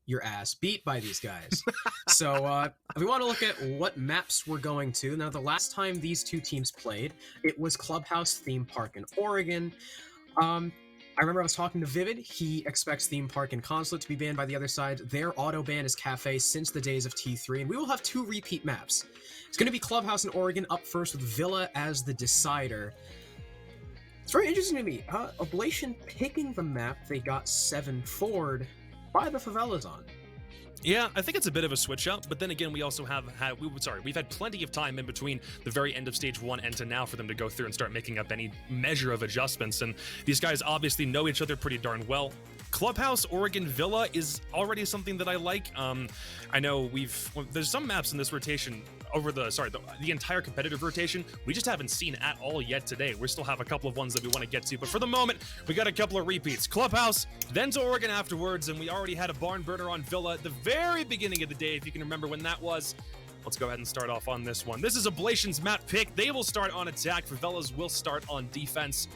your ass beat by these guys. So if we want to look at what maps we're going to, now the last time these two teams played, it was Clubhouse Theme Park in Oregon. I remember I was talking to Vivid. He expects Theme Park and Consulate to be banned by the other side. Their auto ban is Cafe since the days of T3, and we will have 2 repeat maps. It's going to be Clubhouse in Oregon up first with Villa as the decider. It's very interesting to me. Oblation picking the map they got 7 forward by the Favelas on. Yeah, I think it's a bit of a switch up, but then again, we also we've had plenty of time in between the very end of stage 1 and to now for them to go through and start making up any measure of adjustments, and these guys obviously know each other pretty darn well. Clubhouse Oregon Villa is already something that I like. I know there's some maps in this rotation over the entire competitive rotation we just haven't seen at all yet today. We still have a couple of ones that we want to get to, but for the moment we got a couple of repeats. Clubhouse, then to Oregon afterwards, and we already had a barn burner on Villa at the very beginning of the day, if you can remember when that was. Let's go ahead and start off on this one. This is Oblation's map pick. They will start on attack. Favelas will start on defense.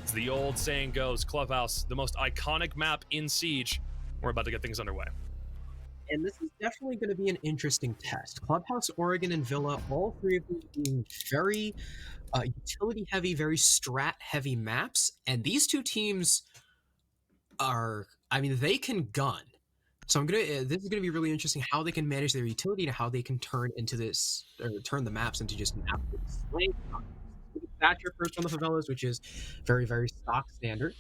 As the old saying goes, Clubhouse, the most iconic map in Siege. We're about to get things underway. And this is definitely going to be an interesting test. Clubhouse, Oregon, and Villa, all 3 of them being very utility-heavy, very strat-heavy maps. And these 2 teams they can gun. So this is going to be really interesting how they can manage their utility and how they can turn the maps into just an absolute slate. Thatcher first on the Favelas, which is very, very stock standard.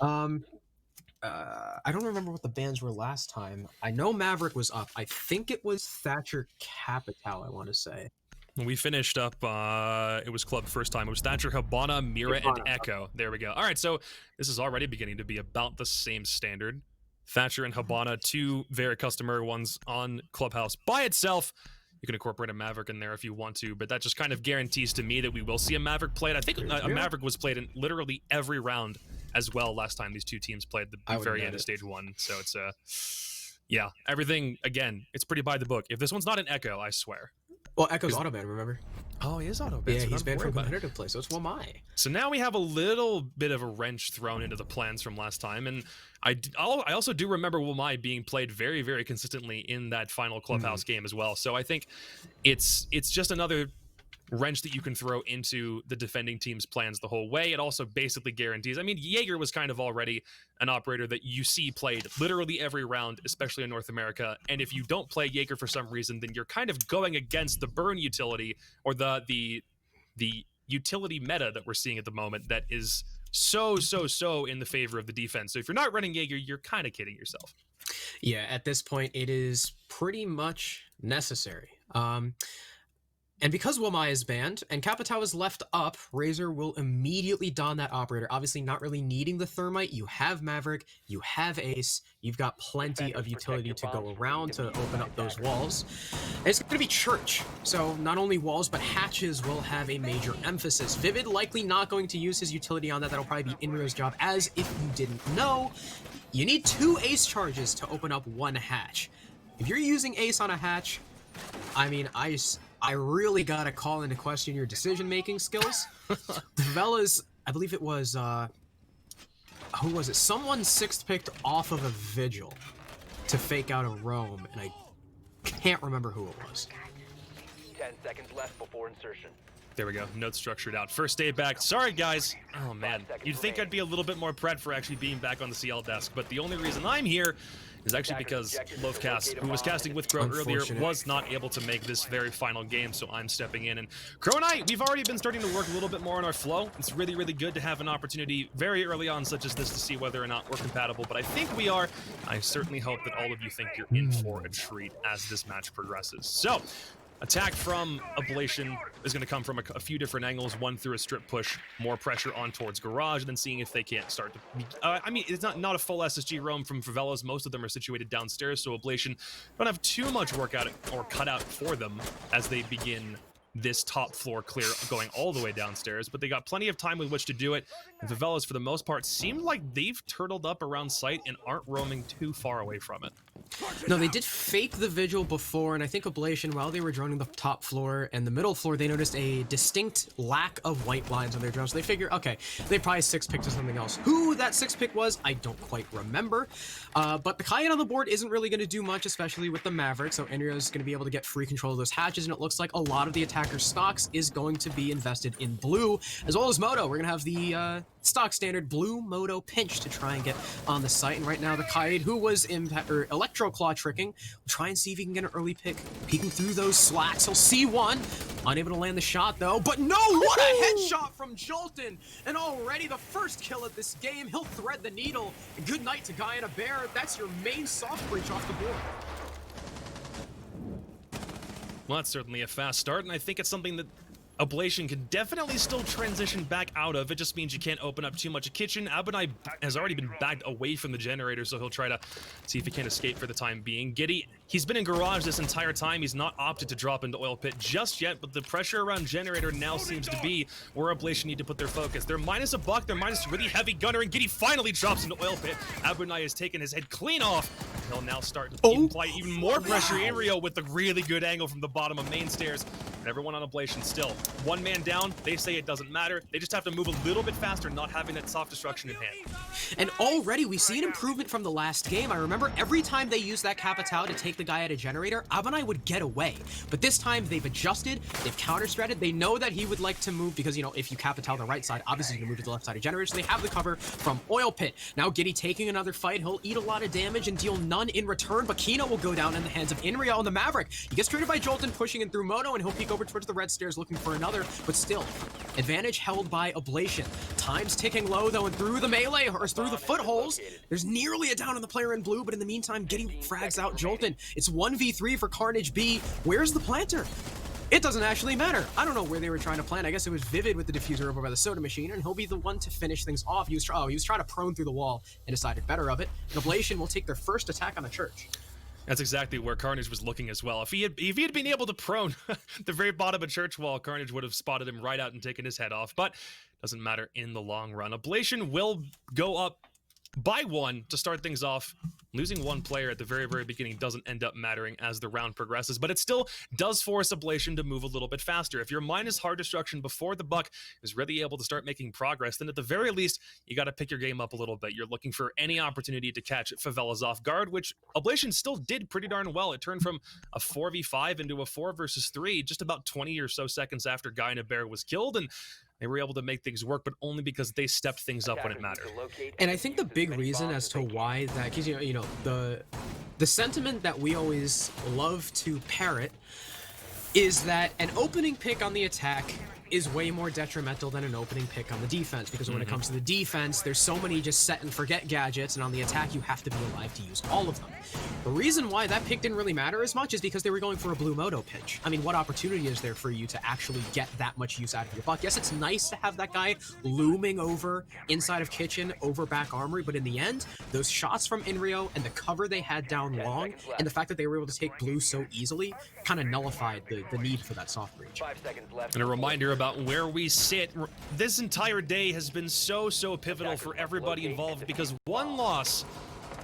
I don't remember what the bans were last time. I know Maverick was up. I think it was Thatcher Capital, I want to say. When we finished up, it was Club first time. It was Thatcher, Habana, Mira, and Echo. There we go. All right, so this is already beginning to be about the same standard. Thatcher and Habana, 2 very customary ones on Clubhouse by itself. You can incorporate a Maverick in there if you want to, but that just kind of guarantees to me that we will see a Maverick played. I think a Maverick was played in literally every round as well last time these 2 teams played the very end of stage 1. So it's yeah, everything, again, it's pretty by the book. If this one's not an Echo, I swear. Well, Echo's auto ban, remember? Oh, he is auto ban. Yeah, so he's banned from competitive play, so it's Wamai. So now we have a little bit of a wrench thrown into the plans from last time, and I also do remember Wamai being played very, very consistently in that final Clubhouse game as well. So I think it's just another wrench that you can throw into the defending team's plans the whole way. It also basically guarantees, I mean, Jaeger was kind of already an operator that you see played literally every round, especially in North America, and if you don't play Jaeger for some reason, then you're kind of going against the burn utility or the utility meta that we're seeing at the moment that is so in the favor of the defense. So if you're not running Jaeger, you're kind of kidding yourself. Yeah, at this point it is pretty much necessary. And because Wamai is banned and Capitao is left up, Razor will immediately don that operator. Obviously not really needing the Thermite. You have Maverick, you have Ace, you've got plenty of utility to go around to open up those walls. And it's going to be Church. So not only walls, but hatches will have a major emphasis. Vivid likely not going to use his utility on that. That'll probably be Inrio's job. As if you didn't know, you need 2 Ace charges to open up 1 hatch. If you're using Ace on a hatch, I mean, I really gotta call into question your decision-making skills. Favelas, I believe it was, who was it? Someone 6th picked off of a Vigil to fake out a roam, and I can't remember who it was. 10 seconds left before insertion. There we go. Note structured out. First day back. Sorry, guys. Oh, man. You'd think I'd be a little bit more pred for actually being back on the CL desk, but the only reason I'm here is actually because Lovecast, who was casting with Crow earlier, was not able to make this very final game, so I'm stepping in. And Crow and I, we've already been starting to work a little bit more on our flow. It's really, really good to have an opportunity very early on such as this to see whether or not we're compatible, but I think we are. I certainly hope that all of you think you're in for a treat as this match progresses. So, attack from Oblation is going to come from a few different angles. One through a strip push, more pressure on towards Garage, and then seeing if they can't start to... I mean, it's not a full SSG roam from Favelas. Most of them are situated downstairs, so Oblation don't have too much work out or cut out for them as they begin this top floor clear going all the way downstairs, but they got plenty of time with which to do it, and Favelas, for the most part, seemed like they've turtled up around site and aren't roaming too far away from it. No, they did fake the vigil before, and I think Oblation, while they were droning the top floor and the middle floor, they noticed a distinct lack of white blinds on their drone. So they figure, okay, they probably 6-picked to something else. Who that 6-pick was, I don't quite remember. But the Cayenne on the board isn't really going to do much, especially with the Maverick. So Enrio's going to be able to get free control of those hatches, and it looks like a lot of the attacker's stocks is going to be invested in blue, as well as Moto. We're going to have the stock standard blue Moto pinch to try and get on the site. And right now, the Kaid, who was Electro Claw tricking, will try and see if he can get an early pick. Peeking through those slacks, he'll see one. Unable to land the shot, though. But no, what a headshot from Jolton. And already the first kill of this game. He'll thread the needle. Good night to Guy and a Bear. That's your main soft breach off the board. Well, that's certainly a fast start, and I think it's something that Oblation can definitely still transition back out of. It just means you can't open up too much a kitchen. Abonai has already been bagged away from the generator, so he'll try to see if he can escape for the time being. Giddy, he's been in garage this entire time. He's not opted to drop into oil pit just yet, but the pressure around generator now seems to be where Oblation need to put their focus. They're minus a buck, they're minus really heavy gunner, and Giddy finally drops into oil pit. Abonai has taken his head clean off. He'll now start to apply even more pressure in Rio with the really good angle from the bottom of main stairs. And everyone on Oblation still. One man down, they say it doesn't matter. They just have to move a little bit faster, not having that soft destruction in hand. And already we see an improvement from the last game. I remember every time they used that Capitao to take the guy at a generator, Abonai would get away. But this time they've adjusted, they've counter-stratted. They know that he would like to move because, you know, if you Capitao the right side, obviously you're going to move to the left side of generator, so they have the cover from oil pit. Now Giddy taking another fight. He'll eat a lot of damage and deal none in return, but Kino will go down in the hands of Inrio and the Maverick. He gets traded by Jolton, pushing in through Mono, and he'll peek over towards the red stairs looking for another, but still, advantage held by Oblation. Time's ticking low, though, and through the melee, or through the footholes, there's nearly a down on the player in blue, but in the meantime, Giddy frags out Jolton. It's 1v3 for Carnage B. Where's the planter? It doesn't actually matter. I don't know where they were trying to plant. I guess it was Vivid with the diffuser over by the soda machine, and he'll be the one to finish things off. He was trying to prone through the wall and decided better of it. And Oblation will take their first attack on the church. That's exactly where Carnage was looking as well. If he had been able to prone the very bottom of church wall, Carnage would have spotted him right out and taken his head off. But doesn't matter in the long run. Oblation will go up by one to start things off. Losing one player at the very, very beginning doesn't end up mattering as the round progresses, but it still does force Oblation to move a little bit faster. If your minus hard destruction before the buck is really able to start making progress, then at the very least, you got to pick your game up a little bit. You're looking for any opportunity to catch Favelas off guard, which Oblation still did pretty darn well. It turned from a 4v5 into a 4 versus 3 just about 20 or so seconds after Guy and a Bear was killed, and they were able to make things work, but only because they stepped things up when it mattered. And I think the big reason as to why that, because you know the sentiment that we always love to parrot is that an opening pick on the attack is way more detrimental than an opening pick on the defense, because when it comes to the defense, there's so many just set and forget gadgets, and on the attack you have to be alive to use all of them. The reason why that pick didn't really matter as much is because they were going for a blue moto pitch. I mean, what opportunity is there for you to actually get that much use out of your buck? Yes, it's nice to have that guy looming over inside of kitchen, over back armory, but in the end, those shots from Inrio and the cover they had down long, and the fact that they were able to take blue so easily, kind of nullified the need for that soft breach. And a reminder about where we sit. This entire day has been so pivotal for everybody involved, because one loss,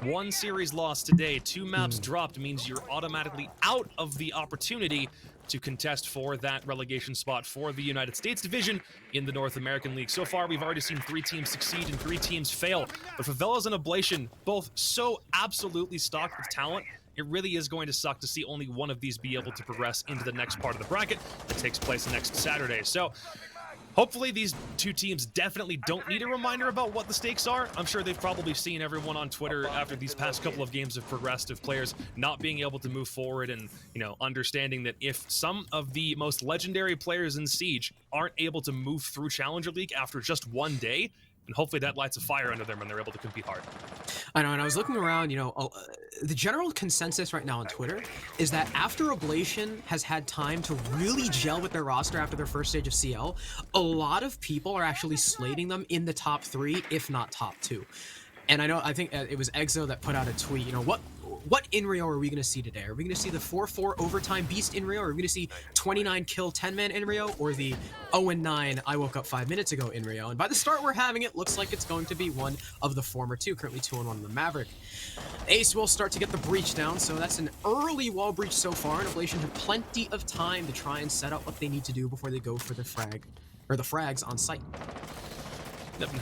one series loss today, 2 maps dropped, means you're automatically out of the opportunity to contest for that relegation spot for the United States division in the North American League. So far, we've already seen 3 teams succeed and 3 teams fail. But Favelas and Oblation, both so absolutely stocked with talent, it really is going to suck to see only one of these be able to progress into the next part of the bracket that takes place next Saturday. So hopefully these 2 teams definitely don't need a reminder about what the stakes are. I'm sure they've probably seen everyone on Twitter after these past couple of games have progressed, of players not being able to move forward, and, you know, understanding that if some of the most legendary players in Siege aren't able to move through Challenger League after just one day, and hopefully that lights a fire under them and they're able to compete hard. I know, and I was looking around, you know, the general consensus right now on Twitter is that after Oblation has had time to really gel with their roster after their first stage of CL, a lot of people are actually slating them in the top 3, if not top 2. And I think it was Exo that put out a tweet, you know, what Inrio are we going to see today? Are we going to see the 4-4 overtime beast Inrio? Are we going to see 29 kill 10-man Inrio? Or the 0-9 I woke up 5 minutes ago Inrio? And by the start we're having, it looks like it's going to be one of the former two. Currently 2-1 on the Maverick. Ace will start to get the breach down, so that's an early wall breach so far, and Oblation have plenty of time to try and set up what they need to do before they go for the frag, or the frags on site.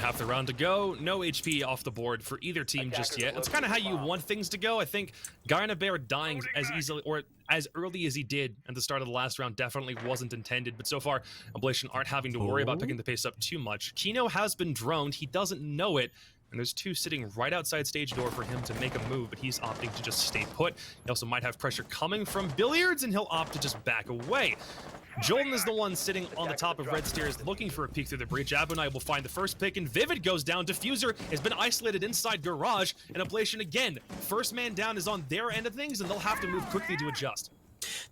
Half the round to go. No HP off the board for either team just yet. It's kind of how you want things to go. I think Bear dying as easily or as early as he did at the start of the last round definitely wasn't intended, but so far Oblation aren't having to worry about picking the pace up too much. Kino has been droned. He doesn't know it. And there's two sitting right outside stage door for him to make a move, but he's opting to just stay put. He also might have pressure coming from Billiards, and he'll opt to just back away. Jolton is the one sitting on the top of red stairs looking for a peek through the breach. Abunai will find the first pick, and Vivid goes down. Diffuser has been isolated inside Garage, and Oblation again. First man down is on their end of things, and they'll have to move quickly to adjust.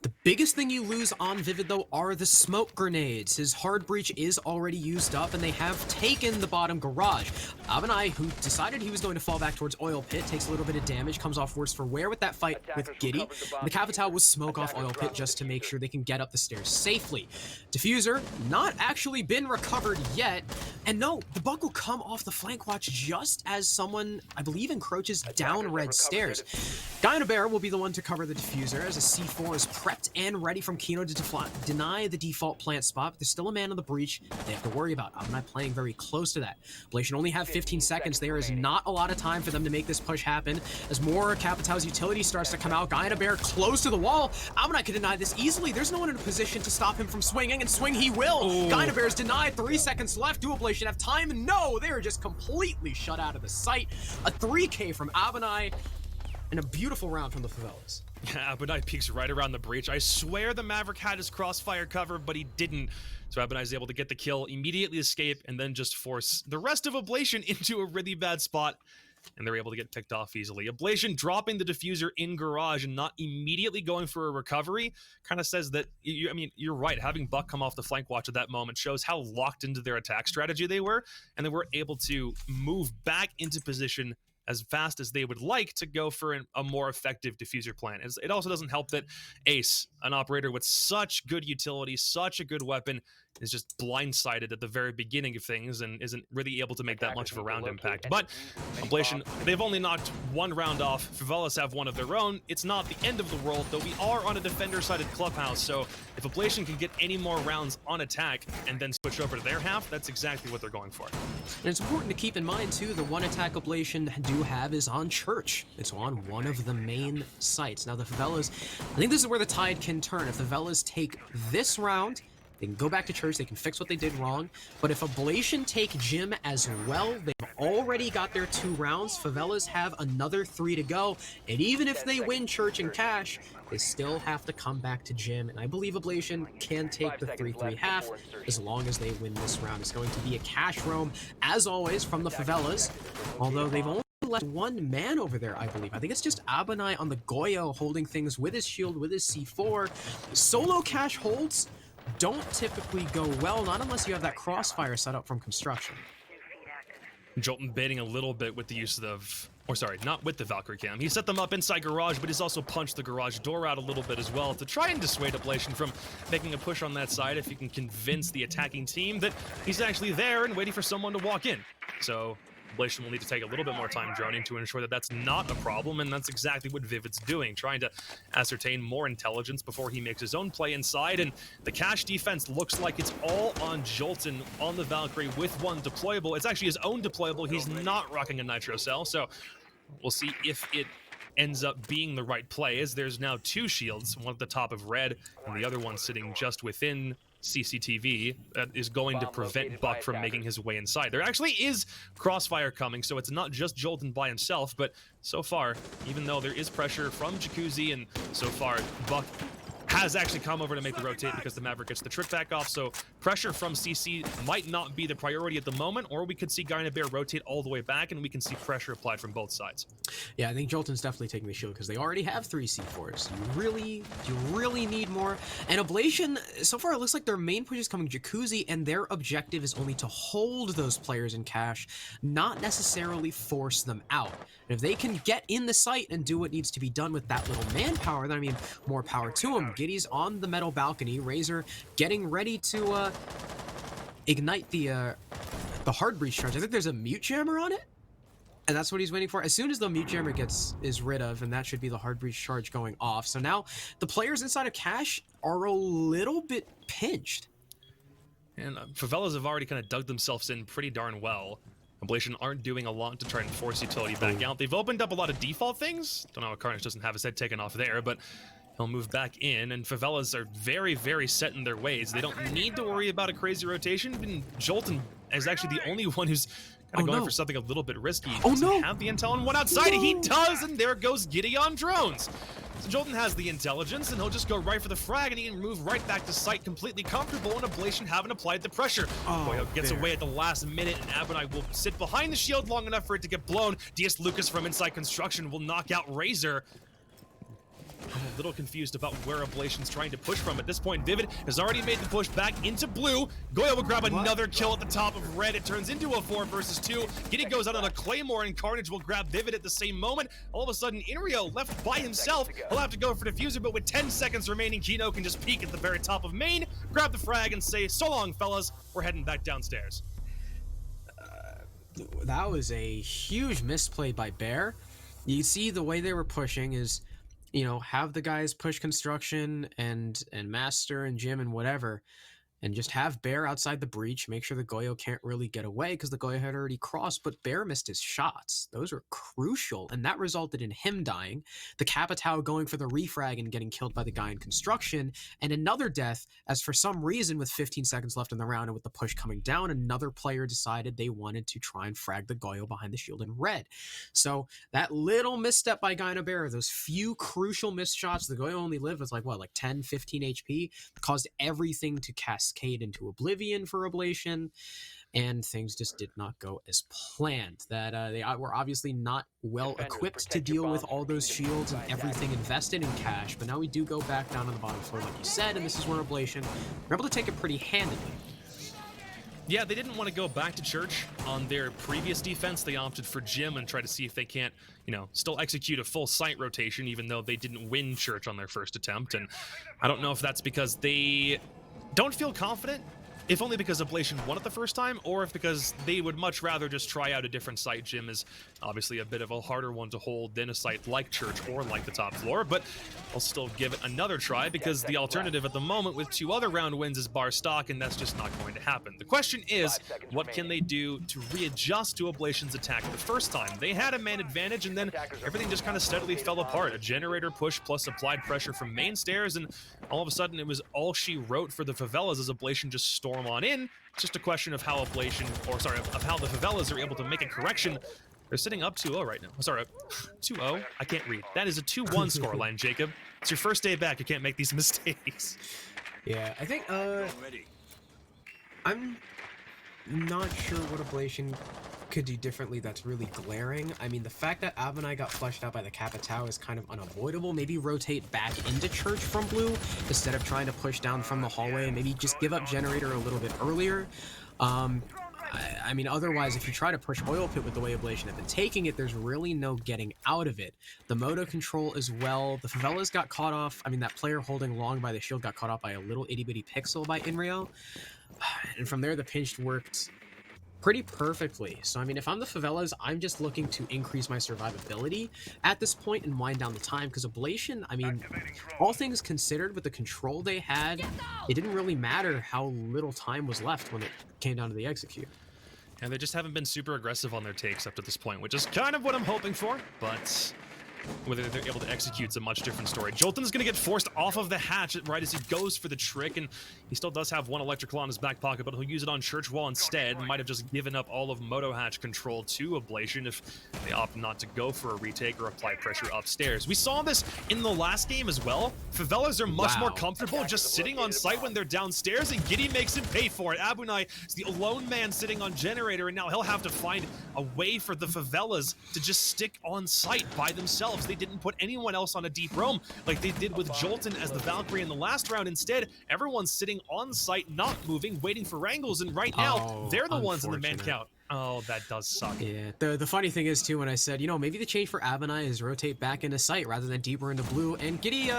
The biggest thing you lose on Vivid, though, are the smoke grenades. His hard breach is already used up, and they have taken the bottom garage. Abunai, who decided he was going to fall back towards Oil Pit, takes a little bit of damage, comes off worse for wear with that fight with Giddy. And the Capital will smoke off Oil Pit just to make sure they can get up the stairs safely. Diffuser, not actually been recovered yet. And no, the bug will come off the flank watch just as someone, I believe, encroaches down red stairs. Bear will be the one to cover the Diffuser as a C4 is prepped and ready from Kino to deny the default plant spot, but there's still a man on the breach they have to worry about. I'm not playing very close to that. Oblation only have 15 seconds. There is not a lot of time for them to make this push happen. As more Capital's utility starts to come out, Bear close to the wall. Abunai could deny this easily. There's no one in a position to stop him from swinging, and swing he will. Bear is denied. 3 seconds left. Do Oblation have time? No, they're just completely shut out of the sight. A 3K from Abunai, and a beautiful round from the Favelas. Yeah, Abunai peeks right around the breach. I swear the Maverick had his crossfire cover, but he didn't. So Abunai is able to get the kill, immediately escape, and then just force the rest of Oblation into a really bad spot. And they're able to get picked off easily. Oblation dropping the Diffuser in Garage and not immediately going for a recovery kind of says that, I mean, you're right. Having Buck come off the flank watch at that moment shows how locked into their attack strategy they were, and they were able to move back into position as fast as they would like to go for a more effective Diffuser plan. It also doesn't help that Ace, an operator with such good utility, such a good weapon, is just blindsided at the very beginning of things and isn't really able to make that much of a round impact. But Oblation, they've only knocked one round off. Favelas have one of their own. It's not the end of the world, though we are on a defender-sided Clubhouse, so if Oblation can get any more rounds on attack and then switch over to their half, that's exactly what they're going for. And it's important to keep in mind, too, the one attack Oblation do have is on Church. It's on one of the main sites. Now, the Favelas, I think this is where the tide can turn. If the Favelas take this round, they can go back to Church, they can fix what they did wrong. But if Oblation take Gym as well, they've already got their 2 rounds. Favelas have another 3 to go. And even if they win Church and Cash, they still have to come back to Gym. And I believe Oblation can take the 3-3 half as long as they win this round. It's going to be a cash roam, as always, from the Favelas. Although they've only left one man over there, I believe. I think it's just Abunai on the Goyo holding things with his shield, with his C4. Solo cash holds don't typically go well, not unless you have that crossfire set up from construction. Jolton baiting a little bit with the use of, or sorry, not with the Valkyrie cam. He set them up inside Garage, but he's also punched the Garage door out a little bit as well to try and dissuade Oblation from making a push on that side if he can convince the attacking team that he's actually there and waiting for someone to walk in. So Oblation will need to take a little bit more time droning to ensure that that's not a problem, and that's exactly what Vivid's doing, trying to ascertain more intelligence before he makes his own play inside, and the cash defense looks like it's all on Jolton on the Valkyrie with one deployable. It's actually his own deployable. He's not rocking a Nitro Cell, so we'll see if it ends up being the right play, as there's now 2 shields, one at the top of red, and the other one sitting just within CCTV that is going to prevent Buck from making his way inside. There actually is crossfire coming, so it's not just Jolton by himself, but so far, even though there is pressure from Jacuzzi, and so far Buck has actually come over to make the rotate because the Maverick gets the trick back off, so pressure from CC might not be the priority at the moment, or we could see Bear rotate all the way back and we can see pressure applied from both sides. Yeah, I think Jolton's definitely taking the shield because they already have 3 C4s. You really need more. And Oblation, so far it looks like their main push is coming Jacuzzi, and their objective is only to hold those players in cash, not necessarily force them out. And if they can get in the site and do what needs to be done with that little manpower, then I mean, more power to them. Giddy's on the metal balcony. Razor getting ready to ignite the hard breach charge. I think there's a mute jammer on it, and that's what he's waiting for. As soon as the mute jammer is rid of, and that should be the hard breach charge going off. So now the players inside of Cash are a little bit pinched. And Favelas have already kind of dug themselves in pretty darn well. Oblation aren't doing a lot to try and force utility back out. They've opened up a lot of default things. Don't know how Carnage doesn't have his head taken off there, but he'll move back in, and Favelas are very, very set in their ways. They don't need to worry about a crazy rotation. Even Jolton is actually the only one who's kind of going for something a little bit risky. He doesn't have the intel, and one outside, he does, and there goes Giddy on drones. So Jolton has the intelligence, and he'll just go right for the frag, and he can move right back to site completely comfortable, and Oblation haven't applied the pressure. Boyo gets away at the last minute, and Abonai will sit behind the shield long enough for it to get blown. DS Lucas from inside construction will knock out Razor. I'm a little confused about where Oblation's trying to push from. At this point, Vivid has already made the push back into blue. Goyo will grab another kill at the top of red. It turns into a 4 versus 2. Giddy goes out on a Claymore, and Carnage will grab Vivid at the same moment. All of a sudden, Inrio left by himself. He'll have to go for Diffuser, but with 10 seconds remaining, Kino can just peek at the very top of main, grab the frag, and say, so long, fellas. We're heading back downstairs. That was a huge misplay by Bear. You see the way they were pushing is, you know, have the guys push construction and master and Jim and whatever, and just have Bear outside the breach, make sure the Goyo can't really get away because the Goyo had already crossed, but Bear missed his shots. Those were crucial, and that resulted in him dying, the Capitao going for the refrag and getting killed by the guy in construction, and another death as for some reason with 15 seconds left in the round and with the push coming down, another player decided they wanted to try and frag the Goyo behind the shield in red. So that little misstep by Guy and Bear, those few crucial missed shots, the Goyo only lived with like 10, 15 HP, caused everything to cascade into oblivion for Oblation, and things just did not go as planned. That they were obviously not well equipped to deal with all those shields and everything invested in Cash, but now we do go back down on the bottom floor like you said, and this is where Oblation were able to take it pretty handedly. Yeah, they didn't want to go back to Church on their previous defense. They opted for Jim and try to see if they can't, you know, still execute a full site rotation, even though they didn't win Church on their first attempt. And I don't know if that's because they don't feel confident, if only because Oblation won it the first time, or if because they would much rather just try out a different site. Jim is obviously a bit of a harder one to hold than a site like Church or like the top floor, but I'll still give it another try because the alternative at the moment with 2 other round wins is bar stock, and that's just not going to happen. The question is, what can they do to readjust to Oblation's attack the first time? They had a man advantage, and then everything just kind of steadily fell apart. A generator push plus applied pressure from main stairs, and all of a sudden it was all she wrote for the Favelas as Oblation just storm on in. It's just a question of how Oblation, or sorry, of how the Favelas are able to make a correction. They're sitting up 2-0 right now. Sorry, 2-0? I can't read. That is a 2-1 scoreline, Jacob. It's your first day back. You can't make these mistakes. Yeah, I think, I'm not sure what Oblation could do differently that's really glaring. I mean, the fact that Abonai got flushed out by the Capitao is kind of unavoidable. Maybe rotate back into Church from blue instead of trying to push down from the hallway. Maybe just give up Generator a little bit earlier. I mean, otherwise, if you try to push Oil Pit with the way Oblation have been taking it, there's really no getting out of it. The Moto control as well. The Favelas got caught off. I mean, that player holding long by the shield got caught off by a little itty-bitty pixel by Inrio. And from there, the pinched worked pretty perfectly. So, I mean, if I'm the Favelas, I'm just looking to increase my survivability at this point and wind down the time, because Oblation, I mean, all things considered, with the control they had, it didn't really matter how little time was left when it came down to the execute. And they just haven't been super aggressive on their takes up to this point, which is kind of what I'm hoping for, but whether they're able to execute is a much different story. Jolton is going to get forced off of the hatch right as he goes for the trick, and he still does have 1 electrical in his back pocket, but he'll use it on Church Wall instead. Might have just given up all of Moto Hatch control to Oblation if they opt not to go for a retake or apply pressure upstairs. We saw this in the last game as well. Favelas are much more comfortable just sitting on site when they're downstairs, and Giddy makes him pay for it. Abunai is the lone man sitting on Generator, and now he'll have to find a way for the Favelas to just stick on site by themselves. They didn't put anyone else on a deep roam like they did with Jolton as the Valkyrie in the last round. Instead, everyone's sitting on site, not moving, waiting for Wrangles, and right now, they're the ones in the man count. Oh, that does suck. Yeah, the funny thing is too, when I said, you know, maybe the change for Abinai is rotate back into sight rather than deeper into blue, and Giddy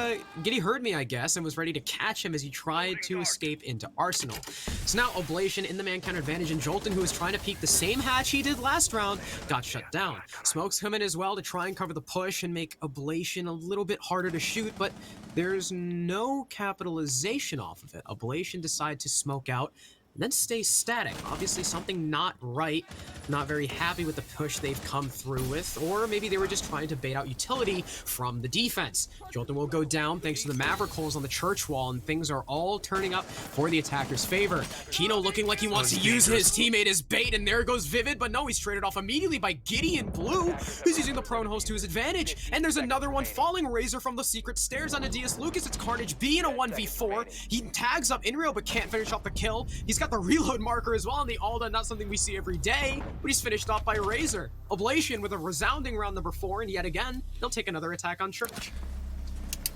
heard me, I guess, and was ready to catch him as he tried to escape into Arsenal. So now Oblation in the man counter advantage, and Jolton, who was trying to peek the same hatch he did last round, got shut down. Smokes come in as well to try and cover the push and make Oblation a little bit harder to shoot, but there's no capitalization off of it. Oblation decide to smoke out, then stay static. Obviously something not right, not very happy with the push they've come through with, or maybe they were just trying to bait out utility from the defense. Jolton will go down thanks to the Maverick holes on the church wall, and things are all turning up for the attacker's favor. Kino looking like he wants to use his teammate as bait, and there goes Vivid, but no, he's traded off immediately by Giddy in blue, who's using the prone holes to his advantage. And there's another one falling, Razor from the secret stairs onto DS Lucas. It's Carnage B in a 1v4. He tags up Inreal but can't finish off the kill. He's got the reload marker as well on the Alda, not something we see every day, but he's finished off by Razor. Oblation with a resounding round number 4, and yet again, they'll take another attack on Church.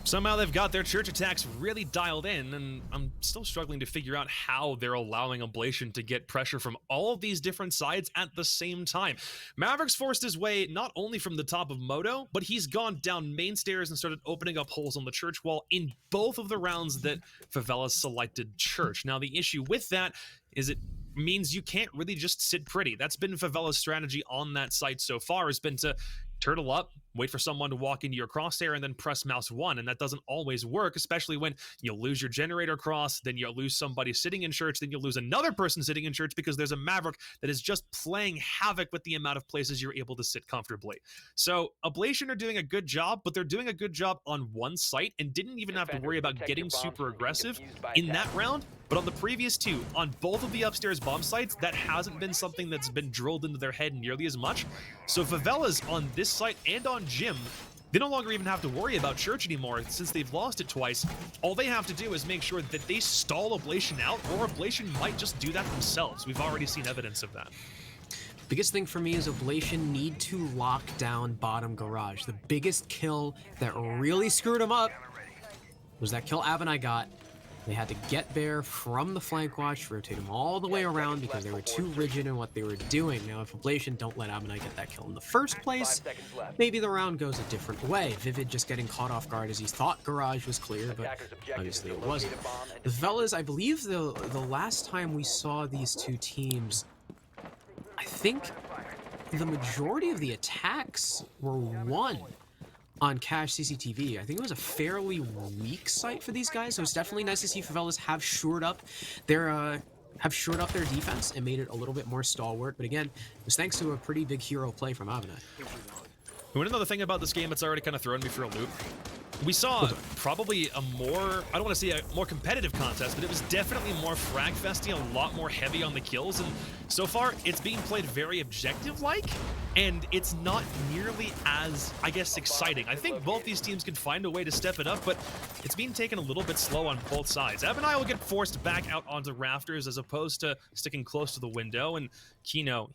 Somehow they've got their church attacks really dialed in, and I'm still struggling to figure out how they're allowing Oblation to get pressure from all of these different sides at the same time. Maverick's forced his way not only from the top of Moto, but he's gone down main stairs and started opening up holes on the church wall in both of the rounds that Favela selected church. Now, the issue with that is it means you can't really just sit pretty. That's been Favela's strategy on that site so far, has been to turtle up, wait for someone to walk into your crosshair, and then press mouse 1, and that doesn't always work, especially when you'll lose your generator cross, then you'll lose somebody sitting in church, then you'll lose another person sitting in church because there's a Maverick that is just playing havoc with the amount of places you're able to sit comfortably. So Oblation are doing a good job, but they're doing a good job on one site and didn't even have to worry about getting super aggressive in that round. But on the previous two, on both of the upstairs bomb sites, that hasn't been something that's been drilled into their head nearly as much. So Favela's on this site and on Gym, they no longer even have to worry about Church anymore since they've lost it twice. All they have to do is make sure that they stall Oblation out, or Oblation might just do that themselves. We've already seen evidence of that. Biggest thing for me is Oblation need to lock down bottom garage. The biggest kill that really screwed him up was that kill Abinai got. They had to get there from the flank watch, rotate him all the way around because they were too rigid in what they were doing. Now, if Oblation don't let Abinai get that kill in the first place, maybe the round goes a different way. Vivid just getting caught off guard as he thought garage was clear, but obviously it wasn't. The Favelas, I believe the last time we saw these two teams, I think the majority of the attacks were won on cache CCTV. I think it was a fairly weak site for these guys, so it's definitely nice to see Favelas have shored up their defense and made it a little bit more stalwart. But again, it was thanks to a pretty big hero play from Abinai. And another thing about this game that's already kind of thrown me for a loop. We saw probably a more, I don't want to say a more competitive contest, but it was definitely more frag-festy, a lot more heavy on the kills, and so far it's being played very objective-like, and it's not nearly as, I guess, exciting. I think both these teams can find a way to step it up, but it's being taken a little bit slow on both sides. Abinai will get forced back out onto rafters as opposed to sticking close to the window, and Kino,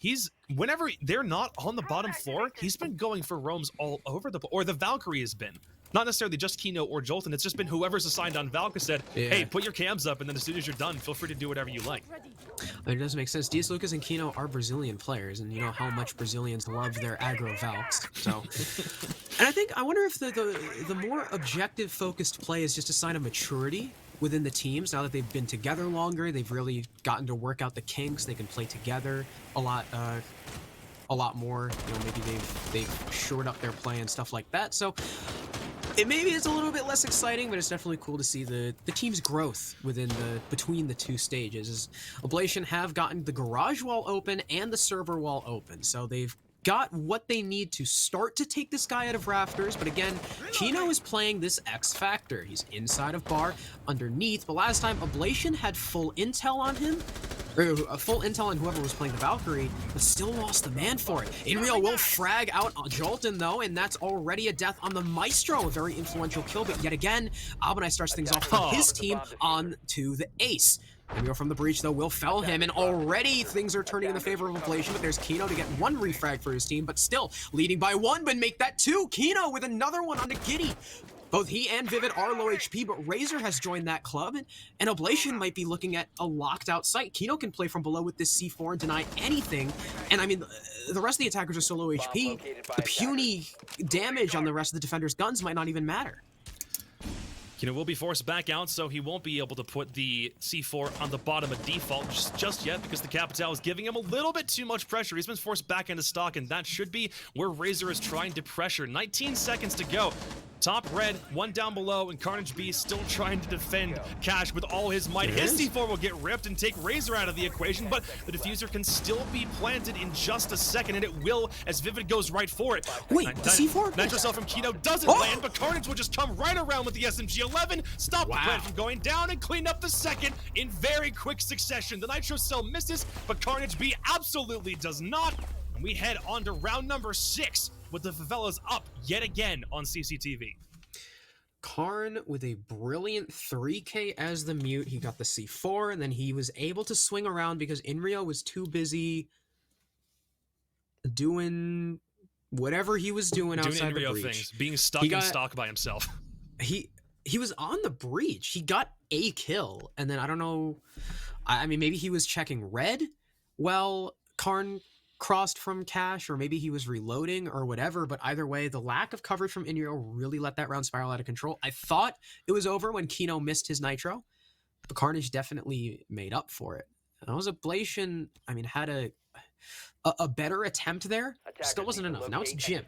whenever they're not on the bottom floor, he's been going for roams all over or the Valkyrie has been. Not necessarily just Kino or Jolton, it's just been whoever's assigned on Valka said, hey, put your cams up, and then as soon as you're done, feel free to do whatever you like. It does make sense. DS Lucas and Kino are Brazilian players, and you know how much Brazilians love their aggro Valks. So, and I wonder if the more objective focused play is just a sign of maturity within the teams. Now that they've been together longer, they've really gotten to work out the kinks. They can play together a lot more. You know, maybe they've shored up their play and stuff like that. So maybe it's a little bit less exciting, but it's definitely cool to see the team's growth between the two stages. As Oblation have gotten the garage wall open and the server wall open, so they've got what they need to start to take this guy out of rafters. But again, Kino is playing this X Factor. He's inside of bar, underneath, but last time Oblation had full intel on him, or full intel on whoever was playing the Valkyrie, but still lost the man for it. Inreal will frag out Jolton though, and that's already a death on the Maestro, a very influential kill, but yet again, Abinai starts things off for his team on to the Ace. Inreal from the breach though will fell him, and already things are turning in the favor of Oblation, but there's Kino to get one refrag for his team, but still leading by one, but make that two. Kino with another one on the Giddy. Both he and Vivid are low HP, but Razor has joined that club, and Oblation might be looking at a locked out site. Kino can play from below with this C4 and deny anything, and I mean, the rest of the attackers are so low HP, the puny damage on the rest of the defenders' guns might not even matter. Kino will be forced back out, so he won't be able to put the C4 on the bottom of default just yet, because the Capital is giving him a little bit too much pressure. He's been forced back into stock, and that should be where Razor is trying to pressure. 19 seconds to go. Top red, one down below, and Carnage B still trying to defend Cash with all his might. His C4 will get ripped and take Razor out of the equation, but the diffuser can still be planted in just a second, and it will as Vivid goes right for it. Wait, the C4? Nitro Cell from Kino doesn't land, but Carnage will just come right around with the SMG-11, stop the plant from going down, and clean up the second in very quick succession. The Nitro Cell misses, but Carnage B absolutely does not. And we head on to round number 6 with the Favelas up yet again on CCTV. Karn with a brilliant 3K as the mute. He got the C4, and then he was able to swing around because Inrio was too busy doing whatever he was doing outside the breach. Things, being stuck in stock by himself. He was on the breach. He got a kill, and then I don't know. I mean, maybe he was checking red. Well, Karn crossed from Cash, or maybe he was reloading or whatever, but either way, the lack of coverage from Inrio really let that round spiral out of control. I thought it was over when Kino missed his nitro, but Carnage definitely made up for it. And that was Oblation, I mean, had a better attempt there. Still wasn't enough. Now it's Jim.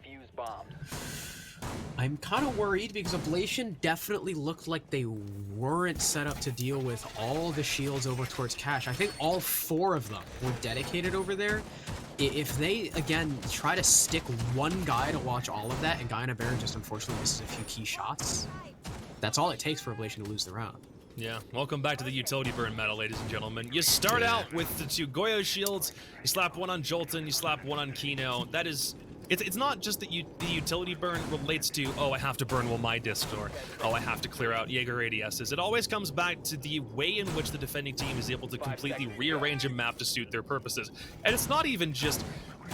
I'm kind of worried because Oblation definitely looked like they weren't set up to deal with all the shields over towards Cash. I think all 4 of them were dedicated over there. If they, again, try to stick one guy to watch all of that, and Guy and Bear just unfortunately misses a few key shots, that's all it takes for Oblation to lose the round. Yeah, welcome back to the utility burn meta, ladies and gentlemen. You start out with the 2 Goyo shields, you slap one on Jolton, you slap one on Kino. That is... It's not just that the utility burn relates to, oh, I have to burn my disc, or, oh, I have to clear out Jaeger ADSs. It always comes back to the way in which the defending team is able to completely rearrange a map to suit their purposes. And it's not even just,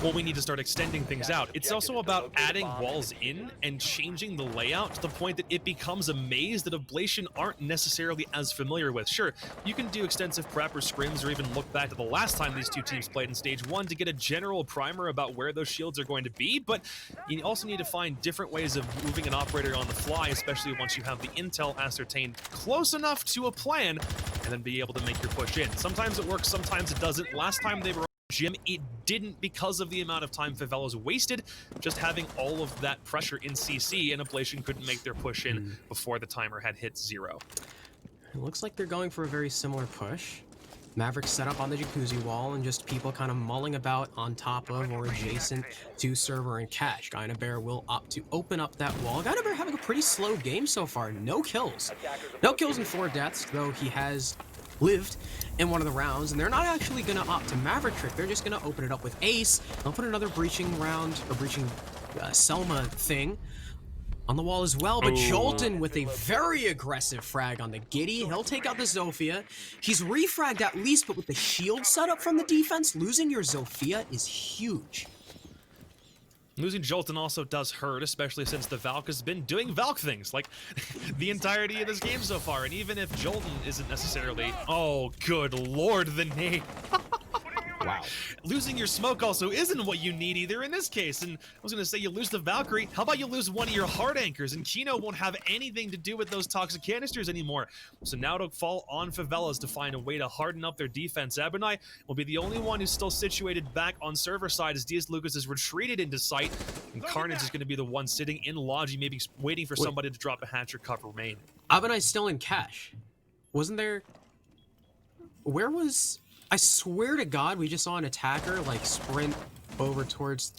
well, we need to start extending things out. It's also about adding walls in and changing the layout to the point that it becomes a maze that Oblation aren't necessarily as familiar with. Sure, you can do extensive prep or scrims, or even look back to the last time these 2 teams played in Stage 1 to get a general primer about where those shields are going to be, but you also need to find different ways of moving an operator on the fly, especially once you have the intel ascertained close enough to a plan, and then be able to make your push in. Sometimes it works, sometimes it doesn't. Last time they were on Jim, it didn't because of the amount of time Favelas wasted just having all of that pressure in CC, and Oblation couldn't make their push in before the timer had hit 0. It looks like they're going for a very similar push. Maverick set up on the jacuzzi wall, and just people kind of mulling about on top of or adjacent to server and Cash. Guy and a Bear will opt to open up that wall. Guy and a Bear having a pretty slow game so far. No kills. No kills and 4 deaths, though he has lived in one of the rounds, and they're not actually going to opt to Maverick Trick. They're just going to open it up with Ace. They'll put another breaching round, or breaching Selma thing on the wall as well, but Jolton with a very aggressive frag on the Giddy. He'll take out the Zofia. He's refragged at least, but with the shield setup from the defense, losing your Zofia is huge. Losing Jolton also does hurt, especially since the Valk has been doing Valk things, like the entirety of this game so far, and even if Jolton isn't necessarily... Oh, good lord, the name! Wow. Losing your smoke also isn't what you need either in this case. And I was going to say, you lose the Valkyrie. How about you lose one of your hard anchors? And Kino won't have anything to do with those toxic canisters anymore. So now it'll fall on Favelas to find a way to harden up their defense. Abernai will be the only one who's still situated back on server side as Diaz Lucas is retreated into sight. And Carnage is going to be the one sitting in Logi, maybe waiting for somebody to drop a hatch or cover main. Abernai's still in Cash. Wasn't there... Where was... I swear to God, we just saw an attacker, like, sprint over towards...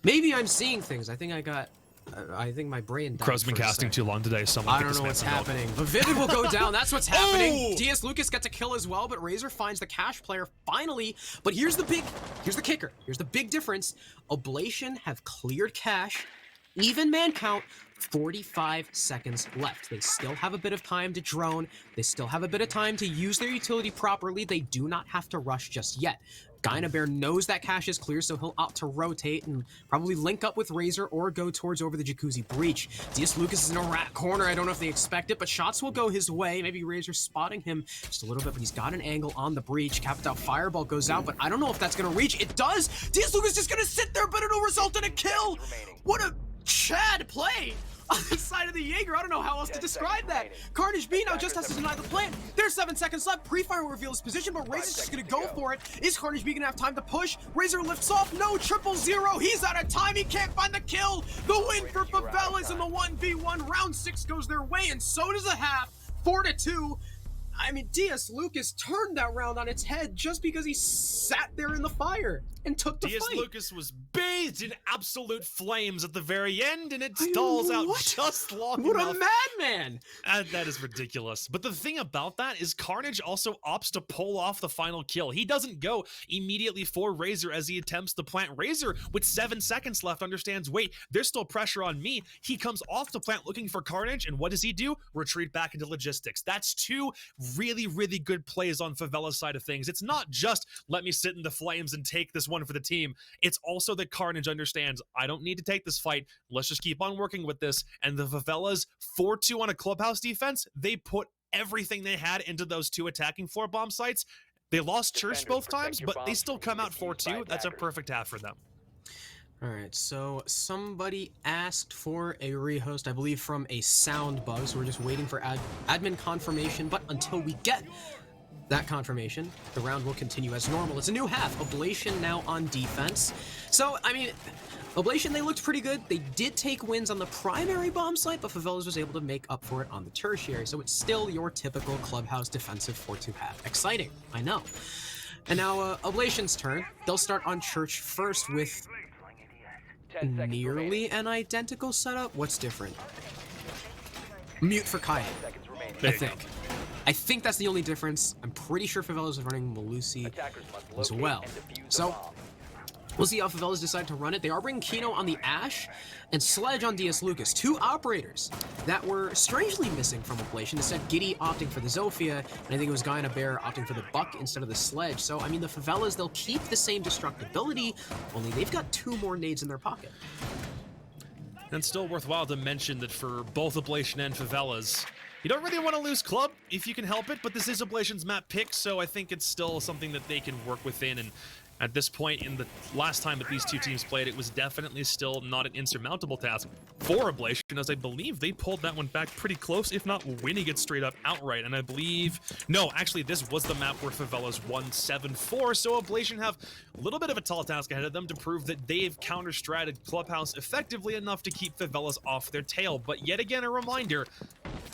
Maybe I'm seeing things. I think my brain died. Crow's been casting too long today. Someone I don't know what's happening. But Vivid will go down. That's what's happening. DS Lucas gets a kill as well, but Razor finds the Cash player finally. But here's the kicker. Here's the big difference. Oblation have cleared Cash. Even man count, 45 seconds left. They still have a bit of time to drone. They still have a bit of time to use their utility properly. They do not have to rush just yet. Bear knows that cache is clear, so he'll opt to rotate and probably link up with Razor or go towards over the Jacuzzi breach. DS Lucas is in a rat corner. I don't know if they expect it, but shots will go his way. Maybe Razor spotting him just a little bit, but he's got an angle on the breach. Capital Fireball goes out, but I don't know if that's going to reach. It does. DS Lucas just going to sit there, but it'll result in a kill. What a Chad play on the side of the Jaeger. I don't know how else to describe that. Carnage B now just has to deny the plant. There's 7 seconds left. Pre-fire will reveal his position, but Razor's just gonna go for it. Is Carnage B gonna have time to push? Razor lifts off. No, 000. He's out of time. He can't find the kill. The win for Favelas in the 1v1. Round 6 goes their way, and so does a half. 4-2. I mean, DS Lucas turned that round on its head just because he sat there in the fire and took the fight. DS Lucas was bathed in absolute flames at the very end, and it stalls out just long enough. What a madman! And that is ridiculous. But the thing about that is Carnage also opts to pull off the final kill. He doesn't go immediately for Razor as he attempts to plant. Razor, with 7 seconds left, understands, wait, there's still pressure on me. He comes off the plant looking for Carnage, and what does he do? Retreat back into logistics. That's two really, really good plays on Favela's side of things. It's not just, let me sit in the flames and take this one for the team. It's also that Carnage understands, I don't need to take this fight. Let's just keep on working with this. And the Favelas 4-2 on a Clubhouse defense, they put everything they had into those 2 attacking floor bomb sites. They lost Church both times, but they still come out 4-2. That's a perfect half for them. All right, so somebody asked for a rehost, I believe from a sound bug, so we're just waiting for admin confirmation, but until we get that confirmation, the round will continue as normal. It's a new half. Oblation now on defense. So, I mean, Oblation, they looked pretty good. They did take wins on the primary bomb site, but Favelas was able to make up for it on the tertiary, so it's still your typical Clubhouse defensive 4-2 half. Exciting, I know. And now, Oblation's turn. They'll start on Church first with nearly an identical setup. What's different? Mute for Kai, I think that's the only difference. I'm pretty sure Favelas is running Malusi as well. So we'll see how Favelas decide to run it. They are bringing Kino on the Ash and Sledge on DS Lucas. 2 operators that were strangely missing from Oblation. Instead, Giddy opting for the Zofia, and I think it was Bear opting for the Buck instead of the Sledge. So, I mean, the Favelas, they'll keep the same destructibility, only they've got 2 more nades in their pocket. And still worthwhile to mention that for both Oblation and Favelas, you don't really want to lose Club if you can help it, but this is Oblation's map pick, so I think it's still something that they can work within. And at this point, in the last time that these 2 teams played, it was definitely still not an insurmountable task for Oblation, as I believe they pulled that one back pretty close, if not winning it straight up outright. And I believe, no, actually, this was the map where Favelas won 7-4, so Oblation have a little bit of a tall task ahead of them to prove that they've counter-stratted Clubhouse effectively enough to keep Favelas off their tail. But yet again, a reminder,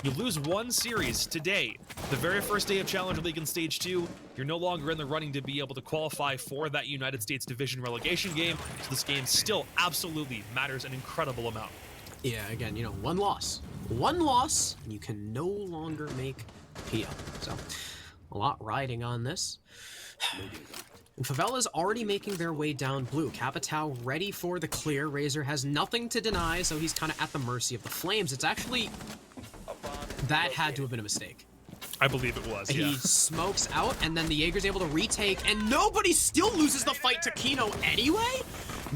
you lose 1 series today, the very first day of Challenger League in Stage 2, you're no longer in the running to be able to qualify for that United States Division relegation game, so this game still absolutely matters an incredible amount. Yeah, again, you know, 1 loss. 1 loss, and you can no longer make PL. So, a lot riding on this. And Favela's already making their way down blue. Capitao ready for the clear. Razor has nothing to deny, so he's kind of at the mercy of the flames. It's actually... that had to have been a mistake. I believe it was, yeah. He smokes out, and then the Jaeger's able to retake, and nobody still loses the fight to Kino anyway?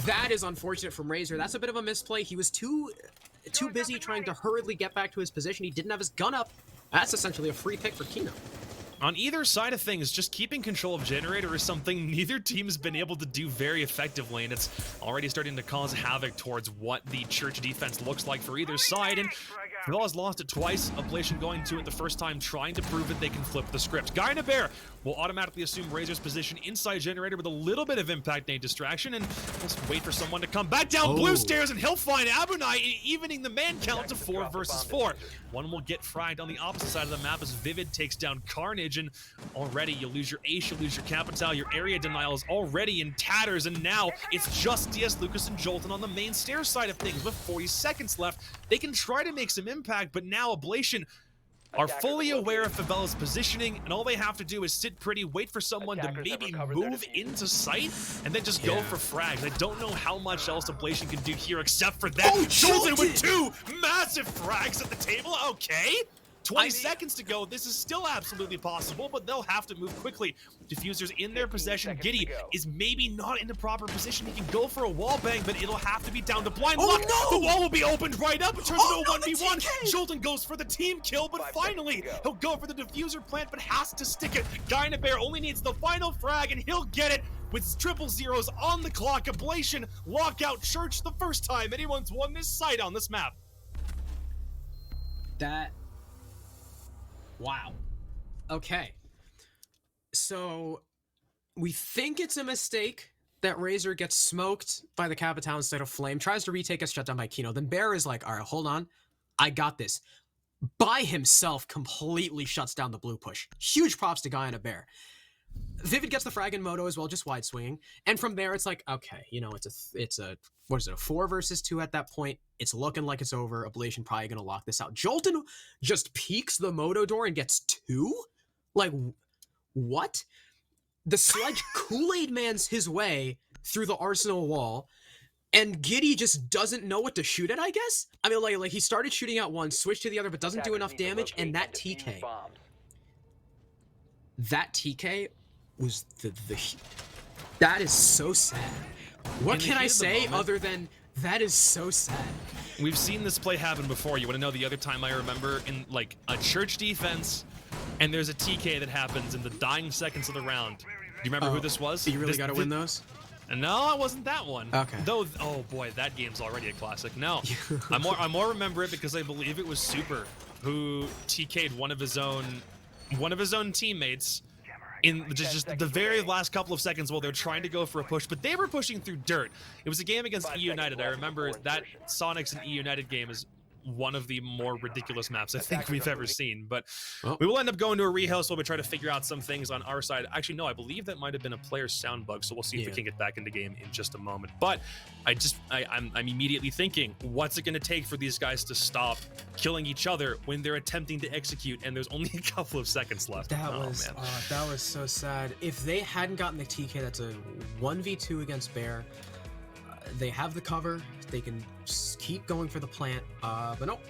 That is unfortunate from Razor. That's a bit of a misplay. He was too busy trying to hurriedly get back to his position. He didn't have his gun up. That's essentially a free pick for Kino. On either side of things, just keeping control of Generator is something neither team's been able to do very effectively, and it's already starting to cause havoc towards what the Church defense looks like for either side. And Favela's lost it twice. Oblation going to it the first time, trying to prove that they can flip the script. Bear will automatically assume Razor's position inside Generator with a little bit of impact nade distraction, and just wait for someone to come back down blue stairs, and he'll find Abunai, evening the man count to 4 versus 4. One will get fragged on the opposite side of the map as Vivid takes down Carnage, and already you lose your Ace, you lose your Capital, your area denial is already in tatters, and now it's just DS Lucas and Jolton on the main stairs side of things with 40 seconds left. They can try to make some impact, but now Oblation are fully aware of Favela's positioning, and all they have to do is sit pretty, wait for someone to maybe move into sight, and then just go for frags. I don't know how much else Oblation can do here except for that. Jolton with 2 massive frags at the table, okay. 20 seconds to go. This is still absolutely possible, but they'll have to move quickly. Diffuser's in their possession. Giddy is maybe not in the proper position. He can go for a wall bang, but it'll have to be down to blind luck. No! The wall will be opened right up. It turns into a 1v1. Jolton goes for the team kill, but finally he'll go for the diffuser plant, but has to stick it. Bear only needs the final frag, and he'll get it with triple zeros on the clock. Oblation lock out Church the first time anyone's won this site on this map. Wow. Okay. So we think it's a mistake that Razor gets smoked by the Capital instead of Flame, tries to retake, gets shut down by Kino. Then Bear is like, all right, hold on. I got this. By himself, completely shuts down the blue push. Huge props to Guy and a Bear. Vivid gets the frag in Moto as well, just wide swinging. And from there, it's like, okay, you know, it's a what is it, a 4 versus 2 at that point. It's looking like it's over. Oblation probably going to lock this out. Jolton just peeks the Moto door and gets 2? Like, what? The Sledge Kool-Aid Man's his way through the Arsenal wall, and Giddy just doesn't know what to shoot at, I guess? I mean, like he started shooting at one, switched to the other, but doesn't do enough damage, and that TK... That TK was that is so sad. What can I say other than that is so sad? We've seen this play happen before. You want to know the other time I remember in like a Church defense, and there's a TK that happens in the dying seconds of the round. Do you remember who this was? You really got to win those? No, it wasn't that one. Okay. Though, oh boy, that game's already a classic. No, I more remember it because I believe it was Super who TK'd one of his own teammates in just the very last couple of seconds while they're trying to go for a push, but they were pushing through dirt. It was a game against E United. I remember that Sonics and E United game is one of the more ridiculous maps I think we've ever seen. But we will end up going to a rehost while we try to figure out some things on our side. Actually, no, I believe that might have been a player sound bug, so we'll see if we can get back into game in just a moment. But I'm immediately thinking, what's it going to take for these guys to stop killing each other when they're attempting to execute and there's only a couple of seconds left? That was so sad. If they hadn't gotten the TK, that's a 1v2 against Bear. They have the cover. They can keep going for the plant. But nope.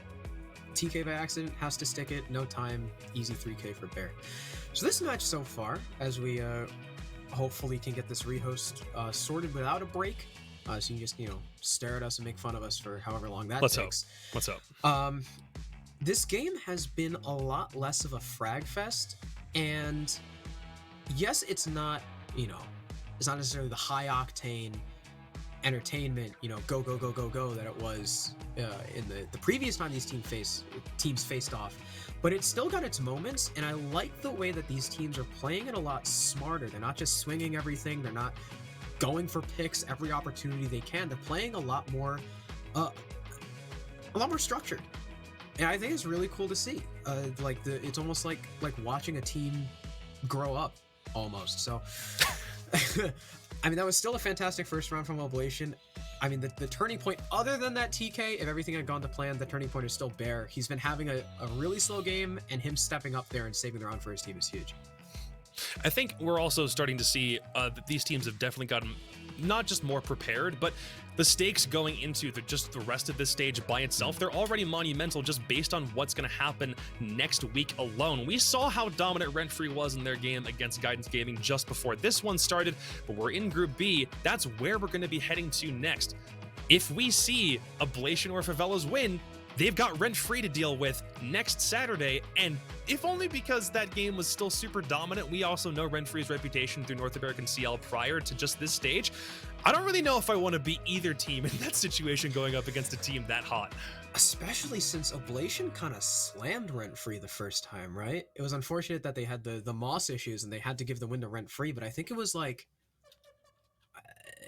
TK by accident, has to stick it. No time. Easy 3K for Bear. So this match so far, as we hopefully can get this rehost sorted without a break. So you can just, stare at us and make fun of us for however long that takes. Let's hope. This game has been a lot less of a frag fest. And yes, it's not, it's not necessarily the high octane entertainment, go that it was in the previous time these teams faced off, but it's still got its moments, and I like the way that these teams are playing it a lot smarter. They're not just swinging everything, they're not going for picks every opportunity they can. They're playing a lot more structured, and I think it's really cool to see. It's almost like watching a team grow up almost. So I mean, that was still a fantastic first round from Oblation. I mean, the turning point, other than that TK, if everything had gone to plan, the turning point is still Bear. He's been having a really slow game, and him stepping up there and saving the round for his team is huge. I think we're also starting to see that these teams have definitely gotten not just more prepared, but the stakes going into the rest of this stage by itself, they're already monumental just based on what's going to happen next week alone. We saw how dominant Rent-Free was in their game against Guidance Gaming just before this one started, but we're in Group B. That's where we're going to be heading to next. If we see Oblation or Favelas win, they've got Rent-Free to deal with next Saturday, and if only because that game was still super dominant. We also know Rent-Free's reputation through North American CL prior to just this stage. I don't really know if I want to be either team in that situation going up against a team that hot. Especially since Oblation kind of slammed Rent-Free the first time, right? It was unfortunate that they had the Moss issues and they had to give the win to Rent-Free, but I think it was like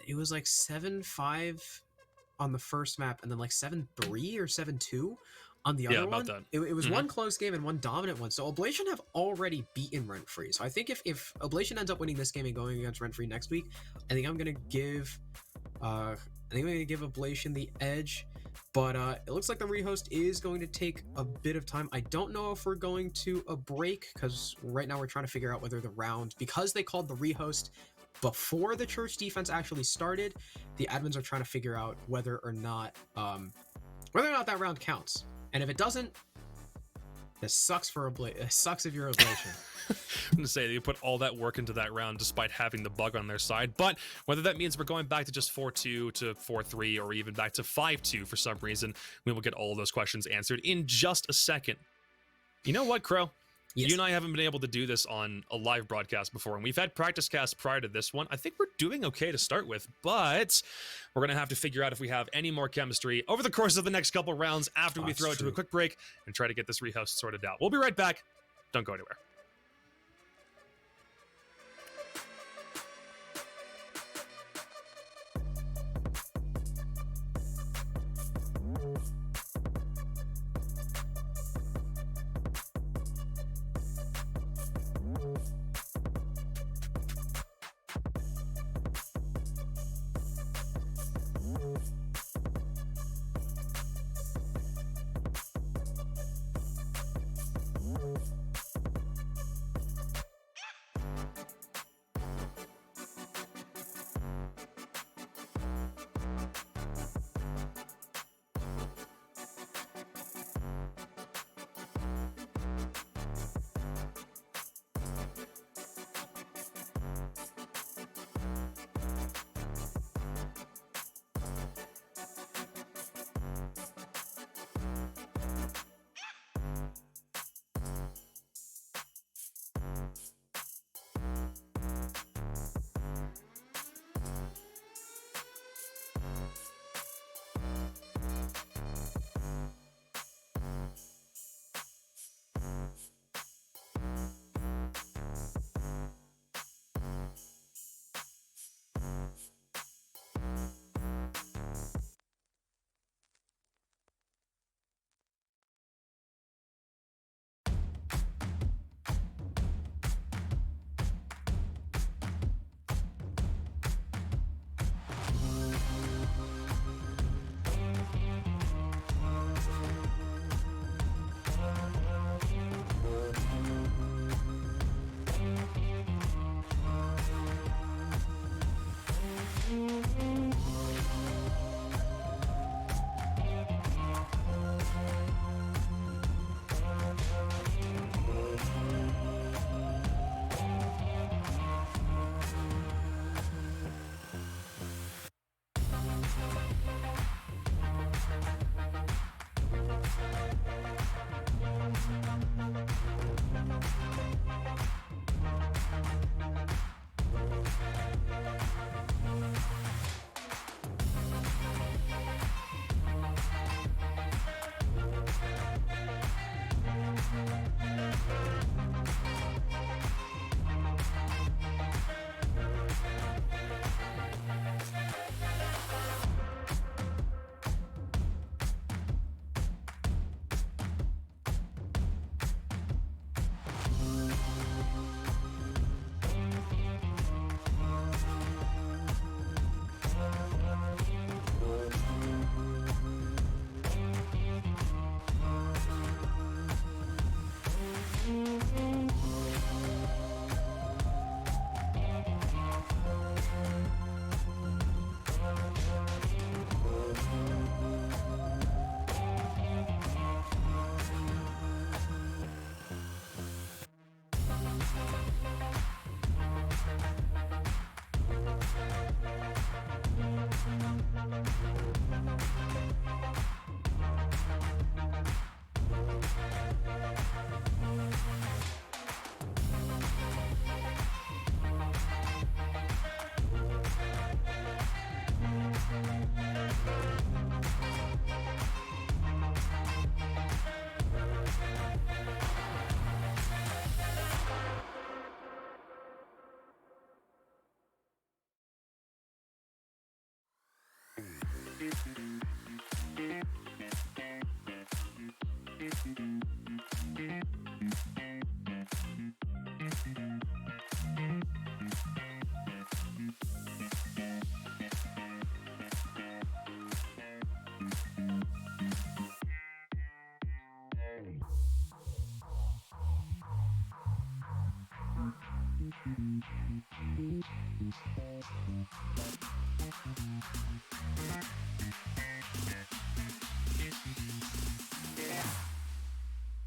7-5 on the first map, and then like 7-3 or 7-2 on the other one. It was one close game and one dominant one. So Oblation have already beaten Rent-Free. So I think if Oblation ends up winning this game and going against Rent-Free next week, I think I'm gonna give Oblation the edge. But it looks like the rehost is going to take a bit of time. I don't know if we're going to a break, because right now we're trying to figure out whether the round, because they called the rehost before the Church defense actually started, the admins are trying to figure out whether or not that round counts. And if it doesn't, This sucks for it sucks if you're Oblation. I'm gonna say they put all that work into that round despite having the bug on their side, but whether that means we're going back to just 4-2 to 4-3 or even back to 5-2 for some reason, we will get all of those questions answered in just a second. You know what, Crow? Yes. You and I haven't been able to do this on a live broadcast before, and we've had practice casts prior to this one. I think we're doing okay to start with, but we're going to have to figure out if we have any more chemistry over the course of the next couple rounds after we throw it to a quick break and try to get this rehouse sorted out. We'll be right back. Don't go anywhere.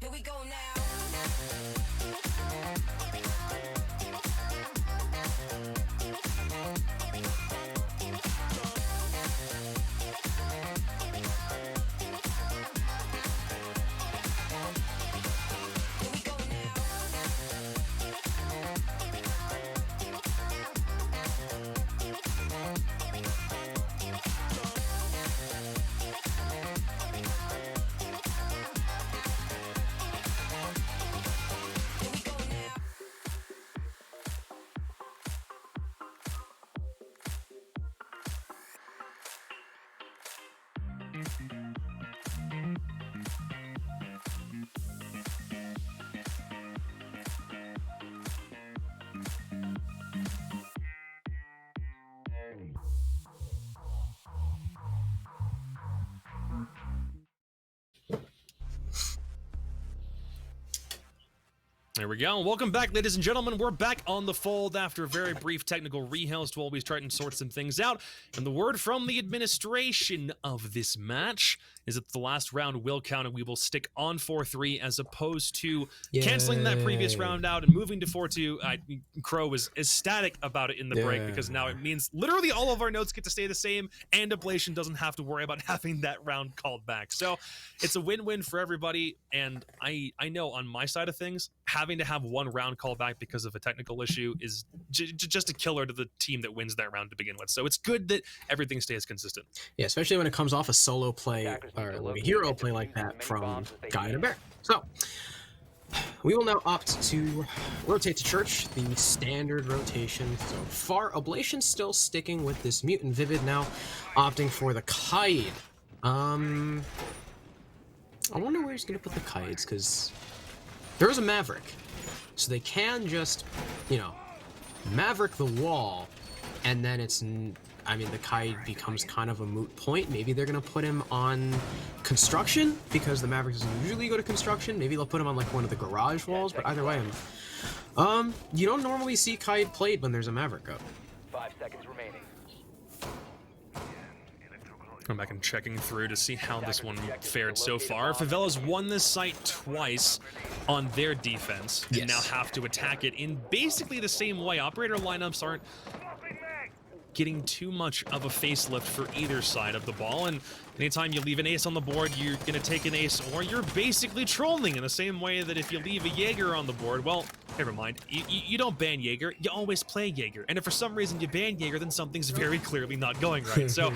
Here we go now. There we go. Welcome back, ladies and gentlemen. We're back on the fold after a very brief technical rehouse to always try and sort some things out. And the word from the administration of this match is that the last round will count and we will stick on 4-3 as opposed to canceling that previous round out and moving to 4-2. Crow was ecstatic about it in the break because now it means literally all of our notes get to stay the same and Oblation doesn't have to worry about having that round called back. So it's a win-win for everybody. And I know on my side of things, having to have one round called back because of a technical issue is just a killer to the team that wins that round to begin with. So it's good that everything stays consistent. Yeah, especially when it comes off a solo play or like a hero play like that from Guy and a Bear. So we will now opt to rotate to Church, the standard rotation. So far, Oblation still sticking with this Mutant. Vivid now opting for the Kite. I wonder where he's going to put the Kites, because there is a Maverick. So they can just, you know, Maverick the wall, and then it's... I mean, the Kite becomes kind of a moot point. Maybe they're going to put him on construction because the Maverick doesn't usually go to construction. Maybe they'll put him on like one of the garage walls, but either way, you don't normally see Kite played when there's a Maverick up. 5 seconds remaining. Come back and checking through to see how this one fared so far. Favela's won this site twice on their defense and now have to attack it in basically the same way. Operator lineups aren't getting too much of a facelift for either side of the ball, and anytime you leave an ace on the board, you're gonna take an ace, or you're basically trolling in the same way that if you leave a Jaeger on the board, well, never mind, you don't ban Jaeger, you always play Jaeger, and if for some reason you ban Jaeger, then something's very clearly not going right. So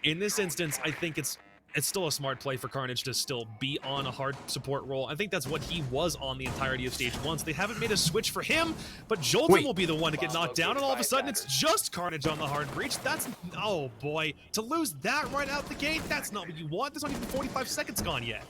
in this instance, I think it's still a smart play for Carnage to still be on a hard support role. I think that's what he was on the entirety of stage 1. So they haven't made a switch for him, but Jolton will be the one to get knocked down, and all of a sudden it's just Carnage on the hard breach. That's, oh boy, to lose that right out the gate, that's not what you want. There's not even 45 seconds gone yet.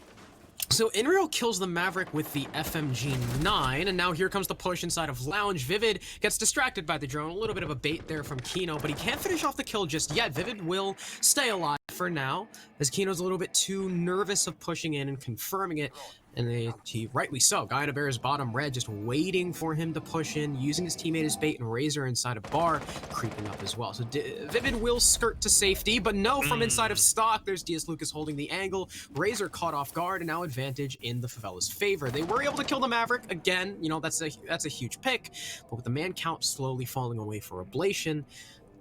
So Inreal kills the Maverick with the FMG-9, and now here comes the push inside of Lounge. Vivid gets distracted by the drone. A little bit of a bait there from Kino, but he can't finish off the kill just yet. Vivid will stay alive for now, as Kino's a little bit too nervous of pushing in and confirming it, and he rightly so. Guy in a Bear is bottom red, just waiting for him to push in, using his teammate as bait, and Razor inside of bar, creeping up as well. So Vivid will skirt to safety, but no, from inside of stock, there's DS Lucas holding the angle. Razor caught off guard, and now advantage in the Favela's favor. They were able to kill the Maverick again. You know, that's a huge pick, but with the man count slowly falling away for Oblation,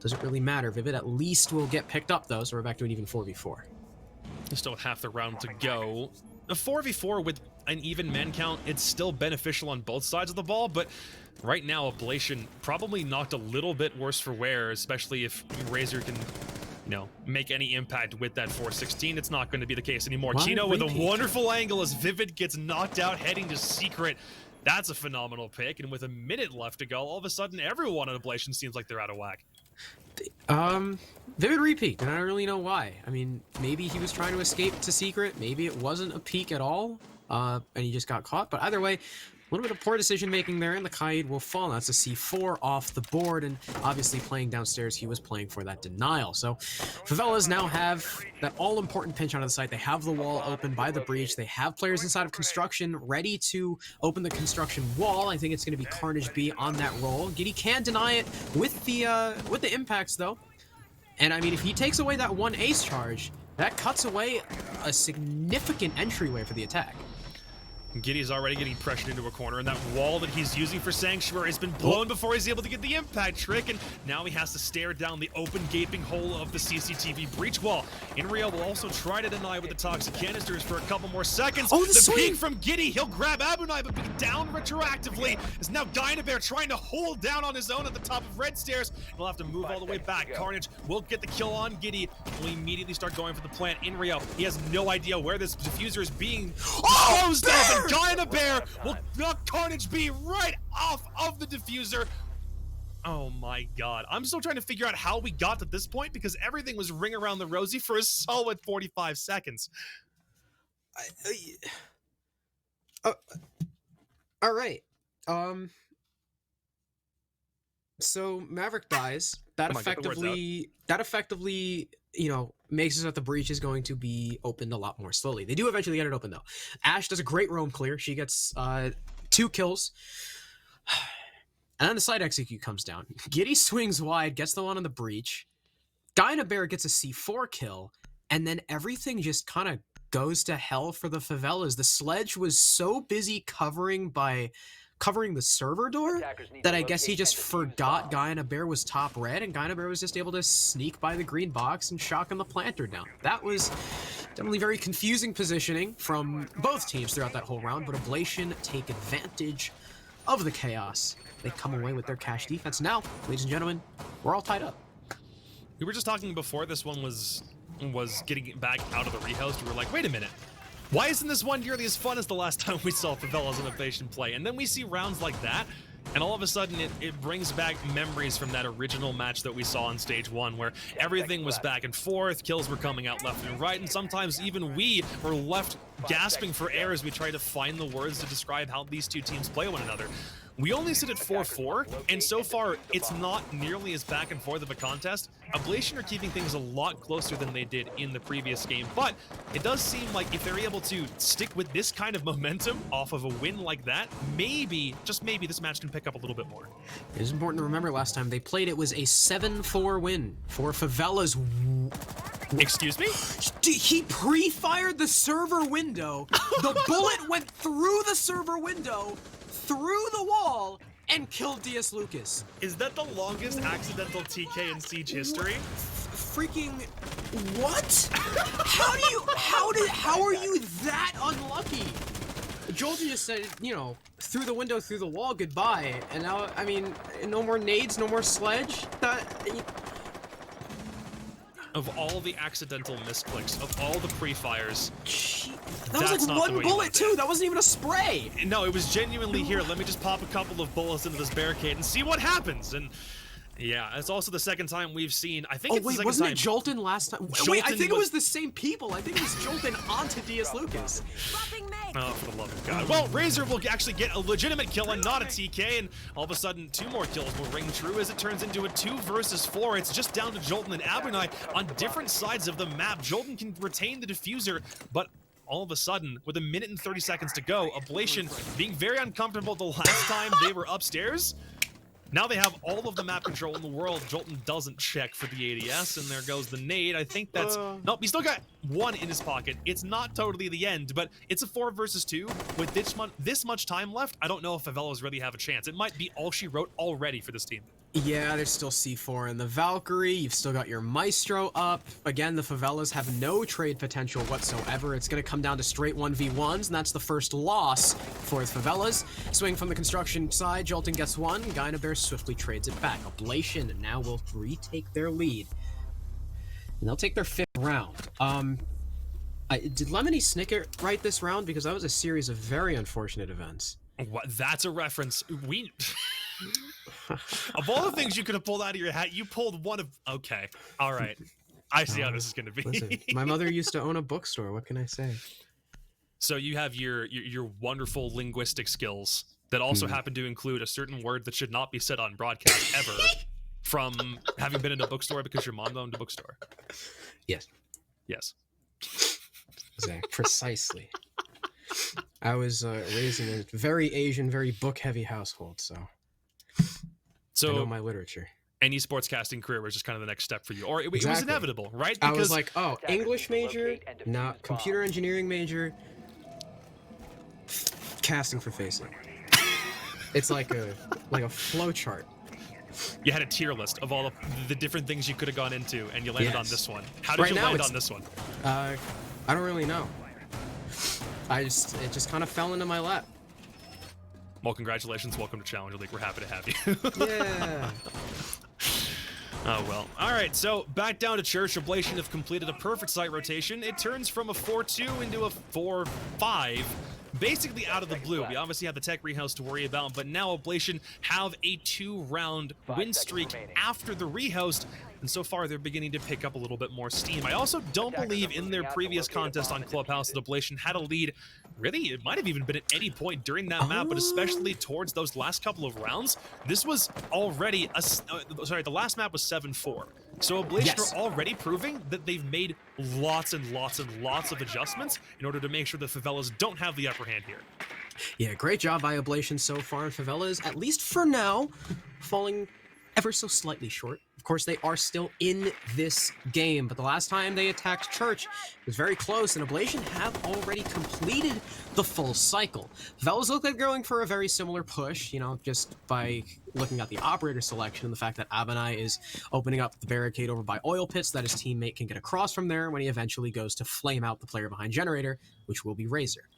doesn't really matter. Vivid at least will get picked up though, so we're back to an even 4v4. Still with half the round to go. A 4v4 with an even man count, it's still beneficial on both sides of the ball, but right now Oblation probably knocked a little bit worse for wear, especially if Razor can, you know, make any impact with that 416. It's not going to be the case anymore. Kino with a wonderful angle as Vivid gets knocked out, heading to Secret. That's a phenomenal pick, and with a minute left to go, all of a sudden everyone at Oblation seems like they're out of whack. Vivid repeat, and I don't really know why. I mean, maybe he was trying to escape to Secret, maybe it wasn't a peek at all, and he just got caught, but either way, a little bit of poor decision making there, and the Kaid will fall. That's a C4 off the board, and obviously playing downstairs, he was playing for that denial. So Favelas now have that all-important pinch out of the site. They have the wall open by the breach. They have players inside of construction ready to open the construction wall. I think it's going to be Carnage B on that roll. Giddy can deny it with the impacts, though. And I mean, if he takes away that one ace charge, that cuts away a significant entryway for the attack. Giddy's already getting pressured into a corner, and that wall that he's using for Sanctuary has been blown before he's able to get the impact trick, and now he has to stare down the open gaping hole of the CCTV breach wall. Inrio will also try to deny with the toxic canisters for a couple more seconds. Oh, the swing! Peek from Giddy, he'll grab Abunai, but be down retroactively. Is now Dynabear trying to hold down on his own at the top of red stairs. He'll have to move all the way back. Carnage will get the kill on Giddy. Will immediately start going for the plant. Inrio, he has no idea where this diffuser is being closed off, and Dynabear will knock Carnage B right off of the diffuser. Oh my god. I'm still trying to figure out how we got to this point because everything was ring around the rosy for a solid 45 seconds. All right. So Maverick dies. That effectively, you know, makes it so that the breach is going to be opened a lot more slowly. They do eventually get it open though. Ash does a great roam clear. She gets 2 kills. And then the side execute comes down. Giddy swings wide, gets the one on the breach. Dynabear gets a C4 kill, and then everything just kind of goes to hell for the Favelas. The sledge was so busy covering the server door that I guess he just forgot Dynabear was top red, and Dynabear was just able to sneak by the green box and shotgun the planter down. That was definitely very confusing positioning from both teams throughout that whole round, but Oblation take advantage of the chaos. They come away with their cash defense. Now, ladies and gentlemen, we're all tied up. We were just talking before this one was getting back out of the rehost. We were like, wait a minute. Why isn't this one nearly as fun as the last time we saw Favelas and Oblation play? And then we see rounds like that, and all of a sudden it brings back memories from that original match that we saw on stage 1 where everything was back and forth, kills were coming out left and right, and sometimes even we were left gasping for air as we tried to find the words to describe how these two teams play one another. We only sit at 4-4, and so far, it's not nearly as back and forth of a contest. Oblation are keeping things a lot closer than they did in the previous game, but it does seem like if they're able to stick with this kind of momentum off of a win like that, maybe, just maybe, this match can pick up a little bit more. It is important to remember last time they played, it was a 7-4 win for Favelas. Excuse me? He pre-fired the server window. The bullet went through the server window, through the wall, and killed DS Lucas. Is that the longest accidental TK in Siege history? Freaking what? How are you that unlucky? Jolton just said, you know, through the window, through the wall, goodbye. And now, I mean, no more nades, no more sledge. Of all the accidental misclicks, of all the pre-fires, that was like one bullet too. That wasn't even a spray. No, it was genuinely here. Let me just pop a couple of bullets into this barricade and see what happens. And yeah, it's also the second time we've seen. I think. Oh it's wait, the second wasn't time. it Jolton last time? Wait, I think it was the same people. I think it was Jolton onto DS Lucas. Oh, for the love of God. Well, Razor will actually get a legitimate kill and not a TK, and all of a sudden 2 more kills will ring true as it turns into a 2 versus 4. It's just down to Jolton and Abunai on different sides of the map. Jolton can retain the diffuser, but all of a sudden, with 1 minute and 30 seconds to go, Oblation being very uncomfortable the last time they were upstairs. Now they have all of the map control in the world. Jolton doesn't check for the ADS, and there goes the nade. I think that's... Nope, he's still got 1 in his pocket. It's not totally the end, but it's a 4 versus 2. With this much time left, I don't know if Favelas really have a chance. It might be all she wrote already for this team. Yeah, there's still C4 in the Valkyrie. You've still got your Maestro up. Again, the Favelas have no trade potential whatsoever. It's going to come down to straight 1v1s, and that's the first loss for the Favelas. Swing from the construction side, Jolton gets 1. Dynabear swiftly trades it back. Oblation now will retake their lead. And they'll take their 5th round. Did Lemony Snicket write this round? Because that was a series of very unfortunate events. What? That's a reference. We... Of all the things you could have pulled out of your hat, you pulled one of... Okay, all right. I see how this is going to be. Listen, my mother used to own a bookstore. What can I say? So you have your wonderful linguistic skills that also happen to include a certain word that should not be said on broadcast ever from having been in a bookstore because your mom owned a bookstore. Yes. Yes. Exactly. Precisely. I was raised in a very Asian, very book-heavy household, so I know my literature. Any sportscasting career was just kind of the next step for you, or it was inevitable, right? Because I was like, oh, English major, not computer engineering major, Casting for facing. It's like a flow chart. You had a tier list of all the different things you could have gone into, and you landed on this one. How did you land on this one? I don't really know. It just kind of fell into my lap. Well, congratulations. Welcome to Challenger League. We're happy to have you. Yeah. Oh, well. All right, so back down to Church. Oblation have completed a perfect site rotation. It turns from a 4-2 into a 4-5. Basically out of the blue. We obviously have the tech rehouse to worry about, but now Oblation have a 2-round win streak after the rehost, and so far they're beginning to pick up a little bit more steam. I also don't believe in their previous contest on Clubhouse that Oblation had a lead. Really, it might have even been at any point during that map, but especially towards those last couple of rounds. This was already the last map was 7-4. So Oblation are already proving that they've made lots and lots and lots of adjustments in order to make sure that Favelas don't have the upper hand here. Yeah, great job by Oblation so far, and Favelas, at least for now, falling ever so slightly short. Of course, they are still in this game, but the last time they attacked Church, it was very close, and Oblation have already completed the full cycle. Favelas look like they're going for a very similar push, you know, just by looking at the operator selection and the fact that Abinai is opening up the barricade over by Oil Pits so that his teammate can get across from there when he eventually goes to flame out the player behind Generator, which will be Razor.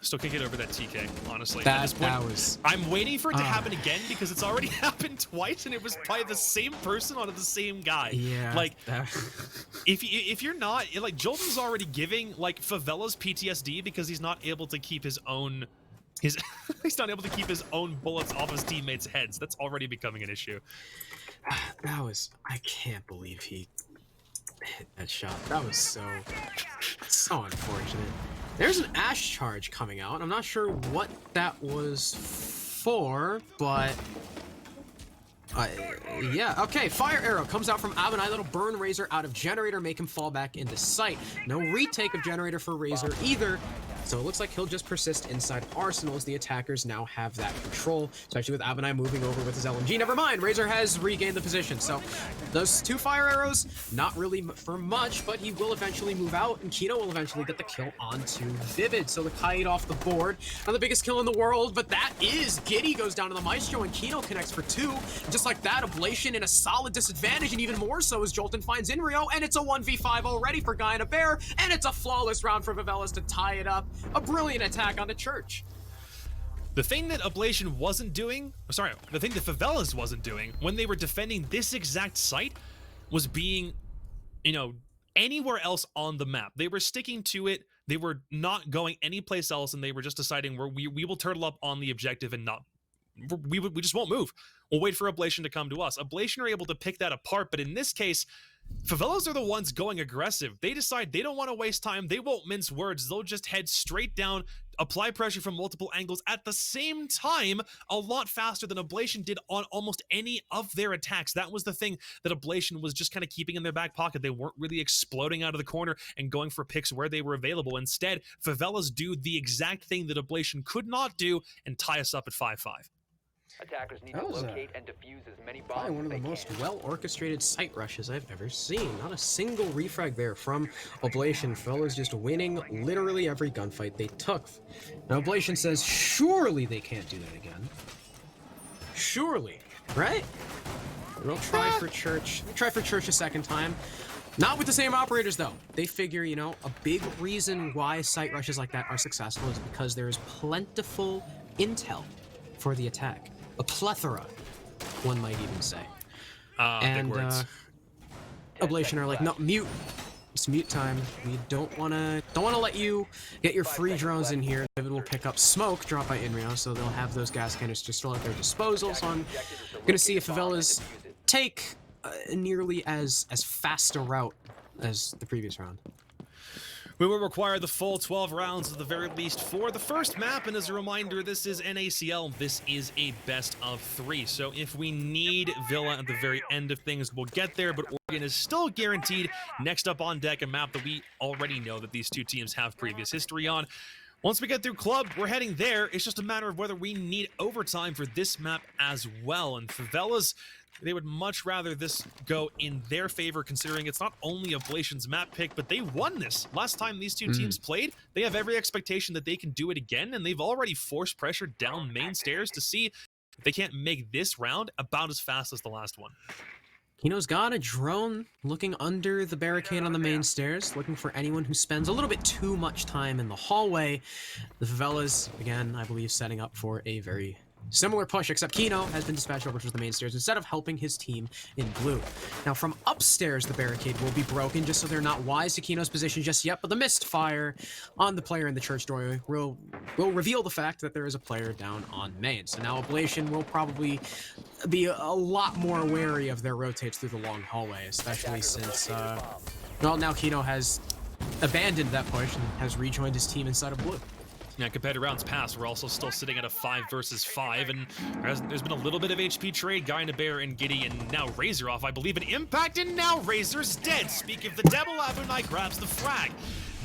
Still can't get over that TK, honestly. At this point, that was... I'm waiting for it to happen again because it's already happened twice, and it was by the same person on the same guy. Yeah. Like, if you're not, like, Jolton's already giving, like, Favelas PTSD because he's not able to keep his own... he's not able to keep his own bullets off his teammates' heads. That's already becoming an issue. That was... I can't believe he hit that shot. That was so unfortunate. There's an Ash charge coming out. I'm not sure what that was for, but... yeah, okay, Fire Arrow comes out from Abinai. That'll burn Razor out of Generator, make him fall back into sight. No retake of Generator for Razor either. So it looks like he'll just persist inside Arsenal as the attackers now have that control, especially with Abinai moving over with his LMG. Never mind, Razor has regained the position. So those two Fire Arrows, not really for much, but he will eventually move out, and Kino will eventually get the kill onto Vivid. So the Kite off the board, not the biggest kill in the world, but that is Giddy goes down to the Maestro, and Kino connects for 2. And just like that, Oblation in a solid disadvantage, and even more so as Jolton finds Inrio, and it's a 1v5 already for Guy and a Bear, and it's a flawless round for Favelas to tie it up. A brilliant attack on the Church. The thing that Oblation wasn't doing, the thing that Favelas wasn't doing when they were defending this exact site was being, you know, anywhere else on the map. They were sticking to it. They were not going anyplace else, and they were just deciding we will turtle up on the objective and not, we just won't move. We'll wait for Oblation to come to us. Oblation are able to pick that apart, but in this case, Favelas are the ones going aggressive. They decide they don't want to waste time. They won't mince words. They'll just head straight down, apply pressure from multiple angles at the same time, a lot faster than Oblation did on almost any of their attacks. That was the thing that Oblation was just kind of keeping in their back pocket. They weren't really exploding out of the corner and going for picks where they were available. Instead, Favelas do the exact thing that Oblation could not do and tie us up at 5-5. Attackers need to locate and defuse as many bombs probably one of the most well-orchestrated site rushes I've ever seen. Not a single refrag there from Oblation. Fellas just winning literally every gunfight they took. Now Oblation says, surely they can't do that again. Surely, right? They'll try for Church. They'll try for Church a second time. Not with the same operators, though. They figure, you know, a big reason why site rushes like that are successful is because there is plentiful intel for the attack. A plethora, one might even say. Big words. Oblation are like, no, mute. It's mute time. We don't wanna let you get your free drones in here. Vivid will pick up smoke dropped by Inrio, so they'll have those gas cannons still at their disposal. So I'm gonna see if Favelas take nearly as fast a route as the previous round. We will require the full 12 rounds at the very least for the first map, and as a reminder, this is NACL. This is a best of 3, so if we need Villa at the very end of things, we'll get there, but Oregon is still guaranteed. Next up on deck, a map that we already know that these two teams have previous history on. Once we get through Club, we're heading there. It's just a matter of whether we need overtime for this map as well. And Favelas, They would much rather this go in their favor, considering it's not only Oblation's map pick, but they won this. Last time these two teams played, they have every expectation that they can do it again, and they've already forced pressure down main stairs to see if they can't make this round about as fast as the last one. Kino's got a drone looking under the barricade on the main stairs, looking for anyone who spends a little bit too much time in the hallway. The Favelas, again, I believe, setting up for a very similar push, except Kino has been dispatched over to the main stairs instead of helping his team in blue. Now, from upstairs, the barricade will be broken, just so they're not wise to Kino's position just yet, but the missed fire on the player in the church doorway will reveal the fact that there is a player down on main. So now Oblation will probably be a lot more wary of their rotates through the long hallway, especially since, well, now Kino has abandoned that push and has rejoined his team inside of blue. Now, compared to rounds past, we're also still sitting at a 5 versus 5, and there's been a little bit of HP trade. Guy in a bear and Giddy, and now Razor off, I believe, an impact, and now Razor's dead. Speak of the devil, Abunai grabs the frag.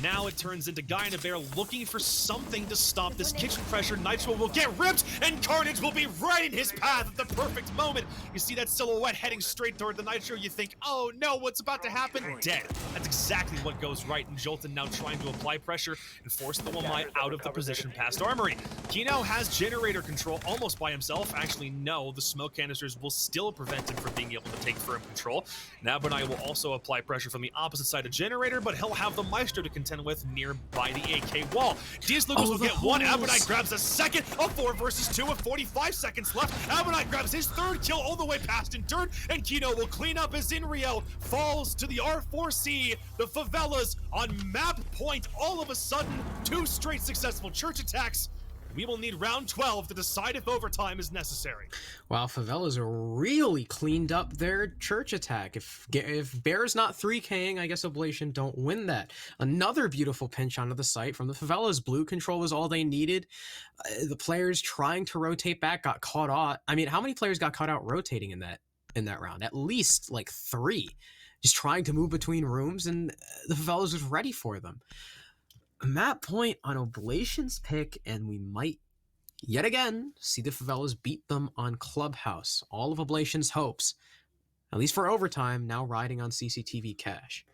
Now it turns into Guy in a bear looking for something to stop this kitchen pressure. Nitro will get ripped, and Carnage will be right in his path at the perfect moment. You see that silhouette heading straight toward the Nitro. You think, oh no, what's about to happen? Dead. That's exactly what goes right, and Jolton now trying to apply pressure and force the Wamai out of the position past Armory. Kino has generator control almost by himself. Actually, no, the smoke canisters will still prevent him from being able to take firm control. Now Benai will also apply pressure from the opposite side of generator, but he'll have the Maestro to contend with nearby the AK wall. Diaz Lucas will get one. Abonite grabs a second. A 4 versus 2 with 45 seconds left. Abonite grabs his third kill all the way past in dirt, and Kino will clean up as Inrio falls to the R4C. The Favelas on map point all of a sudden. 2 straight successful church attacks. We will need round 12 to decide if overtime is necessary. Wow, Favelas are really cleaned up their church attack. If Bear's not 3K'ing, I guess Oblation don't win that. Another beautiful pinch onto the site from the Favelas. Blue control was all they needed. The players trying to rotate back got caught out. I mean, how many players got caught out rotating in that round? At least like 3. Just trying to move between rooms, and the Favelas was ready for them. Map point on Oblation's pick, and we might yet again see the Favelas beat them on Clubhouse. All of Oblation's hopes, at least for overtime, now riding on CCTV cash.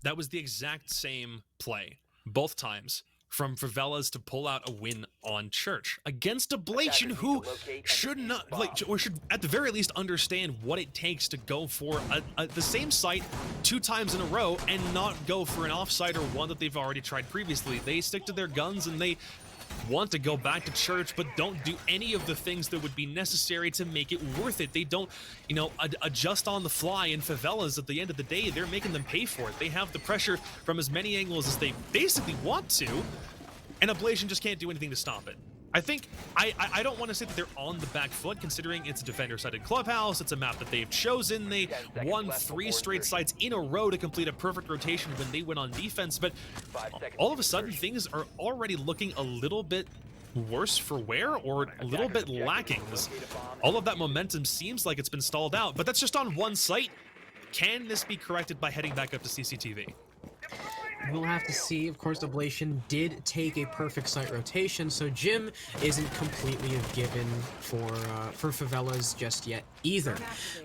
That was the exact same play both times, from Favelas to pull out a win on Church against Oblation, who should not, or should at the very least understand what it takes to go for the same site 2 times in a row and not go for an offsite or one that they've already tried previously. They stick to their guns and they want to go back to Church, but don't do any of the things that would be necessary to make it worth it. They don't, adjust on the fly. In Favelas, at the end of the day, they're making them pay for it. They have the pressure from as many angles as they basically want to, and Oblation just can't do anything to stop it. I think, I don't want to say that they're on the back foot, considering it's a defender-sided Clubhouse. It's a map that they've chosen. They won 3 straight sites in a row to complete a perfect rotation when they went on defense, but all of a sudden, things are already looking a little bit worse for wear, or a little bit lacking. All of that momentum seems like it's been stalled out, but that's just on one site. Can this be corrected by heading back up to CCTV? We'll have to see. Of course, Oblation did take a perfect site rotation, so Jim isn't completely a given for Favelas just yet either.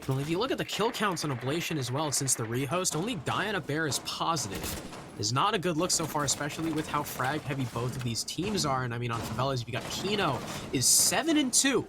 Well, if you look at the kill counts on Oblation as well, since the rehost, only Guy and a Bear is positive. Is not a good look so far, especially with how frag heavy both of these teams are. And I mean, on Favelas, you got Kino is 7-2.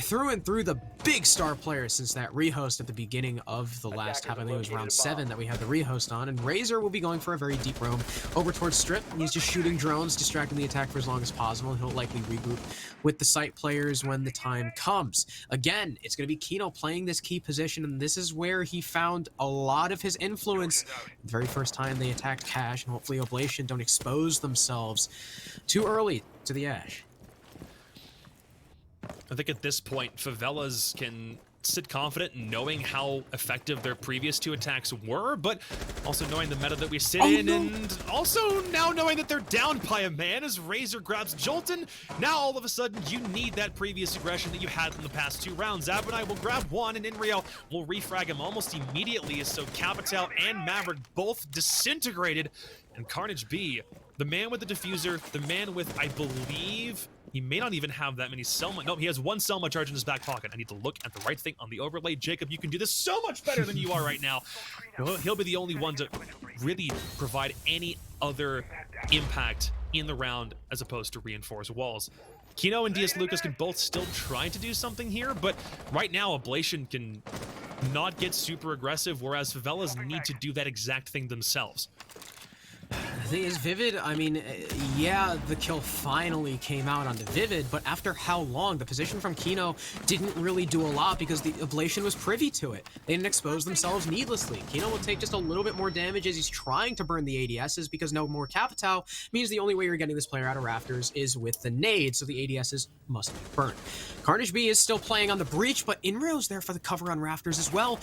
Through and through, the big star player since that rehost at the beginning of the last half. I think it was round 7 that we had the rehost on, and Razor will be going for a very deep roam over towards Strip. He's just shooting drones, distracting the attack for as long as possible, and he'll likely regroup with the site players when the time comes. Again, it's going to be Kino playing this key position, and this is where he found a lot of his influence the very first time they attacked Cash, and hopefully Oblation don't expose themselves too early to the Ash. I think at this point, Favelas can sit confident knowing how effective their previous 2 attacks were, but also knowing the meta that we sit in, and also now knowing that they're down by a man as Razor grabs Jolton. Now all of a sudden, you need that previous aggression that you had in the past 2 rounds. Abonai will grab 1, and Inrio will refrag him almost immediately, so Capital and Maverick both disintegrated, and Carnage B, the man with the diffuser, the man with, I believe, He may not even have that many Selma. No, he has one Selma charge in his back pocket. I need to look at the right thing on the overlay. Jacob, you can do this so much better than you are right now. He'll be the only one to really provide any other impact in the round as opposed to reinforce walls. Kino and Diaz Lucas can both still try to do something here, but right now Oblation can not get super aggressive, whereas Favelas need to do that exact thing themselves. The thing is, Vivid, I mean, yeah, the kill finally came out on the Vivid, but after how long? The position from Kino didn't really do a lot because the Oblation was privy to it. They didn't expose themselves needlessly. Kino will take just a little bit more damage as he's trying to burn the ADSs because no more Capitao means the only way you're getting this player out of Rafters is with the nade, so the ADSs must be burned. Carnage B is still playing on the Breach, but Inrio's there for the cover on Rafters as well.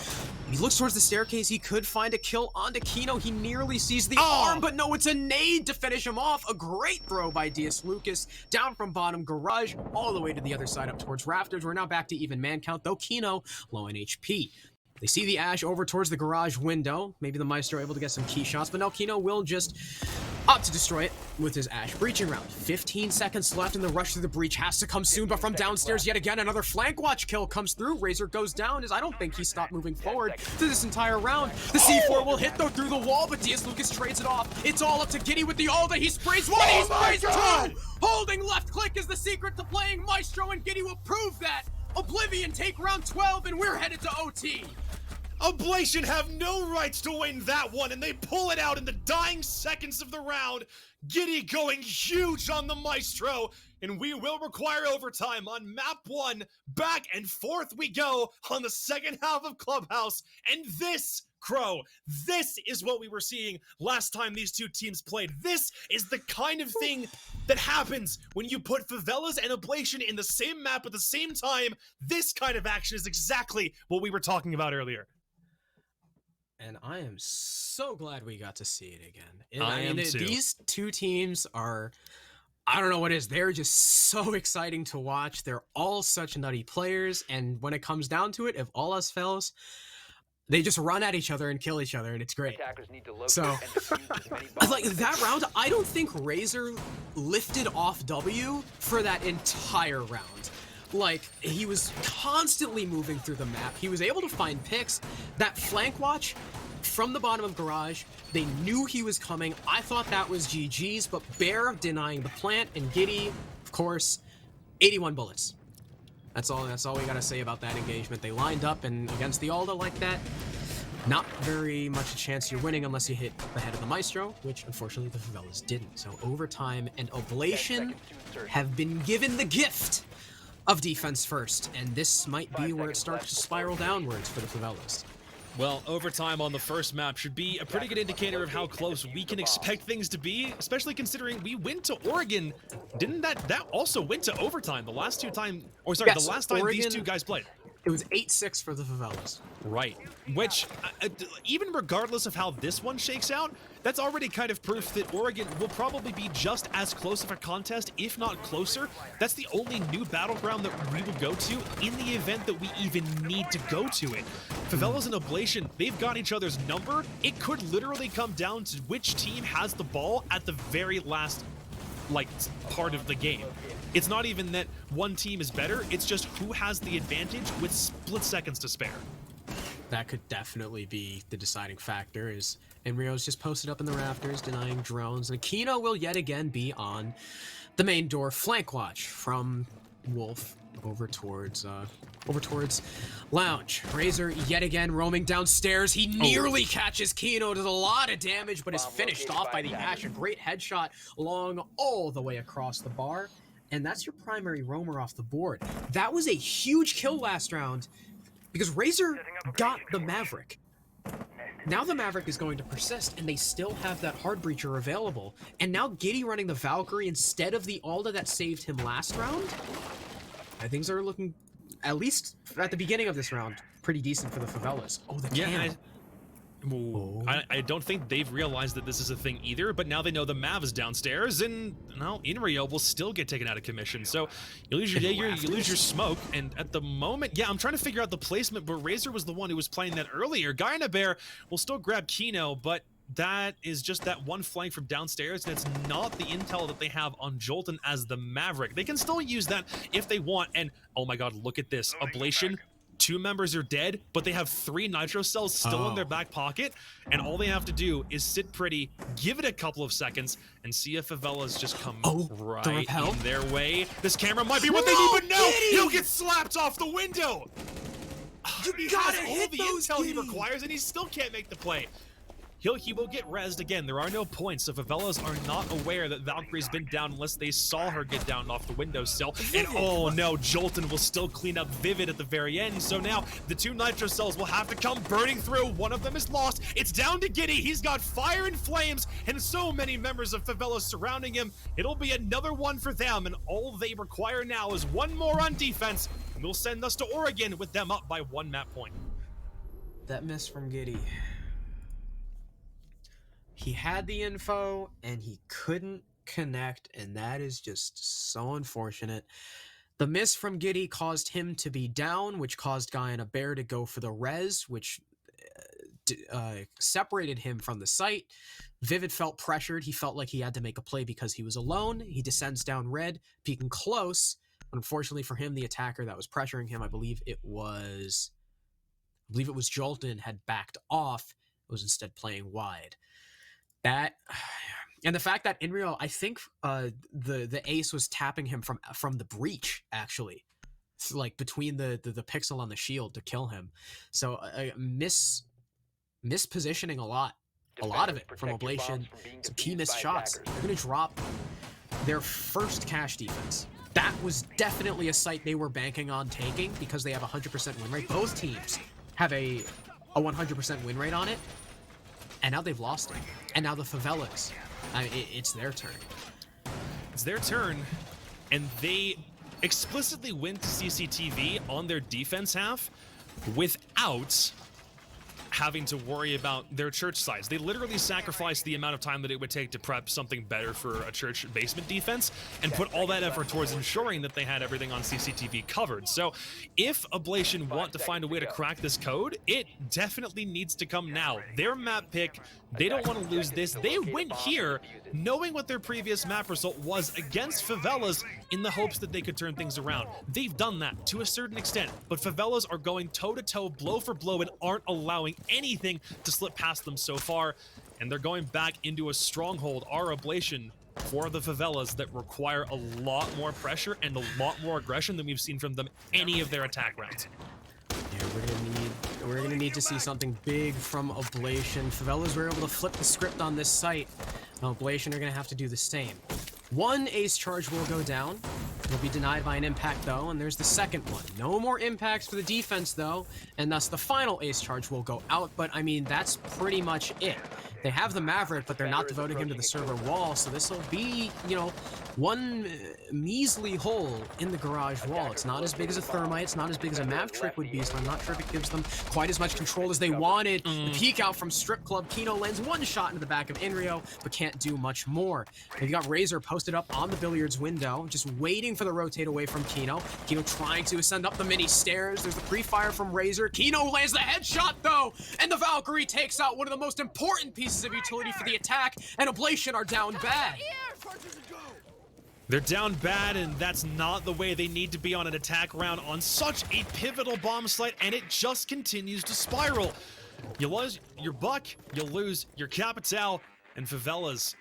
He looks towards the staircase. He could find a kill onto Kino. He nearly sees the arm, but no, it's a nade to finish him off. A great throw by Diaz Lucas down from bottom garage all the way to the other side up towards Rafters. We're now back to even man count, though Kino low in HP. They see the Ash over towards the garage window. Maybe the Maestro able to get some key shots, but now Kino will just opt to destroy it with his Ash breaching round. 15 seconds left, and the rush through the breach has to come soon, but from downstairs, yet again, another flank watch kill comes through. Razor goes down, as I don't think he stopped moving forward through this entire round. The C4 will hit, though, through the wall, but Diaz Lucas trades it off. It's all up to Giddy with the Alda. He sprays one, he sprays two! Holding left click is the secret to playing Maestro, and Giddy will prove that. Oblivion take round 12, and we're headed to OT. Oblation have no rights to win that one, and they pull it out in the dying seconds of the round. Giddy going huge on the Maestro, and we will require overtime on map 1. Back and forth we go on the second half of Clubhouse, and this, Crow, this is what we were seeing last time these two teams played. This is the kind of thing that happens when you put Favelas and Oblation in the same map at the same time. This kind of action is exactly what we were talking about earlier. And I am so glad we got to see it again. And I am too. These two teams are, I don't know what it is. They're just so exciting to watch. They're all such nutty players. And when it comes down to it, if all else fails, they just run at each other and kill each other. And it's great. So, like that round, I don't think Razor lifted off W for that entire round. Like, he was constantly moving through the map. He was able to find picks. That flank watch from the bottom of garage, they knew he was coming. I thought that was GG's, but Bear denying the plant, and Giddy, of course, 81 bullets. That's all we gotta say about that engagement. They lined up, and against the Alda like that, not very much a chance you're winning unless you hit the head of the Maestro, which unfortunately the Favelas didn't. So overtime and Oblation have been given the gift of defense first, and this might be where it starts to spiral downwards for the Favelas. Well, overtime on the first map should be a pretty good indicator of how close we can expect things to be, especially considering we went to Oregon. Didn't that also went to overtime the last two time, or sorry, yes, the last time Oregon, these two guys played? It was 8-6 for the Favelas. Right, which, even regardless of how this one shakes out, that's already kind of proof that Oregon will probably be just as close of a contest, if not closer. That's the only new battleground that we will go to in the event that we even need to go to it. Favelas and Oblation, they've got each other's number. It could literally come down to which team has the ball at the very last, like, part of the game. It's not even that one team is better, it's just who has the advantage with split seconds to spare. That could definitely be the deciding factor, is Enrio's just posted up in the rafters, denying drones, and Kino will yet again be on the main door flank watch from Wolf over towards Lounge. Razor yet again roaming downstairs. He nearly catches Kino, does a lot of damage, but is finished off by the Ash. A great headshot along all the way across the bar. And that's your primary roamer off the board. That was a huge kill last round because Razor got the Maverick. Now the Maverick is going to persist, and they still have that hard breacher available. And now Giddy running the Valkyrie instead of the Alda that saved him last round. Things are looking, at least at the beginning of this round, pretty decent for the Favelas. Oh, the cam. I don't think they've realized that this is a thing either, but now they know the Mav is downstairs, and now Inrio will still get taken out of commission. So you lose your Jaeger, you lose your smoke, and at the moment, yeah, I'm trying to figure out the placement, but Razor was the one who was playing that earlier. Guy and a Bear will still grab Kino, but that is just that one flank from downstairs, and it's not the intel that they have on Jolton as the Maverick. They can still use that if they want, and oh my god, look at this. Oblation, 2 members are dead, but they have 3 nitro cells still in their back pocket, and all they have to do is sit pretty, give it a couple of seconds, and see if Favelas just come right in their way. This camera might be what they need, but no! He'll get slapped off the window! He has all the intel he requires, and he still can't make the play. He will get rezzed again. There are no points, so Favelas are not aware that Valkyrie's been down unless they saw her get down off the windowsill. And oh no, Jolton will still clean up Vivid at the very end. So now the 2 nitro cells will have to come burning through. One of them is lost. It's down to Giddy. He's got fire and flames and so many members of Favelas surrounding him. It'll be another one for them, and all they require now is one more on defense. And we'll send us to Oregon with them up by 1 map point. That miss from Giddy. He had the info and he couldn't connect, and that is just so unfortunate. The miss from Giddy caused him to be down, which caused Guy and a Bear to go for the res, which separated him from the site. Vivid felt pressured. He felt like he had to make a play because he was alone. He descends down red, peeking close. Unfortunately for him, the attacker that was pressuring him, I believe it was Jolton, had backed off. It was instead playing wide. That, and the fact that Inrio, I think the ace was tapping him from the breach, actually, like between the pixel on the shield to kill him. So mispositioning a lot of it from Oblation. Some key missed shots. They're going to drop their first cash defense. That was definitely a site they were banking on taking because they have a 100% win rate. Both teams have a 100% win rate on it. And now they've lost it. And now the Favelas, it's their turn. It's their turn, and they explicitly went to CCTV on their defense half without having to worry about their church size. They literally sacrificed the amount of time that it would take to prep something better for a church basement defense and put all that effort towards ensuring that they had everything on CCTV covered. So if Oblation want to find a way to crack this code, it definitely needs to come now. Their map pick, they don't want to lose this. They went here knowing what their previous map result was against Favelas in the hopes that they could turn things around. They've done that to a certain extent, but Favelas are going toe-to-toe, blow for blow, and aren't allowing anything to slip past them so far, and they're going back into a stronghold, our Oblation, for the Favelas that require a lot more pressure and a lot more aggression than we've seen from them any of their attack rounds. Yeah, we're gonna need to see something big from Oblation. Favelas were able to flip the script on this site. Now Oblation are gonna have to do the same. One ace charge will go down. It'll be denied by an impact though, and there's the second one. No more impacts for the defense though, and thus the final ace charge will go out, but I mean, that's pretty much it. They have the Maverick, but they're not devoting him to the server wall, so this will be, you know, one measly hole in the garage wall. It's not as big as a Thermite, it's not as big as a Mav Trick would be, so I'm not sure if it gives them quite as much control as they wanted. The peek out from Strip Club, Kino lands one shot into the back of Inrio, but can't do much more. They've got Razor posted up on the billiards window, just waiting for the rotate away from Kino. Kino trying to ascend up the mini stairs. There's the pre-fire from Razor. Kino lands the headshot though, and the Valkyrie takes out one of the most important pieces of utility for the attack, and Oblation are down bad. They're down bad, and that's not the way they need to be on an attack round on such a pivotal bomb site, and it just continues to spiral. You lose your buck, you lose your capital, and Favelas,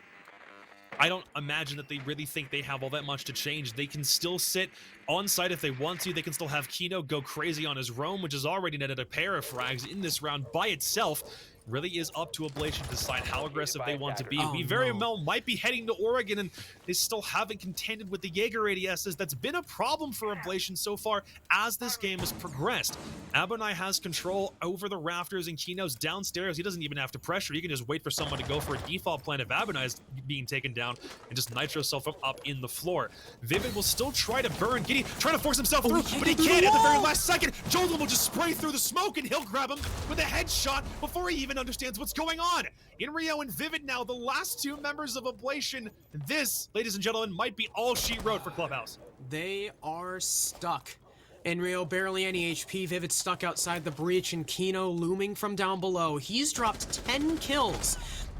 I don't imagine that they really think they have all that much to change. They can still sit on site if they want to. They can still have Kino go crazy on his roam, which has already netted a pair of frags in this round by itself. Really is up to Oblation to decide how aggressive they want to be. We very well might be heading to Oregon, and they still haven't contended with the Jaeger ADSs. That's been a problem for Oblation so far as this game has progressed. Abonai has control over the rafters, and Kino's downstairs. He doesn't even have to pressure. He can just wait for someone to go for a default plan if Abonai is being taken down and just nitro self up in the floor. Vivid will still try to burn Giddy, trying to force himself through, but he can't at the very last second. Jolton will just spray through the smoke, and he'll grab him with a headshot before he even understands what's going on. Inrio and Vivid now, the last 2 members of Oblation. This, ladies and gentlemen, might be all she wrote for Clubhouse. They are stuck. Inrio barely any HP, Vivid stuck outside the breach, and Kino looming from down below. He's dropped 10 kills.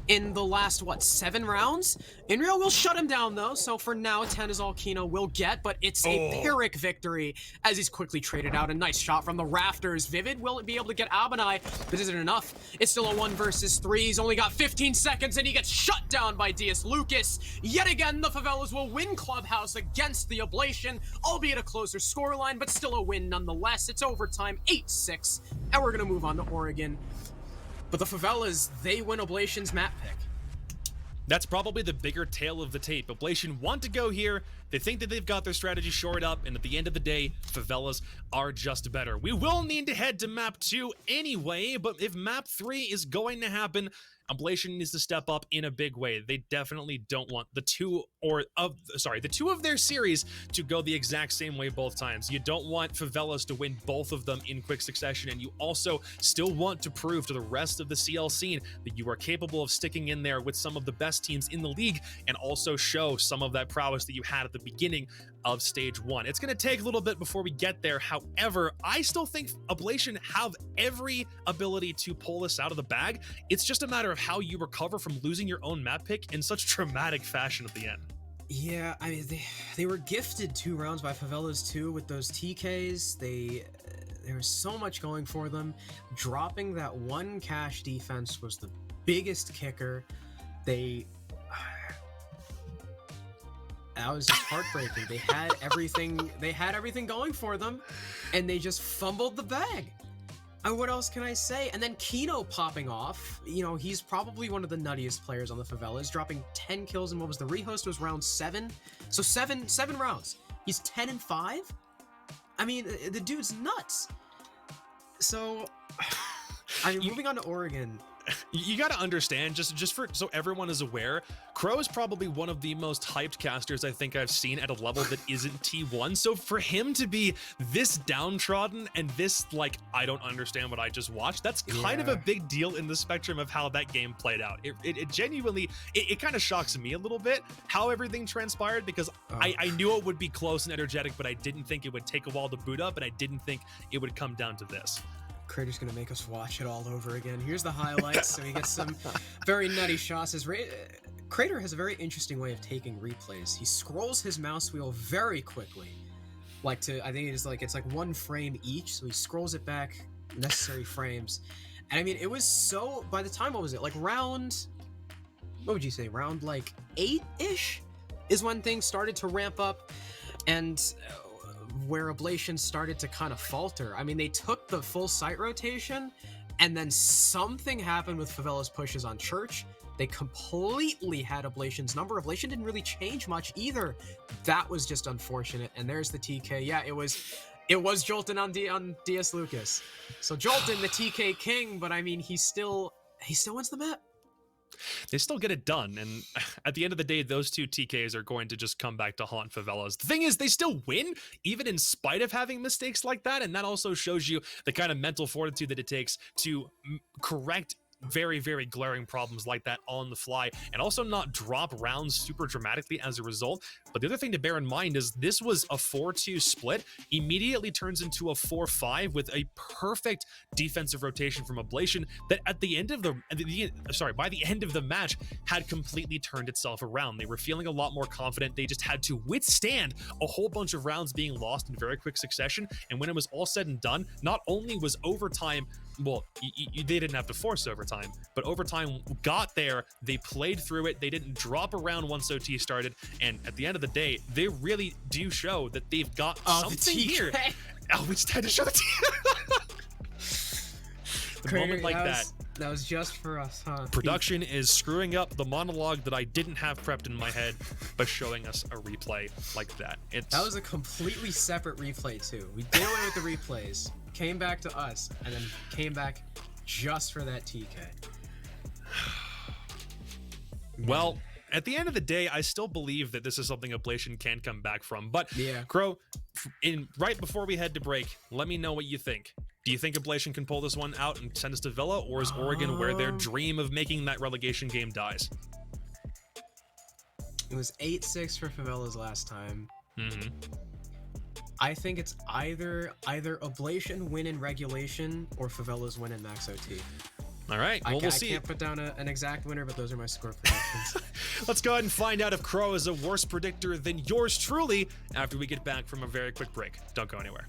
in the last, what, 7 rounds? Inrio will shut him down, though, so for now, 10 is all Kino will get, but it's a Pyrrhic victory as he's quickly traded out. A nice shot from the rafters. Vivid will be able to get Abanai, but is it enough? It's still a 1 versus 3. He's only got 15 seconds, and he gets shut down by DS Lucas. Yet again, the Favelas will win Clubhouse against the Oblation, albeit a closer scoreline, but still a win nonetheless. It's overtime, 8-6, and we're going to move on to Oregon. But the Favelas, they win Oblation's map pick. That's probably the bigger tale of the tape. Oblation want to go here. They think that they've got their strategy shored up, and at the end of the day, Favelas are just better. We will need to head to map 2 anyway, but if map 3 is going to happen, Oblation needs to step up in a big way. They definitely don't want the two of their series to go the exact same way both times. You don't want Favelas to win both of them in quick succession, and you also still want to prove to the rest of the CL scene that you are capable of sticking in there with some of the best teams in the league and also show some of that prowess that you had at the beginning of stage 1. It's going to take a little bit before we get there. However, I still think Oblation have every ability to pull this out of the bag. It's just a matter of how you recover from losing your own map pick in such dramatic fashion at the end. Yeah, I mean, they were gifted 2 rounds by Favelas too with those TKs. There was so much going for them. Dropping that 1 cash defense was the biggest kicker. That was just heartbreaking. They had everything going for them, and they just fumbled the bag. And what else can I say? And then Kino popping off. You know, he's probably one of the nuttiest players on the Favelas, dropping 10 kills in what was the rehost was round 7. So seven rounds. He's 10-5. I mean, the dude's nuts. So, I mean, moving on to Oregon. You got to understand, just for so everyone is aware, Crow is probably one of the most hyped casters I think I've seen at a level that isn't T1. So for him to be this downtrodden and this, like, I don't understand what I just watched, that's kind of a big deal in the spectrum of how that game played out. It genuinely, it kind of shocks me a little bit how everything transpired, because I knew it would be close and energetic, but I didn't think it would take a while to boot up, and I didn't think it would come down to this. Crater's gonna make us watch it all over again. Here's the highlights. So he gets some very nutty shots. Crater has a very interesting way of taking replays. He scrolls his mouse wheel very quickly, I think it's like 1 frame each. So he scrolls it back necessary frames, and I mean, it was so. By the time, what was it, like round? What would you say? Round like 8-ish is when things started to ramp up, and where Oblation started to kind of falter. I mean, they took the full site rotation, and then something happened with Favela's pushes on Church. They completely had Oblation's number. Oblation didn't really change much either. That was just unfortunate. And there's the TK. Yeah, it was Jolton on DS Lucas. So Jolton, the TK king, but I mean, he still wins the map. They still get it done, and at the end of the day, those 2 TKs are going to just come back to haunt Favelas. The thing is, they still win, even in spite of having mistakes like that, and that also shows you the kind of mental fortitude that it takes to correct very, very glaring problems like that on the fly, and also not drop rounds super dramatically as a result. But the other thing to bear in mind is this was a 4-2 split, immediately turns into a 4-5 with a perfect defensive rotation from Oblation that at the end of by the end of the match had completely turned itself around. They were feeling a lot more confident. They just had to withstand a whole bunch of rounds being lost in very quick succession, and when it was all said and done, not only was overtime, well, they didn't have to force overtime, but overtime got there. They played through it. They didn't drop around once OT started. And at the end of the day, they really do show that they've got something here. Oh, we just had to show it to you. Moment like that. That was just for us, huh? Production is screwing up the monologue that I didn't have prepped in my head by showing us a replay like that. That was a completely separate replay, too. We did away with the replays, came back to us, and then came back just for that TK. Well, at the end of the day, I still believe that this is something Oblation can come back from. But yeah, Crow, right before we head to break, let me know what you think. Do you think Oblation can pull this one out and send us to Villa, or is Oregon where their dream of making that relegation game dies? It was 8-6 for Favelas last time. Mm-hmm. I think it's either Oblation win in regulation or Favelas win in max OT. All right, well, we'll see. I can't put down an exact winner, but those are my score predictions. Let's go ahead and find out if Crow is a worse predictor than yours truly after we get back from a very quick break. Don't go anywhere.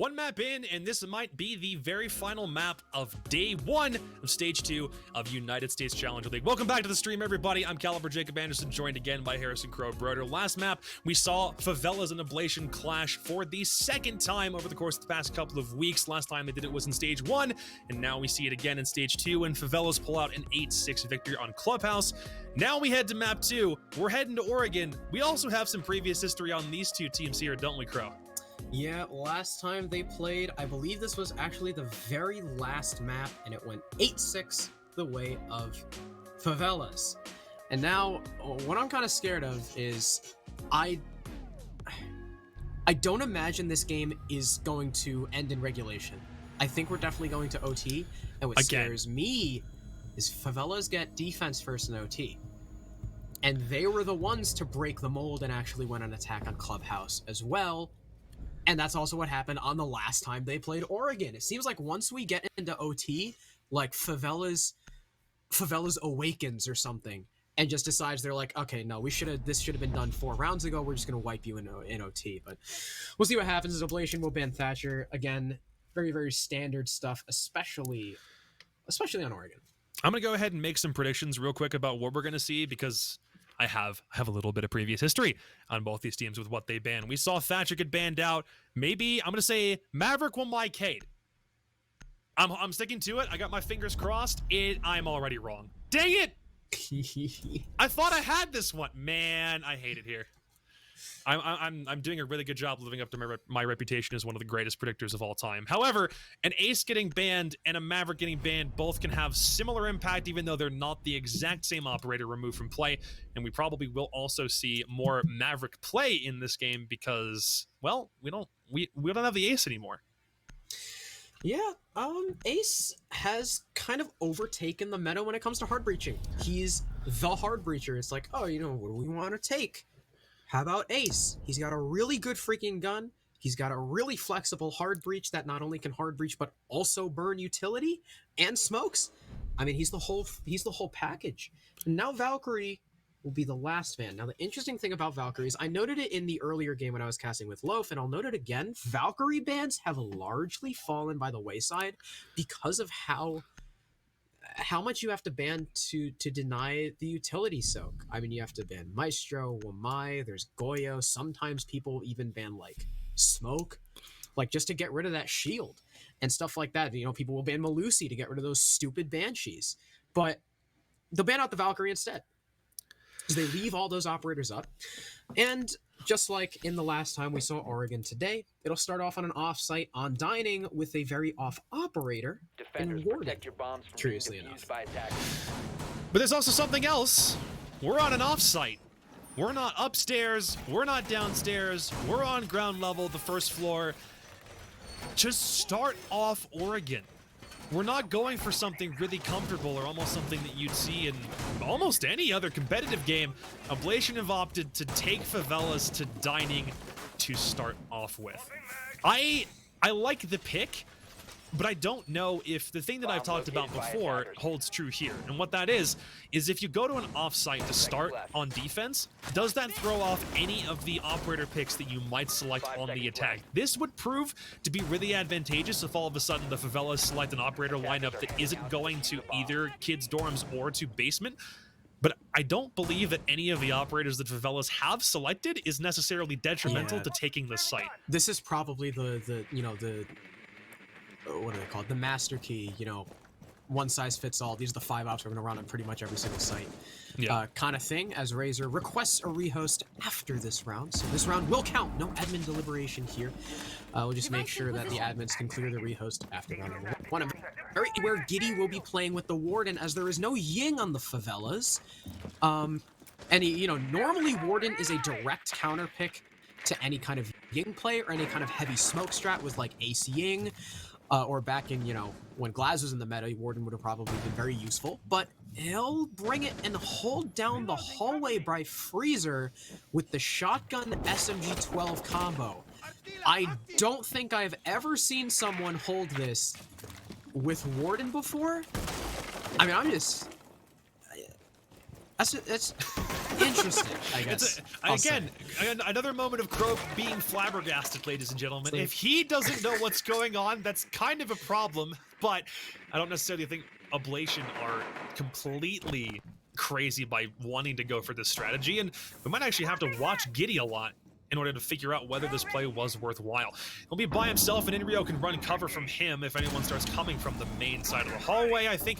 one map in, and this might be the very final map of day 1 of stage 2 of United States Challenger League. Welcome back to the stream, everybody. I'm Caliber Jacob Anderson, joined again by Harrison Crow Broder. Last map, we saw Favelas and Oblation clash for the second time over the course of the past couple of weeks. Last time they did it was in stage 1, and now we see it again in stage 2, and Favelas pull out an 8-6 victory on Clubhouse. Now we head to map 2. We're heading to Oregon. We also have some previous history on these two teams here, don't we, Crow? Yeah, last time they played, I believe this was actually the very last map, and it went 8-6 the way of Favelas. And now, what I'm kind of scared of is I don't imagine this game is going to end in regulation. I think we're definitely going to OT, and what scares me is Favelas get defense first in OT. And they were the ones to break the mold and actually went on attack on Clubhouse as well. And that's also what happened on the last time they played Oregon. It seems like once we get into OT, like Favelas awakens or something and just decides they're like, okay, no, this should have been done 4 rounds ago. We're just going to wipe you in OT. But we'll see what happens. As Oblation will ban Thatcher. Again, very, very standard stuff, especially on Oregon. I'm going to go ahead and make some predictions real quick about what we're going to see, because I have a little bit of previous history on both these teams with what they ban. We saw Thatcher get banned out. Maybe I'm going to say Maverick will mic Cade. I'm sticking to it. I got my fingers crossed. I'm already wrong. Dang it! I thought I had this one. Man, I hate it here. I'm doing a really good job living up to my reputation as one of the greatest predictors of all time. However, an Ace getting banned and a Maverick getting banned both can have similar impact, even though they're not the exact same operator removed from play. And we probably will also see more Maverick play in this game because, well, we don't have the Ace anymore. Yeah, Ace has kind of overtaken the meta when it comes to hard breaching. He's the hard breacher. It's like, oh, what do we want to take? How about Ace? He's got a really good freaking gun. He's got a really flexible hard breach that not only can hard breach but also burn utility and smokes. I mean, he's the whole package. And now Valkyrie will be the last ban. Now, the interesting thing about Valkyrie is I noted it in the earlier game when I was casting with Loaf, and I'll note it again. Valkyrie bans have largely fallen by the wayside because of how much you have to ban to deny the utility soak. I mean, you have to ban Maestro, Wamai, there's Goyo. Sometimes people even ban, like, Smoke, like, just to get rid of that shield and stuff like that. People will ban Malusi to get rid of those stupid Banshees. But they'll ban out the Valkyrie instead, because they leave all those operators up. And just like in the last time we saw Oregon today, it'll start off on an off-site on Dining with a very off operator and Warden, curiously enough. But there's also something else. We're on an off-site. We're not upstairs. We're not downstairs. We're on ground level, the first floor. To start off Oregon, we're not going for something really comfortable or almost something that you'd see in almost any other competitive game. Oblation have opted to take Favelas to Dining to start off with. I like the pick, but I don't know if the thing that I've talked about before holds true here. And what that is if you go to an offsite to start on defense, does that throw off any of the operator picks that you might select on the attack? This would prove to be really advantageous if all of a sudden the Favelas select an operator lineup that isn't going to either kids' dorms or to basement. But I don't believe that any of the operators that Favelas have selected is necessarily detrimental to taking this site. This is probably the what are they called? The master key, one size fits all. These are the 5 ops we're going to run on pretty much every single site. Yeah. Kind of thing, as Razor requests a rehost after this round. So this round will count. No admin deliberation here. We'll just make sure that the admins can clear the rehost after round number 1. Very aware Giddy will be playing with the Warden, as there is no Ying on the Favelas. And normally Warden is a direct counter pick to any kind of Ying play or any kind of heavy smoke strat with like Ace Ying. Or back in, when Glaz was in the meta, Warden would have probably been very useful. But he'll bring it and hold down the hallway by Freezer with the shotgun SMG-12 combo. I don't think I've ever seen someone hold this with Warden before. I mean, that's Interesting, I guess. Again, another moment of Crow being flabbergasted, ladies and gentlemen. If he doesn't know what's going on, that's kind of a problem, but I don't necessarily think Oblation are completely crazy by wanting to go for this strategy, and we might actually have to watch Giddy a lot in order to figure out whether this play was worthwhile. He'll be by himself, and Inrio can run cover from him if anyone starts coming from the main side of the hallway. I think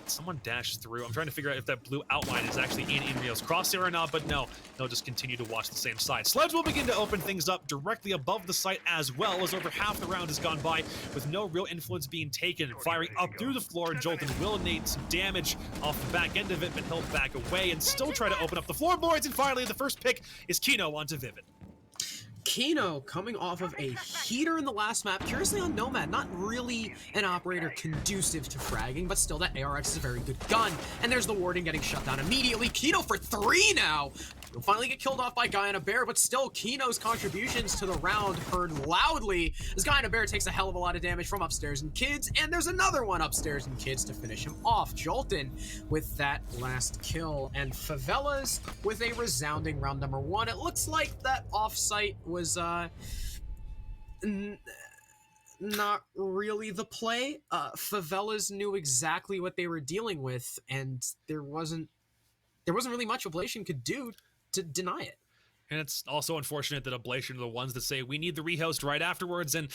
someone dashed through. I'm trying to figure out if that blue outline is actually in Inrio's crosshair or not, but no, he'll just continue to watch the same side. Sleds will begin to open things up directly above the site as well, as over half the round has gone by with no real influence being taken. Firing up through the floor, Jolton will need some damage off the back end of it, but he'll back away and still try to open up the floorboards, and finally the first pick is Kino onto Vivid. Kino coming off of a heater in the last map. Curiously on Nomad, not really an operator conducive to fragging, but still that ARX is a very good gun. And there's the Warden getting shut down immediately. Kino for 3 now. He'll finally get killed off by Guy and a Bear, but still Kino's contributions to the round heard loudly as Guy and a Bear takes a hell of a lot of damage from Upstairs and Kids, and there's another one Upstairs and Kids to finish him off. Jolton with that last kill, and Favelas with a resounding round number 1. It looks like that offsite was not really the play. Favelas knew exactly what they were dealing with, and there wasn't really much Oblation could do to deny it. And it's also unfortunate that Oblation are the ones that say we need the rehost right afterwards, and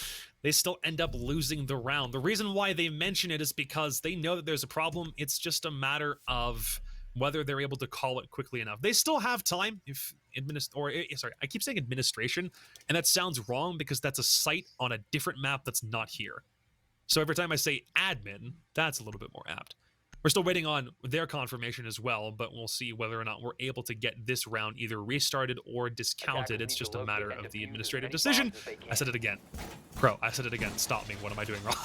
they still end up losing the round. The reason why they mention it is because they know that there's a problem. It's just a matter of whether they're able to call it quickly enough. They still have time if I keep saying administration, and that sounds wrong because that's a site on a different map that's not here. So every time I say admin, that's a little bit more apt. We're still waiting on their confirmation as well, but we'll see whether or not we're able to get this round either restarted or discounted. It's just a matter of the administrative decision. I said it again. Pro, I said it again. Stop me. What am I doing wrong?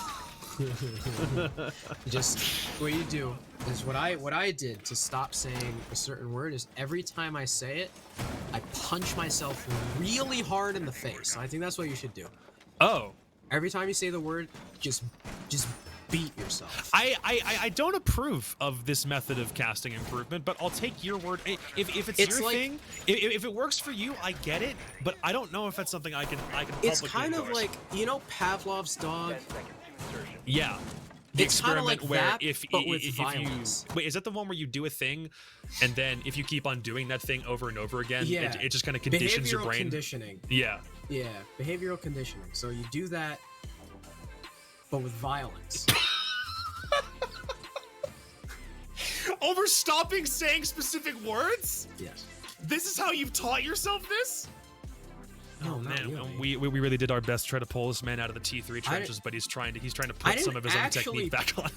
Just what you do is what I did to stop saying a certain word is every time I say it, I punch myself really hard in the face. I think that's what you should do. Oh. Every time you say the word, just beat yourself. I don't approve of this method of casting improvement, but I'll take your word. If it's your thing, if it works for you, I get it, but I don't know if that's something I can It's publicly kind endorse. of like, you know, Pavlov's dog? Yeah. The It's kind of like where that, if violence. wait, is that the one where you do a thing, and then if you keep on doing that thing over and over again, Yeah. it just kind of conditions your Behavioral brain? conditioning. Yeah. Yeah, behavioral conditioning. So you do that, but with violence. Over stopping saying specific words? Yes. This is how you've taught yourself this? No, Oh not man, really. we really did our best to try to pull this man out of the T3 trenches, but he's trying to put some of his own technique back on.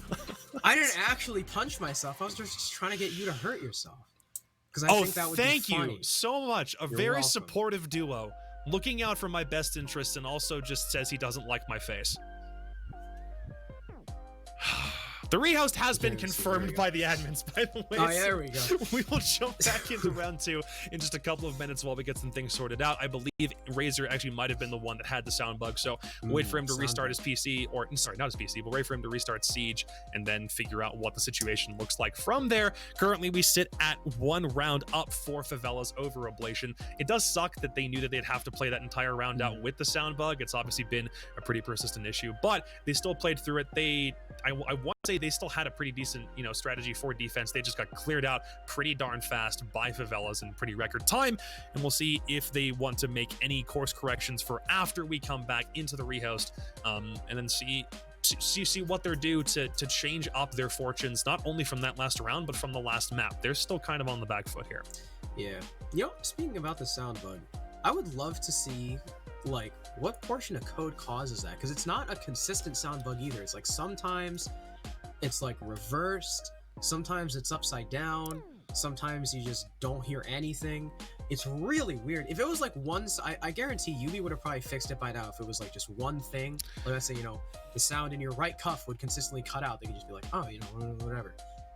I didn't actually punch myself. I was just trying to get you to hurt yourself. Because I think that would thank be funny. you so much. A You're very welcome. supportive duo, looking out for my best interests, and also just says he doesn't like my face. The rehost has been confirmed by the admins, by the way. Oh, yeah, there we go. We will jump back into round 2 in just a couple of minutes while we get some things sorted out. I believe Razor actually might have been the one that had the sound bug, so wait for him to restart his PC, or sorry, not his PC, but wait for him to restart Siege and then figure out what the situation looks like from there. Currently, we sit at 1 round up for Favelas over Oblation. It does suck that they knew that they'd have to play that entire round out with the sound bug. It's obviously been a pretty persistent issue, but they still played through it. I want to say they still had a pretty decent, strategy for defense. They just got cleared out pretty darn fast by Favelas in pretty record time, and we'll see if they want to make any course corrections for after we come back into the rehost, and then see what they're due to change up their fortunes, not only from that last round, but from the last map. They're still kind of on the back foot here. Yeah. Speaking about the sound bug, I would love to see, like, what portion of code causes that, because it's not a consistent sound bug either. It's like sometimes it's like reversed, sometimes it's upside down, sometimes you just don't hear anything. It's really weird. If it was like I guarantee Yubi would have probably fixed it by now if it was like just one thing. Like, let's say, the sound in your right cuff would consistently cut out. They could just be like, oh, whatever.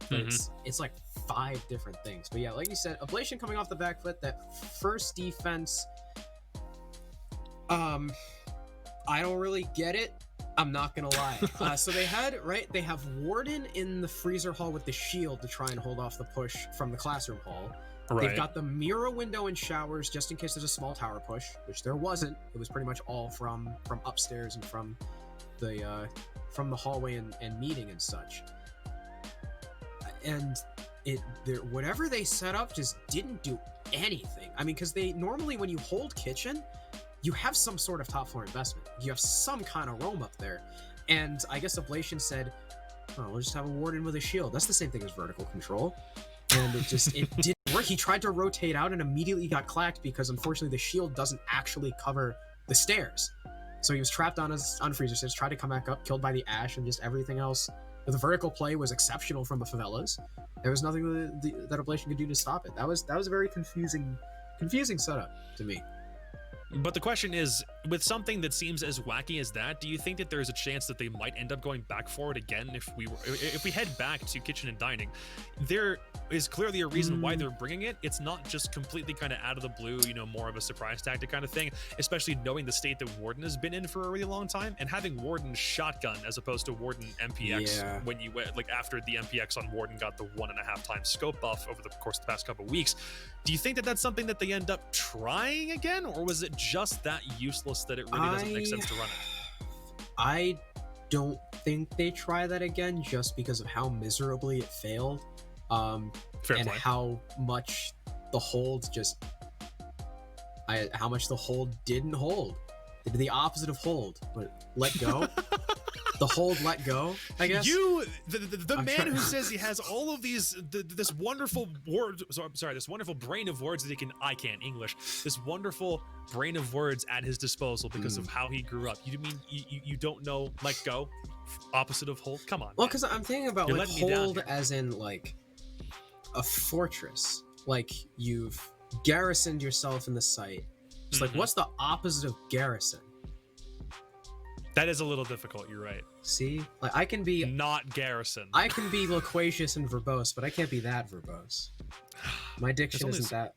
But it's like 5 different things. But yeah, like you said, Oblation coming off the back foot, that first defense, I don't really get it. I'm not gonna lie. So they have Warden in the freezer hall with the shield to try and hold off the push from the classroom hall. Right. They've got the mirror window and showers just in case there's a small tower push, which there wasn't. It was pretty much all from upstairs and from the hallway and meeting and such. And whatever they set up just didn't do anything. I mean, because they normally, when you hold kitchen, you have some sort of top floor investment. You have some kind of roam up there. And I guess Oblation said, oh, we'll just have a warden with a shield. That's the same thing as vertical control. And it didn't work. He tried to rotate out and immediately got clacked because unfortunately the shield doesn't actually cover the stairs. So he was trapped on freezer stairs, tried to come back up, killed by the ash and just everything else. But the vertical play was exceptional from the Favelas. There was nothing that Oblation could do to stop it. That was a very confusing setup to me. But the question is, with something that seems as wacky as that, do you think that there's a chance that they might end up going back for it again if we head back to kitchen and dining? There is clearly a reason why they're bringing it. It's not just completely kind of out of the blue, you know, more of a surprise tactic kind of thing, especially knowing the state that Warden has been in for a really long time, and having Warden shotgun as opposed to Warden MPX when you went, like, after the MPX on Warden got the 1.5 times scope buff over the course of the past couple of weeks. Do you think that that's something that they end up trying again, or was it just that useless that it really doesn't make sense to run it? I don't think they try that again, just because of how miserably it failed, and how much the hold how much the hold didn't hold. They did the opposite of hold, but let go. The hold let go, I guess. The man who says he has all of these, this wonderful word, this wonderful brain of words that I can't English, this wonderful brain of words at his disposal because of how he grew up. You mean you don't know let go? Opposite of hold? Come on. Well, because I'm thinking about like hold as in like a fortress. Like you've garrisoned yourself in the site. It's like, what's the opposite of garrison? That is a little difficult, you're right. See? Like I can be not garrison. I can be loquacious and verbose, but I can't be that verbose. My diction isn't that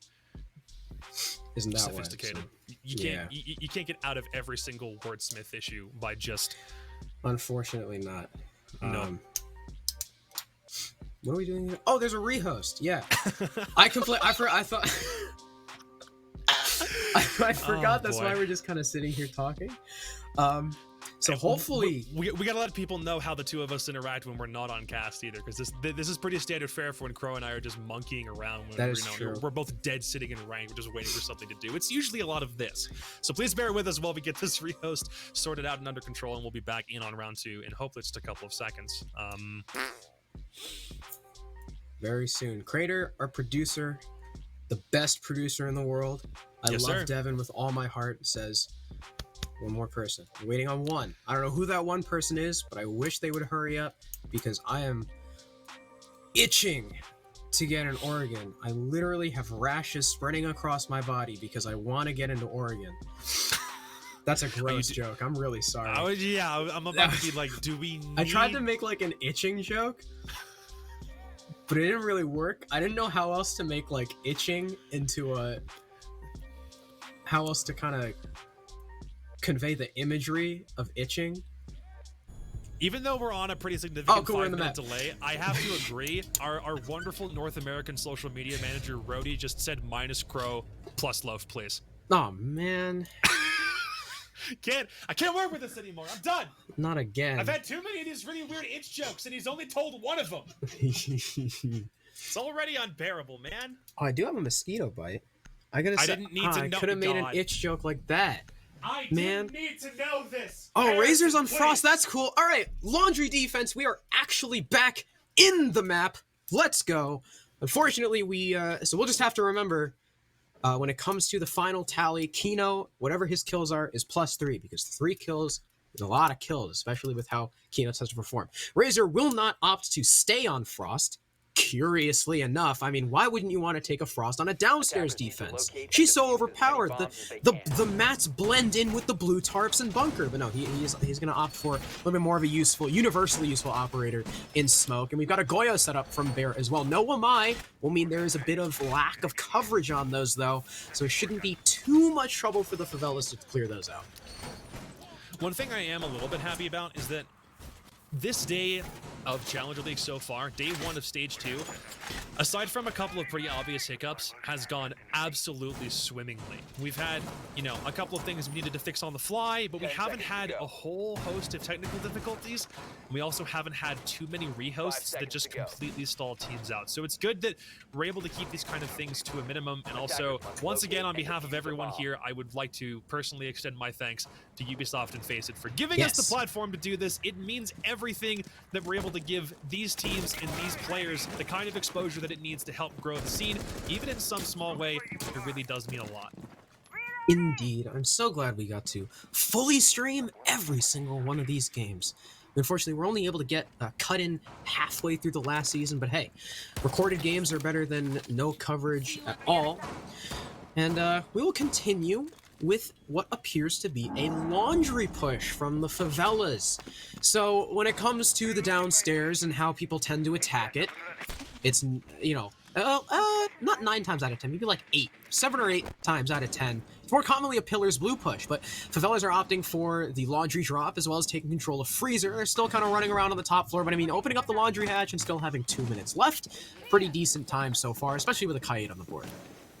sophisticated. Way, so. You can't get out of every single wordsmith issue by just unfortunately not. No. What are we doing here? Oh, there's a rehost. Yeah. I thought I forgot that's why we're just kind of sitting here talking. So hopefully we gotta let people know how the two of us interact when we're not on cast either, because this is pretty standard fare for when Crow and I are just monkeying around when we're both dead sitting in rank, we're just waiting for something to do. It's usually a lot of this, so please bear with us while we get this rehost sorted out and under control, and we'll be back in on round 2 in hopefully just a couple of seconds. Very soon. Crater, our producer, the best producer in the world. I love Devin with all my heart. Says one more person. I'm waiting on one. I don't know who that one person is, but I wish they would hurry up because I am itching to get in Oregon. I literally have rashes spreading across my body because I want to get into Oregon. That's a gross joke. I'm really sorry. I'm about to be like, do we need... I tried to make like an itching joke, but it didn't really work. I didn't know how else to make like itching into how else to kind of convey the imagery of itching. Even though we're on a pretty significant 5-minute delay, I have to agree. Our wonderful North American social media manager, Rody, just said -Crow plus loaf, please. Oh, man. I can't work with this anymore. I'm done. Not again. I've had too many of these really weird itch jokes, and he's only told one of them. It's already unbearable, man. Oh, I do have a mosquito bite. I didn't need to know. I could have made an itch joke like that. I didn't need to know this. Oh, Razors on Frost. That's cool. All right, laundry defense. We are actually back in the map. Let's go. Unfortunately, so we'll just have to remember when it comes to the final tally, Kino, whatever his kills are, is +3 because 3 kills is a lot of kills, especially with how Kino tends to perform. Razor will not opt to stay on Frost. Curiously enough, I mean, why wouldn't you want to take a Frost on a downstairs defense? She's so overpowered. The mats blend in with the blue tarps and bunker. But no, he's going to opt for a little bit more of a universally useful operator in smoke. And we've got a Goyo set up from Bear as well. No Wamai will mean there is a bit of lack of coverage on those, though. So it shouldn't be too much trouble for the Favelas to clear those out. One thing I am a little bit happy about is that this day of Challenger League so far, day 1 of stage 2, aside from a couple of pretty obvious hiccups, has gone absolutely swimmingly. We've had, you know, a couple of things we needed to fix on the fly, but we haven't had a whole host of technical difficulties. We also haven't had too many rehosts that just completely stall teams out. So it's good that we're able to keep these kind of things to a minimum. And also, once again, on behalf of everyone here, I would like to personally extend my thanks to Ubisoft and Face It for giving us the platform to do this. It means everything that we're able to give these teams and these players the kind of exposure that it needs to help grow the scene, even in some small way. It really does mean a lot. Indeed. I'm so glad we got to fully stream every single one of these games. Unfortunately, we're only able to get cut in halfway through the last season, but hey, recorded games are better than no coverage at all. And we will continue with what appears to be a laundry push from the Favelas. So when it comes to the downstairs and how people tend to attack it, it's, you know, not 9 times out of 10, maybe like 7 or 8 times out of 10. It's more commonly a Pillars blue push, but Favelas are opting for the laundry drop as well as taking control of Freezer. They're still kind of running around on the top floor, but I mean, opening up the laundry hatch and still having 2 minutes left, pretty decent time so far, especially with a Kite on the board.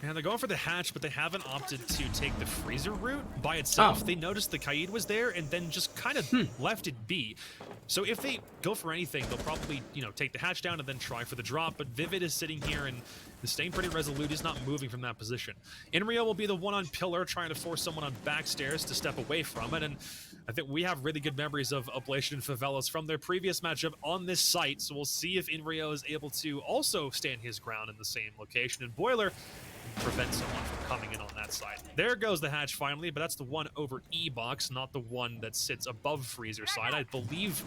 Yeah, they're going for the hatch, but they haven't opted to take the Freezer route by itself. They noticed the Kaid was there and then just kind of left it be. So if they go for anything, they'll probably, you know, take the hatch down and then try for the drop. But Vivid is sitting here and is staying pretty resolute. He's not moving from that position. Inrio will be the one on Pillar, trying to force someone on backstairs to step away from it. And I think we have really good memories of Oblation and Favelas from their previous matchup on this site. So we'll see if Inrio is able to also stand his ground in the same location. And Boiler prevent someone from coming in on that side. There goes the hatch finally, but that's the one over E-box, not the one that sits above Freezer side. I believe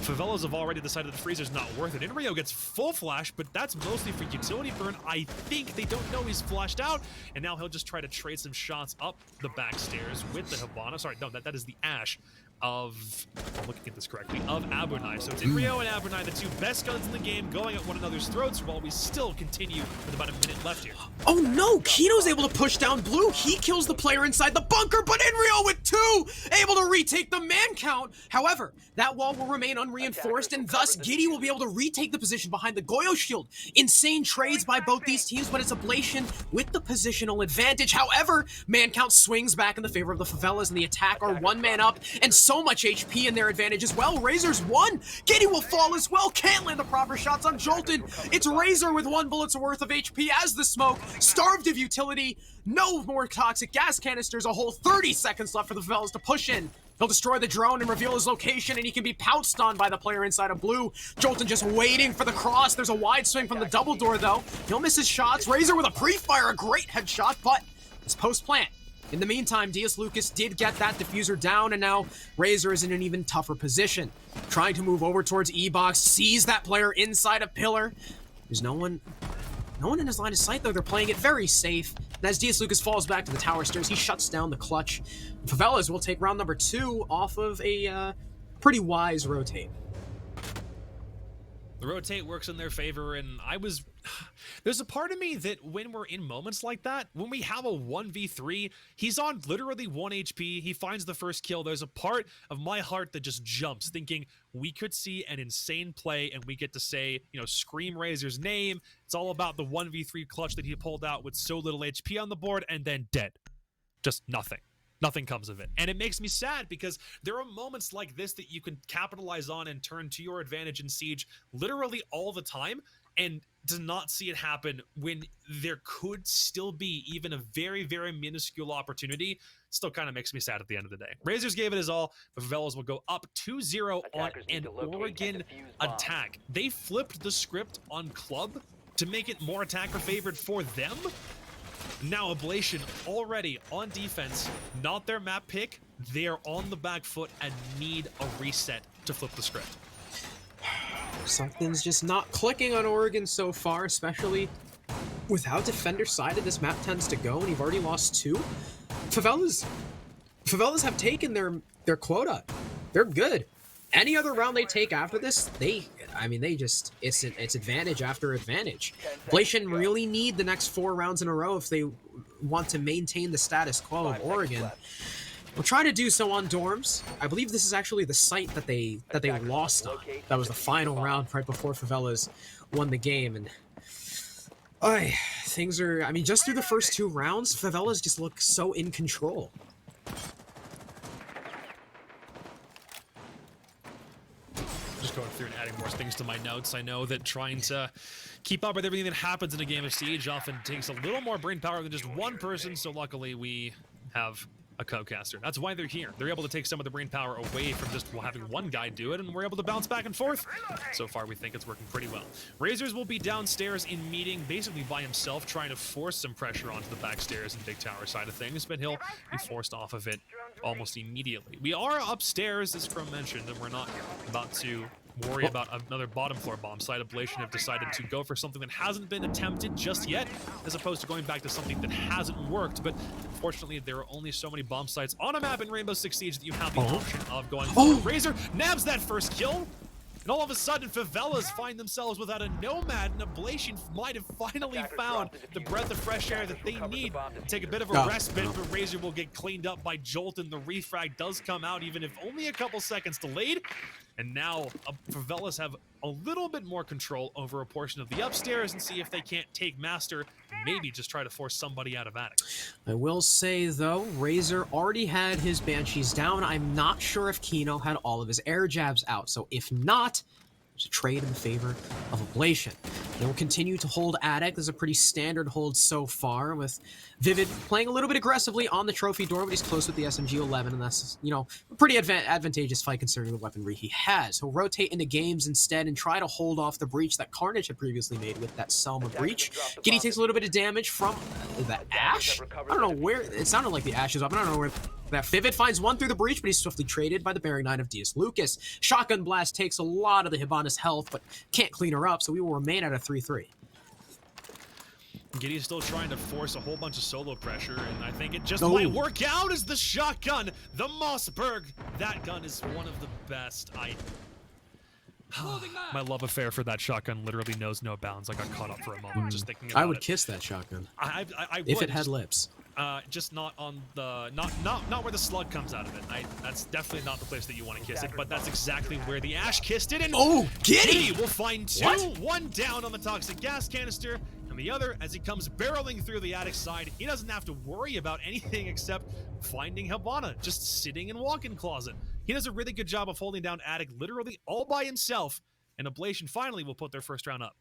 Favelas have already decided the Freezer's not worth it. Inrio gets full flash, but that's mostly for utility burn. I think they don't know he's flashed out, and now he'll just try to trade some shots up the backstairs with the Hibana. Sorry, no, that is the Ash of, I'm looking at this correctly, of Abunai. So it's Inrio and Abunai, the two best guns in the game, going at one another's throats while we still continue with about a minute left here. Oh no, Kino's able to push down Blue. He kills the player inside the bunker, but Inrio with 2, able to retake the man count. However, that wall will remain unreinforced, and thus Giddy will be able to retake the position behind the Goyo shield. Insane trades by both these teams, but it's Oblation with the positional advantage. However, man count swings back in the favor of the Favelas, and the attack are 1 man up, and so much HP in their advantage as well. Razor's 1. Giddy will fall as well. Can't land the proper shots on Jolton. It's Razor with 1 bullet's worth of HP as the smoke. Starved of utility. No more toxic gas canisters. A whole 30 seconds left for the Favelas to push in. He'll destroy the drone and reveal his location, and he can be pounced on by the player inside of Blue. Jolton just waiting for the cross. There's a wide swing from the double door, though. He'll miss his shots. Razor with a pre-fire, a great headshot, but it's post-plant. In the meantime, Diaz Lucas did get that diffuser down, and now Razor is in an even tougher position. Trying to move over towards E-Box, sees that player inside a pillar. There's no one in his line of sight, though. They're playing it very safe. And as Diaz Lucas falls back to the tower stairs, he shuts down the clutch. Favelas will take round number 2 off of a pretty wise rotate. The rotate works in their favor, and there's a part of me that when we're in moments like that, when we have a 1v3, he's on literally 1 HP, he finds the first kill, there's a part of my heart that just jumps, thinking we could see an insane play, and we get to say, you know, scream Razor's name. It's all about the 1v3 clutch that he pulled out with so little HP on the board, and then dead. Just nothing. Nothing comes of it. And it makes me sad because there are moments like this that you can capitalize on and turn to your advantage in Siege literally all the time, and to not see it happen when there could still be even a very, very minuscule opportunity still kind of makes me sad at the end of the day. Razors gave it his all, but Favelas will go up 2-0 on an Oregon attack. They flipped the script on Club to make it more attacker favored for them. Now Oblation already on defense, not their map pick. They're on the back foot and need a reset to flip the script. Something's just not clicking on Oregon so far, especially with how defender-sided this map tends to go, and you've already lost 2. Favelas have taken their quota. They're good. Any other round they take after this, it's advantage after advantage. Oblation really need the next 4 rounds in a row if they want to maintain the status quo of Oregon. We'll try to do so on dorms. I believe this is actually the site that they lost on. That was the final round right before Favelas won the game, and things are. I mean, just through the first 2 rounds, Favelas just look so in control. Just going through and adding more things to my notes. I know that trying to keep up with everything that happens in a game of Siege often takes a little more brain power than just one person, so luckily we have a co-caster. That's why they're here. They're able to take some of the brain power away from just having one guy do it, and we're able to bounce back and forth. So far, we think it's working pretty well. Razors will be downstairs in meeting, basically by himself, trying to force some pressure onto the backstairs and big tower side of things, but he'll be forced off of it almost immediately. We are upstairs, as Chrome mentioned, and we're not about to worry about another bottom floor bomb site. Oblation have decided to go for something that hasn't been attempted just yet, as opposed to going back to something that hasn't worked. But unfortunately, there are only so many bomb sites on a map in Rainbow Six Siege that you have the option of going for. Razor nabs that first kill, and all of a sudden, Favelas find themselves without a Nomad, and Oblation might have finally found the breath of fresh air that they need to take a bit of a respite, but Razor will get cleaned up by Jolt, and the refrag does come out, even if only a couple seconds delayed. And now Favelas have a little bit more control over a portion of the upstairs and see if they can't take master, maybe just try to force somebody out of attic. I will say, though, Razor already had his Banshees down. I'm not sure if Kino had all of his air jabs out, so if not, there's a trade in the favor of Oblation. They will continue to hold attic. There's a pretty standard hold so far, with Vivid playing a little bit aggressively on the trophy door, but he's close with the SMG-11, and that's, you know, a pretty advantageous fight considering the weaponry he has. He'll rotate into games instead and try to hold off the breach that Carnage had previously made with that Selma breach. Giddy takes a little bit of damage from the Ash. I don't know where, it sounded like the Ash is up. I don't know where that Vivid finds one through the breach, but he's swiftly traded by the Bearing 9 of Diaz Lucas. Shotgun Blast takes a lot of the Hibana's health, but can't clean her up, so we will remain at a 3-3. Giddy's still trying to force a whole bunch of solo pressure, and I think it just might work out as the shotgun, the Mossberg. That gun is one of the best. My love affair for that shotgun literally knows no bounds. I got caught up for a moment just thinking about it. I would kiss that shotgun. I if would, it had lips. Just not on the not where the slug comes out of it. That's definitely not the place that you want to kiss it, but that's exactly where the Ash kissed it. And Giddy will find two, one down on the toxic gas canister, and the other as he comes barreling through the attic side. He doesn't have to worry about anything except finding Hibana, just sitting in walk-in closet. He does a really good job of holding down attic literally all by himself, and Oblation finally will put their first round up.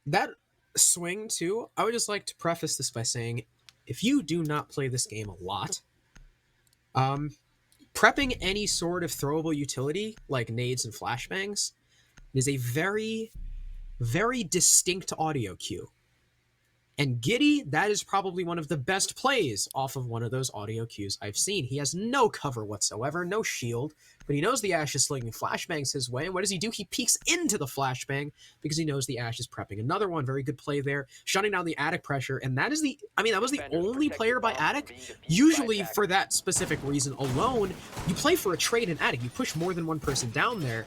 That swing too, I would just like to preface this by saying, if you do not play this game a lot, prepping any sort of throwable utility like nades and flashbangs is a very, very distinct audio cue. And Giddy, that is probably one of the best plays off of one of those audio cues I've seen. He has no cover whatsoever, no shield, but he knows the Ash is slinging flashbangs his way, and what does he do? He peeks into the flashbang because he knows the Ash is prepping. Another one, very good play there, shutting down the attic pressure, and that is that was the only player by attic. Usually, for that specific reason alone, you play for a trade in attic. You push more than one person down there.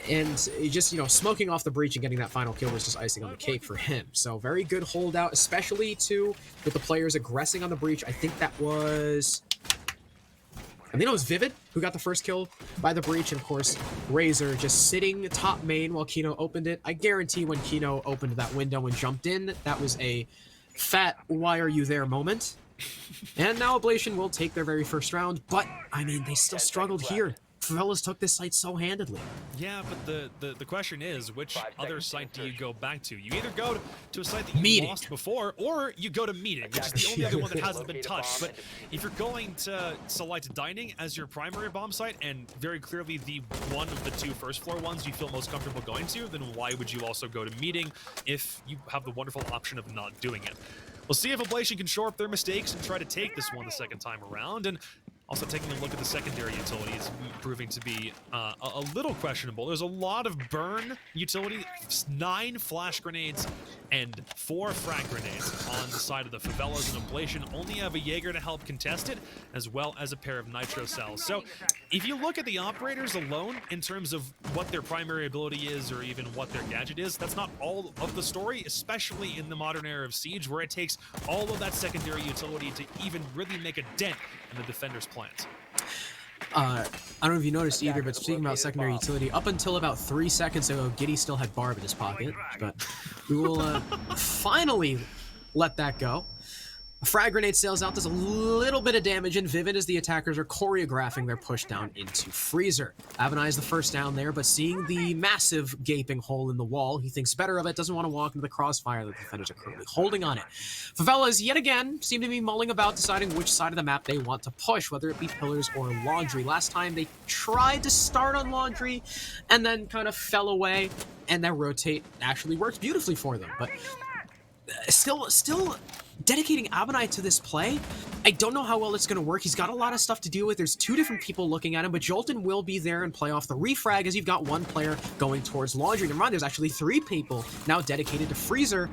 And just, smoking off the breach and getting that final kill was just icing on the cake for him. So very good holdout, especially too with the players aggressing on the breach. I think it was Vivid who got the first kill by the breach, and of course Razor just sitting top main while Kino opened it. I guarantee when Kino opened that window and jumped in, that was a fat "why are you there" moment. And now Oblation will take their very first round, but I mean, they still struggled here. Favelas took this site so handedly. Yeah, but the question is, which other site do you go back to? You either go to a site that you lost before, or you go to Meeting, which is the only other one that hasn't been touched. But if you're going to select Dining as your primary bomb site, and very clearly the one of the two first floor ones you feel most comfortable going to, then why would you also go to Meeting if you have the wonderful option of not doing it? We'll see if Oblation can shore up their mistakes and try to take this one the second time around. And also taking a look at the secondary utility, it's proving to be a little questionable. There's a lot of burn utility, 9 flash grenades and 4 frag grenades on the side of the Favelas and Oblation. Only have a Jaeger to help contest it, as well as a pair of nitro cells. So if you look at the operators alone in terms of what their primary ability is or even what their gadget is, that's not all of the story, especially in the modern era of Siege, where it takes all of that secondary utility to even really make a dent in the defender's plans. I don't know if you noticed either, but speaking about secondary utility, up until about 3 seconds ago, Giddy still had Barb in his pocket, but we will finally let that go. A frag grenade sails out, does a little bit of damage, and Vivid as the attackers are choreographing their push down into Freezer. Avenai is the first down there, but seeing the massive gaping hole in the wall, he thinks better of it, doesn't want to walk into the crossfire that the defenders are currently holding on it. Favelas, yet again, seem to be mulling about deciding which side of the map they want to push, whether it be Pillars or Laundry. Last time they tried to start on Laundry and then kind of fell away, and that rotate actually worked beautifully for them, but still dedicating Abenai to this play, I don't know how well it's going to work. He's got a lot of stuff to deal with. There's 2 different people looking at him, but Jolton will be there and play off the refrag as you've got 1 player going towards Laundry. Never mind, there's actually 3 people now dedicated to Freezer,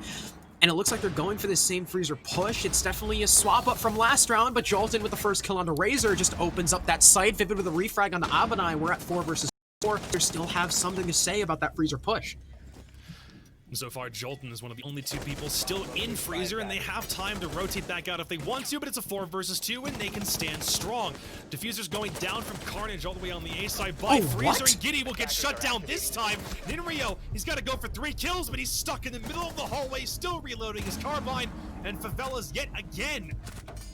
and it looks like they're going for the same Freezer push. It's definitely a swap up from last round, but Jolton with the first kill on the Razor just opens up that site. Vivid with a refrag on the Abenai. We're at 4 versus 4. They still have something to say about that Freezer push. So far, Jolton is one of the only 2 people still in Freezer, and they have time to rotate back out if they want to, but it's a 4 versus 2, and they can stand strong. Diffuser's going down from Carnage all the way on the A side by Freezer, and Giddy will get shut down this time. And in Rio, he's got to go for 3 kills, but he's stuck in the middle of the hallway, still reloading his carbine, and Favelas yet again.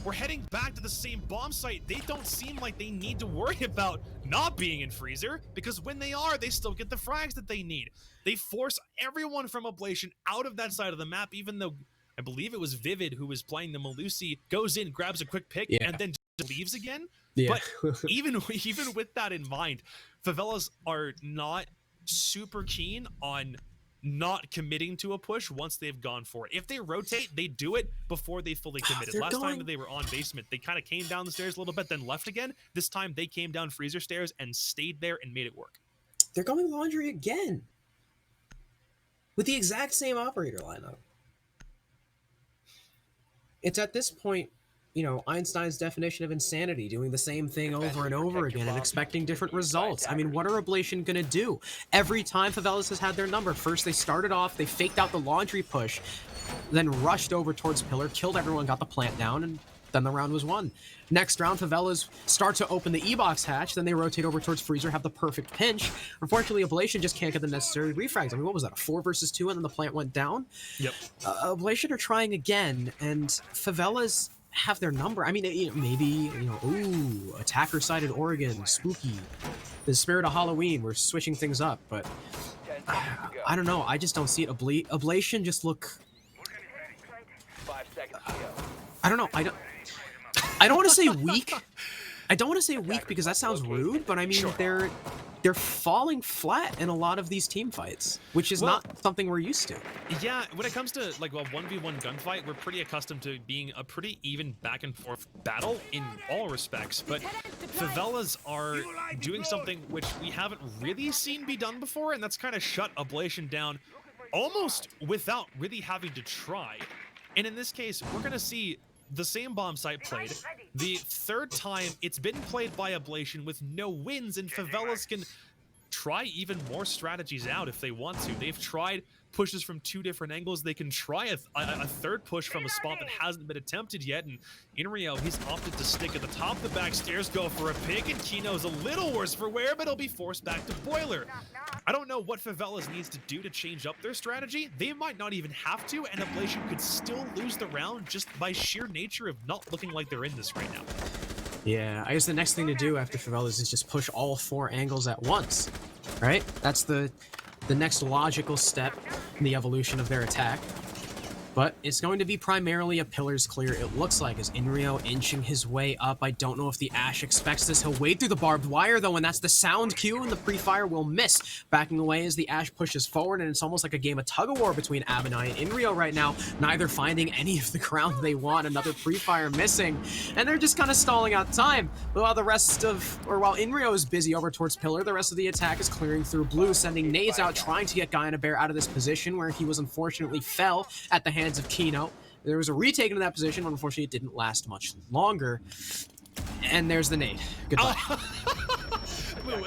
We're heading back to the same bomb site. They don't seem like they need to worry about not being in Freezer, because when they are, they still get the frags that they need. They force everyone from Oblation out of that side of the map, even though I believe it was Vivid who was playing the Malusi, goes in, grabs a quick pick, and then just leaves again. Yeah. But even with that in mind, Favelas are not super keen on not committing to a push once they've gone for it. If they rotate, they do it before they fully committed. Last time that they were on basement, they kind of came down the stairs a little bit, then left again. This time they came down Freezer stairs and stayed there and made it work. They're going Laundry again with the exact same operator lineup. It's at this point, you know, Einstein's definition of insanity, doing the same thing over and over again and expecting different results. I mean, what are Oblation going to do? Every time Favelas has had their number, first they started off, they faked out the Laundry push, then rushed over towards Pillar, killed everyone, got the plant down, and then the round was won. Next round, Favelas start to open the E-box hatch, then they rotate over towards Freezer, have the perfect pinch. Unfortunately, Oblation just can't get the necessary refrags. I mean, what was that, a 4 versus 2, and then the plant went down? Yep. Oblation are trying again, and Favelas have their number. I mean, maybe, ooh, attacker-sided Oregon, spooky. The spirit of Halloween, we're switching things up, but I don't know. I just don't see it. Oblation just look... 5 seconds to go. I don't know. I don't want to say weak. I don't want to say weak because that sounds rude, but I mean, they're falling flat in a lot of these team fights, which is not something we're used to. Yeah, when it comes to like a 1v1 gunfight, we're pretty accustomed to being a pretty even back and forth battle in all respects, but Favelas are doing something which we haven't really seen be done before, and that's kind of shut Oblation down almost without really having to try. And in this case, we're going to see the same bomb site played, the 3rd time it's been played by Oblation with no wins, and Favelas can try even more strategies out if they want to. They've tried pushes from 2 different angles. They can try a 3rd push from a spot that hasn't been attempted yet, and in Rio, he's opted to stick at the top of the back stairs, go for a pick, and Kino's a little worse for wear, but he'll be forced back to Boiler. I don't know what Favelas needs to do to change up their strategy. They might not even have to, and Oblation could still lose the round just by sheer nature of not looking like they're in this right now. Yeah, I guess the next thing to do after Favelas is just push all 4 angles at once, right? That's the next logical step in the evolution of their attack. But it's going to be primarily a pillars clear, it looks like, as Inrio inching his way up. I don't know if the Ash expects this. He'll wade through the barbed wire, though, and that's the sound cue, and the pre-fire will miss. Backing away as the Ash pushes forward, and it's almost like a game of tug-of-war between Abenai and Inrio right now, neither finding any of the ground they want. Another pre-fire missing, and they're just kind of stalling out time. While while Inrio is busy over towards Pillar, the rest of the attack is clearing through blue, sending nades out, trying to get Guy and a Bear out of this position, where he was unfortunately fell at the hands of Kino. There was a retake into that position, but unfortunately it didn't last much longer. And there's the nade. Goodbye.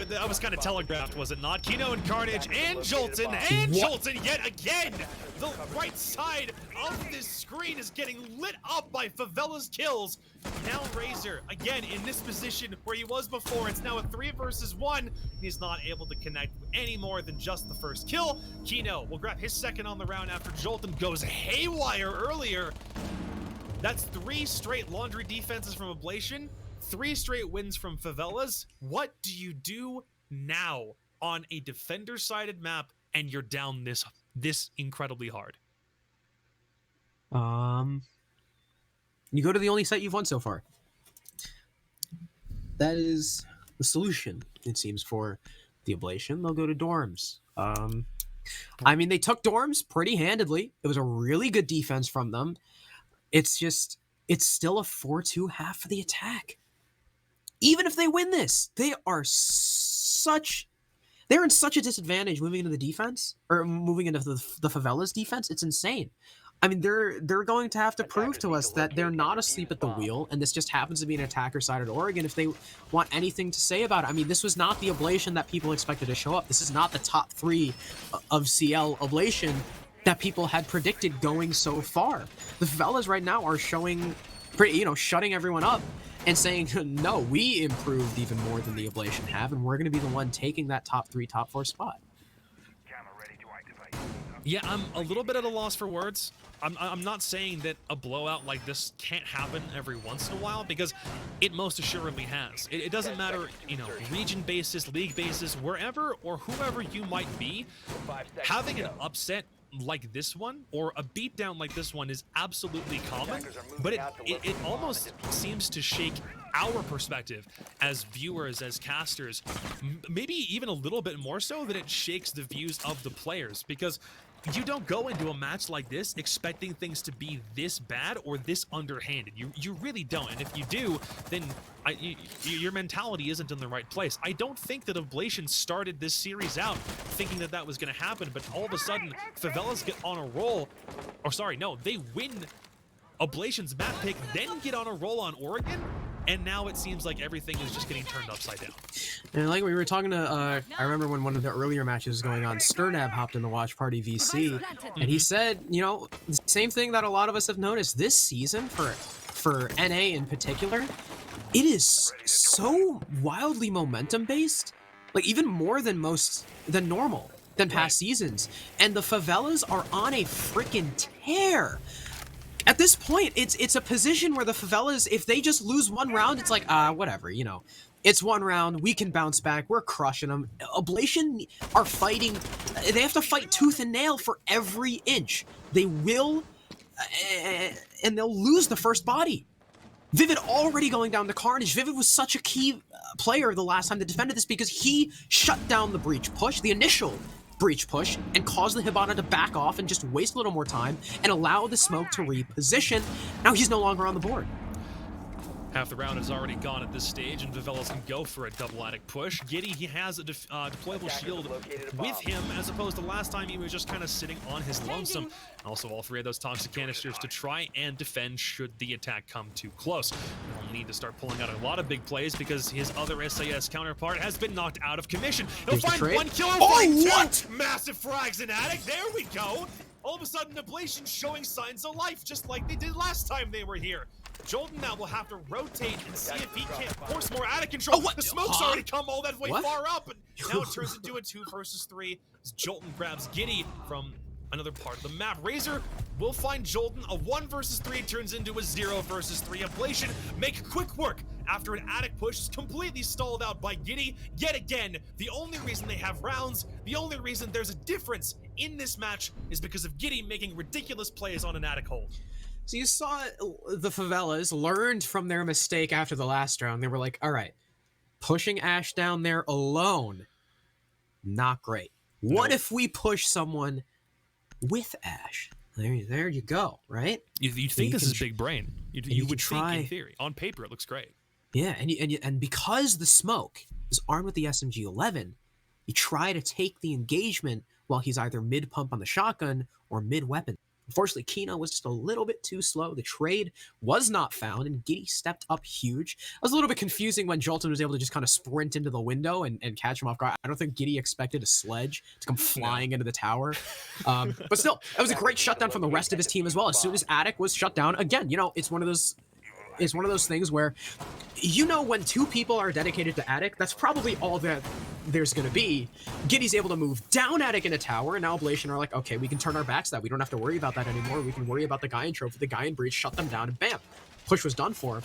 that was kind of telegraphed, was it not? Kino and Carnage and Jolton and Jolton yet again. The right side of this screen is getting lit up by Favela's kills. Now Razor, again, in this position where he was before. It's now a 3 versus 1. He's not able to connect any more than just the first kill. Kino will grab his second on the round after Jolton goes haywire earlier. That's 3 straight laundry defenses from Oblation, 3 straight wins from Favelas. What do you do now on a defender-sided map and you're down this incredibly hard? You go to the only site you've won so far. That is the solution, it seems, for the Oblation. They'll go to dorms. I mean, they took dorms pretty handedly. It was a really good defense from them. It's just, it's still a 4-2 half for the attack. Even if they win this, they're in such a disadvantage moving into the defense, or moving into the Favelas defense. It's insane. I mean, they're going to have to prove to us that they're not asleep at the wheel, and this just happens to be an attacker-sided Oregon if they want anything to say about it. I mean, this was not the Oblation that people expected to show up. This is not the top 3 of CL Oblation that people had predicted going so far. The Favelas right now are showing, shutting everyone up and saying, no, we improved even more than the Oblation have, and we're going to be the one taking that top 3, top 4 spot. Yeah, I'm a little bit at a loss for words. I'm not saying that a blowout like this can't happen every once in a while, because it most assuredly has. It doesn't matter, region basis, league basis, wherever or whoever you might be, having an upset like this one or a beatdown like this one is absolutely common, but it almost seems to shake our perspective as viewers, as casters, maybe even a little bit more so than it shakes the views of the players, because you don't go into a match like this expecting things to be this bad or this underhanded. You really don't. And if you do, then your mentality isn't in the right place. I don't think that Oblation started this series out thinking that was going to happen, but all of a sudden, Favelas get on a roll. Or sorry, no, they win Oblation's map pick, then get on a roll on Oregon, and now it seems like everything is just getting turned upside down. And like we were talking to, I remember when one of the earlier matches was going on, Sternab hopped in the watch party VC, and he said, the same thing that a lot of us have noticed this season for NA in particular, it is so wildly momentum based, like even more than normal than past seasons, and the Favelas are on a freaking tear. At this point, it's a position where the Favelas, if they just lose one round, it's like, whatever, It's one round, we can bounce back, we're crushing them. Oblation are fighting, they have to fight tooth and nail for every inch. They will, and they'll lose the first body. Vivid already going down to Carnage. Vivid was such a key player the last time they defended this because he shut down the breach push, the initial breach push, and cause the Hibana to back off and just waste a little more time and allow the smoke to reposition. Now he's no longer on the board. Half the round is already gone at this stage, and Favelas can go for a double attic push. Giddy, he has a deployable shield with him, as opposed to last time he was just kind of sitting on his lonesome. Also, all 3 of those toxic canisters to try and defend should the attack come too close. He'll need to start pulling out a lot of big plays because his other SAS counterpart has been knocked out of commission. He'll find one killer, what? Massive frags in attic. There we go. All of a sudden, Oblation showing signs of life, just like they did last time they were here. Jolton now will have to rotate and see if he can't force more attic control. The smoke's already come all that way far up, and now it turns into a 2 versus 3 as Jolton grabs Giddy from another part of the map. Razor will find Jolton. A 1 versus 3 turns into a 0 versus 3. Oblation make quick work after an attic push is completely stalled out by Giddy. Yet again, the only reason they have rounds, the only reason there's a difference in this match is because of Giddy making ridiculous plays on an attic hold. So you saw the Favelas learned from their mistake after the last round. They were like, all right, pushing Ash down there alone, not great. What if we push someone with Ash? There you go, right? You'd think this is big brain. You would try, think in theory. On paper, it looks great. Yeah, and because the smoke is armed with the SMG-11, you try to take the engagement while he's either mid-pump on the shotgun or mid-weapon. Unfortunately, Kino was just a little bit too slow. The trade was not found, and Giddy stepped up huge. It was a little bit confusing when Jolton was able to just kind of sprint into the window and catch him off guard. I don't think Giddy expected a sledge to come flying into the tower. But still, that was a great shutdown from the rest of his team as well. As soon as Attic was shut down, again, it's one of those things where, when two people are dedicated to Attic, that's probably all that there's going to be. Giddy's able to move down Attic in a tower, and now Oblation are like, okay, we can turn our backs to that. We don't have to worry about that anymore. We can worry about the guy in trophy, the guy in breach, shut them down, and bam, push was done for him.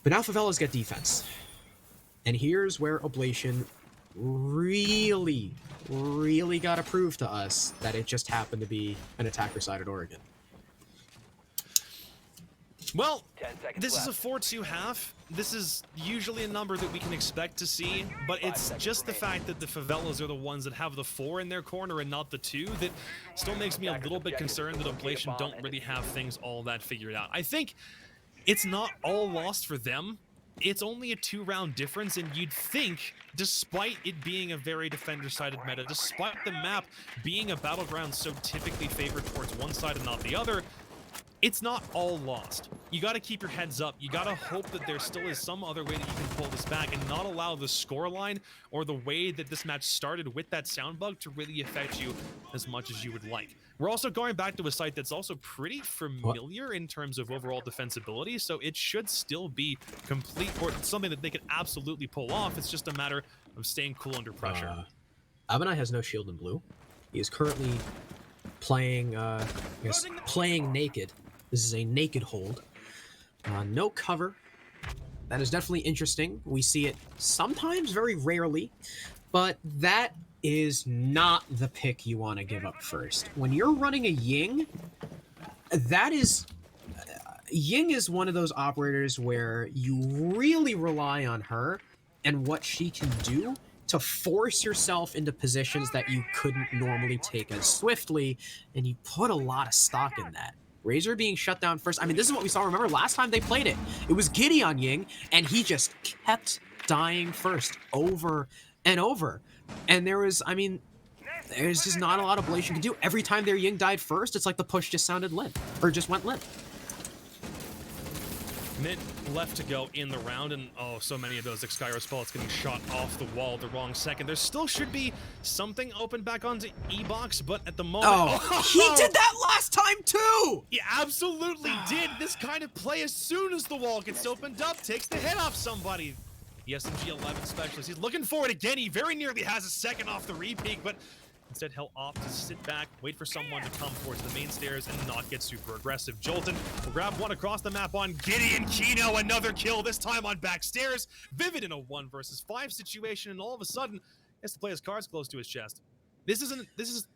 But now Favelas get defense. And here's where Oblation really, really got to prove to us that it just happened to be an attacker side at Oregon. Well, this is a 4-2 half. This is usually a number that we can expect to see, but it's just the fact that the Favelas are the ones that have the 4 in their corner and not the 2 that still makes me a little bit concerned that Oblation don't really have things all that figured out. I think it's not all lost for them. It's only a 2-round difference, and you'd think, despite it being a very defender-sided meta, despite the map being a battleground so typically favored towards one side and not the other, it's not all lost. You got to keep your heads up. You got to hope that there still is some other way that you can pull this back and not allow the scoreline or the way that this match started with that sound bug to really affect you as much as you would like. We're also going back to a site that's also pretty familiar in terms of overall defensibility, so it should still be complete, or something that they could absolutely pull off. It's just a matter of staying cool under pressure. Abanai has no shield in blue. He is currently playing, playing naked. This is a naked hold. No cover. That is definitely interesting. We see it sometimes, very rarely, but that is not the pick you want to give up first. When you're running a Ying, Ying is one of those operators where you really rely on her and what she can do to force yourself into positions that you couldn't normally take as swiftly, and you put a lot of stock in that. Razor being shut down first. I mean, this is what we saw. Remember, last time they played it, it was Giddy on Ying, and he just kept dying first over and over. And there's just not a lot of Oblation can do. Every time their Ying died first, it's like the push just sounded limp, or just went limp. Mid left to go in the round, and oh, so many of those Xkyros bullets getting shot off the wall at the wrong second. There still should be something open back onto E-Box, but at the moment... He did that last time too! He absolutely did. This kind of play, as soon as the wall gets opened up, takes the head off somebody. The SMG-11 specialist, he's looking for it again. He very nearly has a second off the repeat, but instead he'll opt to sit back, wait for someone to come towards the main stairs and not get super aggressive. Jolton will grab one across the map on Giddy, and Kino, another kill, this time on backstairs. Vivid in a 1 versus 5 situation, and all of a sudden, he has to play his cards close to his chest. This is...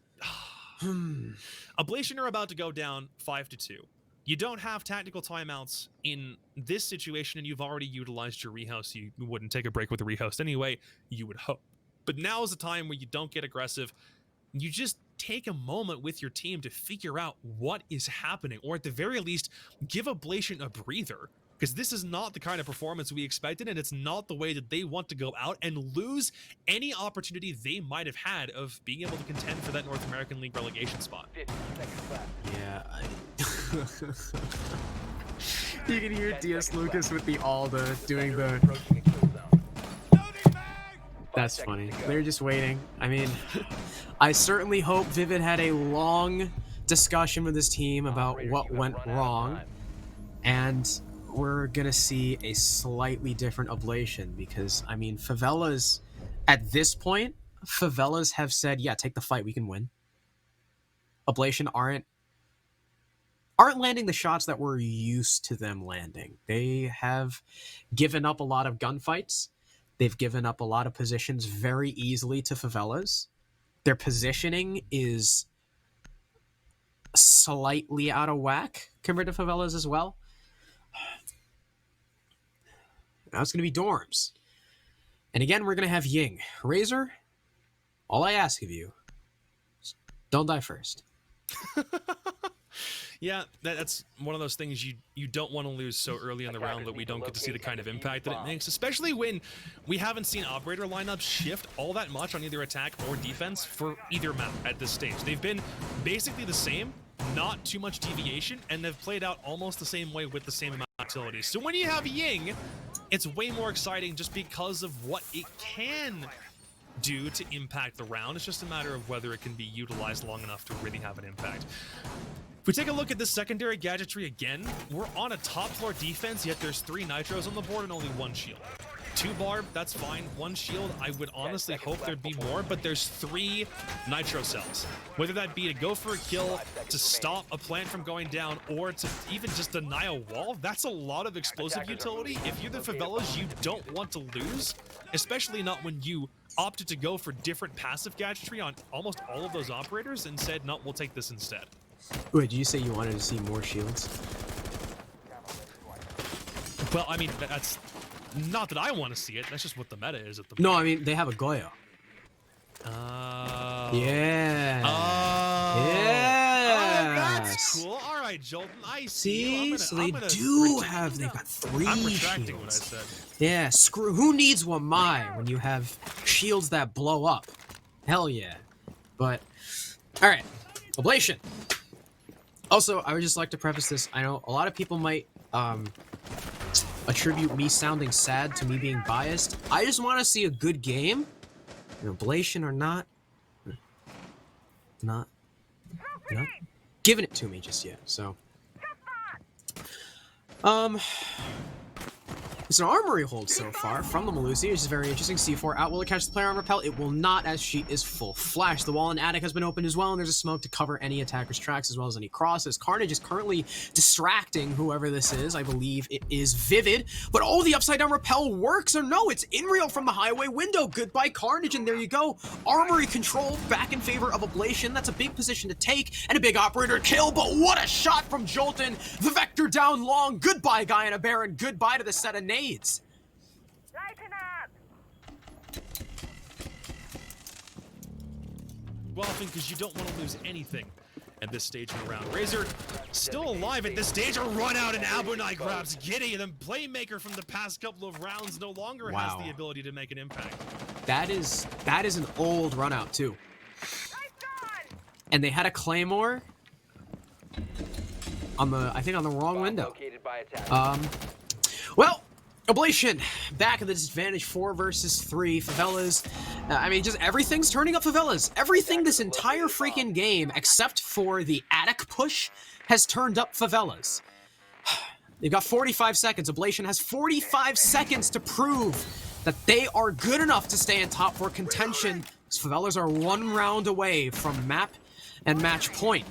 Oblation are about to go down 5-2. You don't have tactical timeouts in this situation, and you've already utilized your rehouse. You wouldn't take a break with the rehouse anyway, you would hope. But now is the time where you don't get aggressive. You just take a moment with your team to figure out what is happening, or at the very least, give Oblation a breather. Because this is not the kind of performance we expected, and it's not the way that they want to go out and lose any opportunity they might have had of being able to contend for that North American League relegation spot. Yeah, you can hear DS Lucas with the Alda doing the... That's funny. They're just waiting. I mean, I certainly hope Vivid had a long discussion with his team about what went wrong, and we're gonna see a slightly different Oblation, because, I mean, Favelas, at this point, Favelas have said, yeah, take the fight, we can win. Oblation aren't landing the shots that we're used to them landing. They have given up a lot of gunfights. They've given up a lot of positions very easily to Favelas. Their positioning is slightly out of whack compared to Favelas as well. Now it's going to be dorms. And again, we're going to have Ying. Razor, all I ask of you is don't die first. Yeah, that's one of those things you don't want to lose so early in the round that we don't get to see the kind of impact that it makes, especially when we haven't seen operator lineups shift all that much on either attack or defense for either map at this stage. They've been basically the same not too much deviation, and they've played out almost the same way with the same amount of utility. So when you have Ying, it's way more exciting just because of what it can do to impact the round. It's just a matter of whether it can be utilized long enough to really have an impact. If we take a look at this secondary gadgetry again, we're on a top floor defense, yet there's 3 nitros on the board and only 1 shield. 2 barb, that's fine. 1 shield, I would honestly hope there'd be more, but there's 3 nitro cells. Whether that be to go for a kill, to stop a plant from going down, or to even just deny a wall, that's a lot of explosive utility. If you're the Favelas, you don't want to lose, especially not when you opted to go for different passive gadgetry on almost all of those operators and said, no, we'll take this instead. Wait, did you say you wanted to see more shields? Well, I mean, that's not that I want to see it. That's just what the meta is at the moment. No, I mean, they have a Goyo. Yeah. Yeah. That's cool. All right, Jolton. I see. So they do have. They've got 3 I'm retracting shields. what I said. Yeah. Screw. Who needs one my when you have shields that blow up? Hell yeah. But all right, Oblation. Also, I would just like to preface this. I know a lot of people might attribute me sounding sad to me being biased. I just want to see a good game. Oblation or not giving it to me just yet. So, it's an armory hold so far from the Melusi, which is very interesting. C4 out. Will it catch the player on repel? It will not, as she is full flash. The wall in attic has been opened as well, and there's a smoke to cover any attacker's tracks as well as any crosses. Carnage is currently distracting whoever this is. I believe it is Vivid, but oh, the upside down repel works, or no, it's in real from the highway window. Goodbye Carnage, and there you go. Armory control back in favor of Oblation. That's a big position to take, and a big operator kill, but what a shot from Jolton. The Vector down long. Goodbye Guy and a Baron. Goodbye to the set of nades. Lighten up! Well, I think because you don't want to lose anything at this stage of the round. Razor still alive at this stage. A run out and Abunai grabs Giddy, and then Playmaker from the past couple of rounds no longer has the ability to make an impact. That is an old run out too. And they had a Claymore on the, I think on the wrong window. Well, Oblation back at the disadvantage 4 versus 3. Favelas, I mean, just everything's turning up Favelas. Everything this entire freaking game, except for the attic push, has turned up Favelas. They've got 45 seconds. Oblation has 45 seconds to prove that they are good enough to stay in top 4 contention. Favelas are 1 round away from map and match point.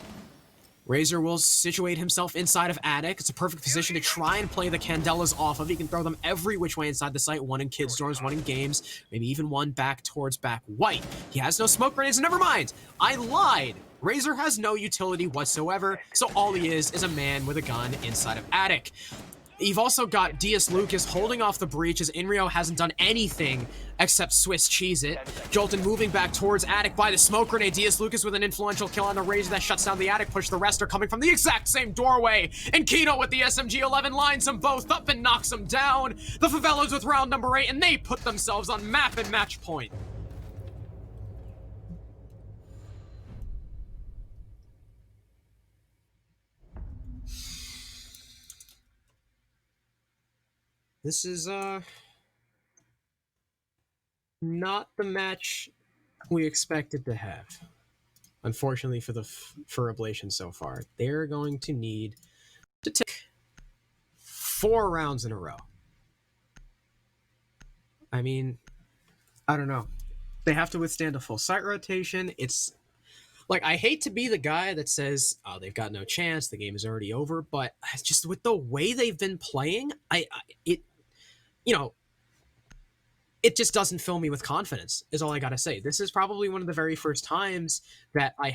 Razor will situate himself inside of attic. It's a perfect position to try and play the Candelas off of. He can throw them every which way inside the site. 1 in Kids Dorms, 1 in games, maybe even 1 back towards back white. He has no smoke grenades. Never mind. I lied. Razor has no utility whatsoever, so all he is a man with a gun inside of attic. You've also got DS Lucas holding off the breach as Inrio hasn't done anything except Swiss cheese it. Jolton moving back towards attic by the smoke grenade. DS Lucas with an influential kill on the Razor that shuts down the attic push. The rest are coming from the exact same doorway. And Kino with the SMG-11 lines them both up and knocks them down. The Favelas with round number 8, and they put themselves on map and match point. This is, not the match we expected to have. Unfortunately for Oblation so far. They're going to need to take 4 rounds in a row. I mean, I don't know. They have to withstand a full site rotation. It's like, I hate to be the guy that says, oh, they've got no chance, the game is already over, but just with the way they've been playing, it just doesn't fill me with confidence, is all I gotta say. This is probably one of the very first times that I've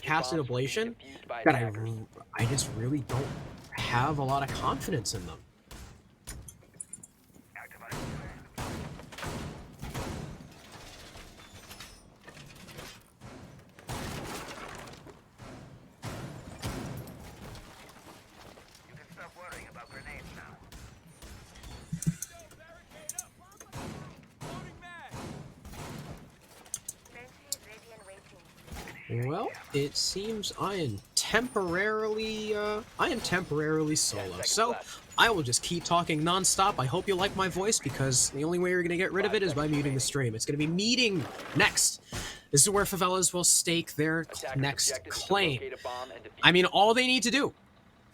casted Oblation that I just really don't have a lot of confidence in them. Well, it seems I am temporarily solo. So I will just keep talking nonstop. I hope you like my voice because the only way you're gonna get rid of it is by muting the stream. It's gonna be meeting next. This is where Favelas will stake their next claim. I mean, all they need to do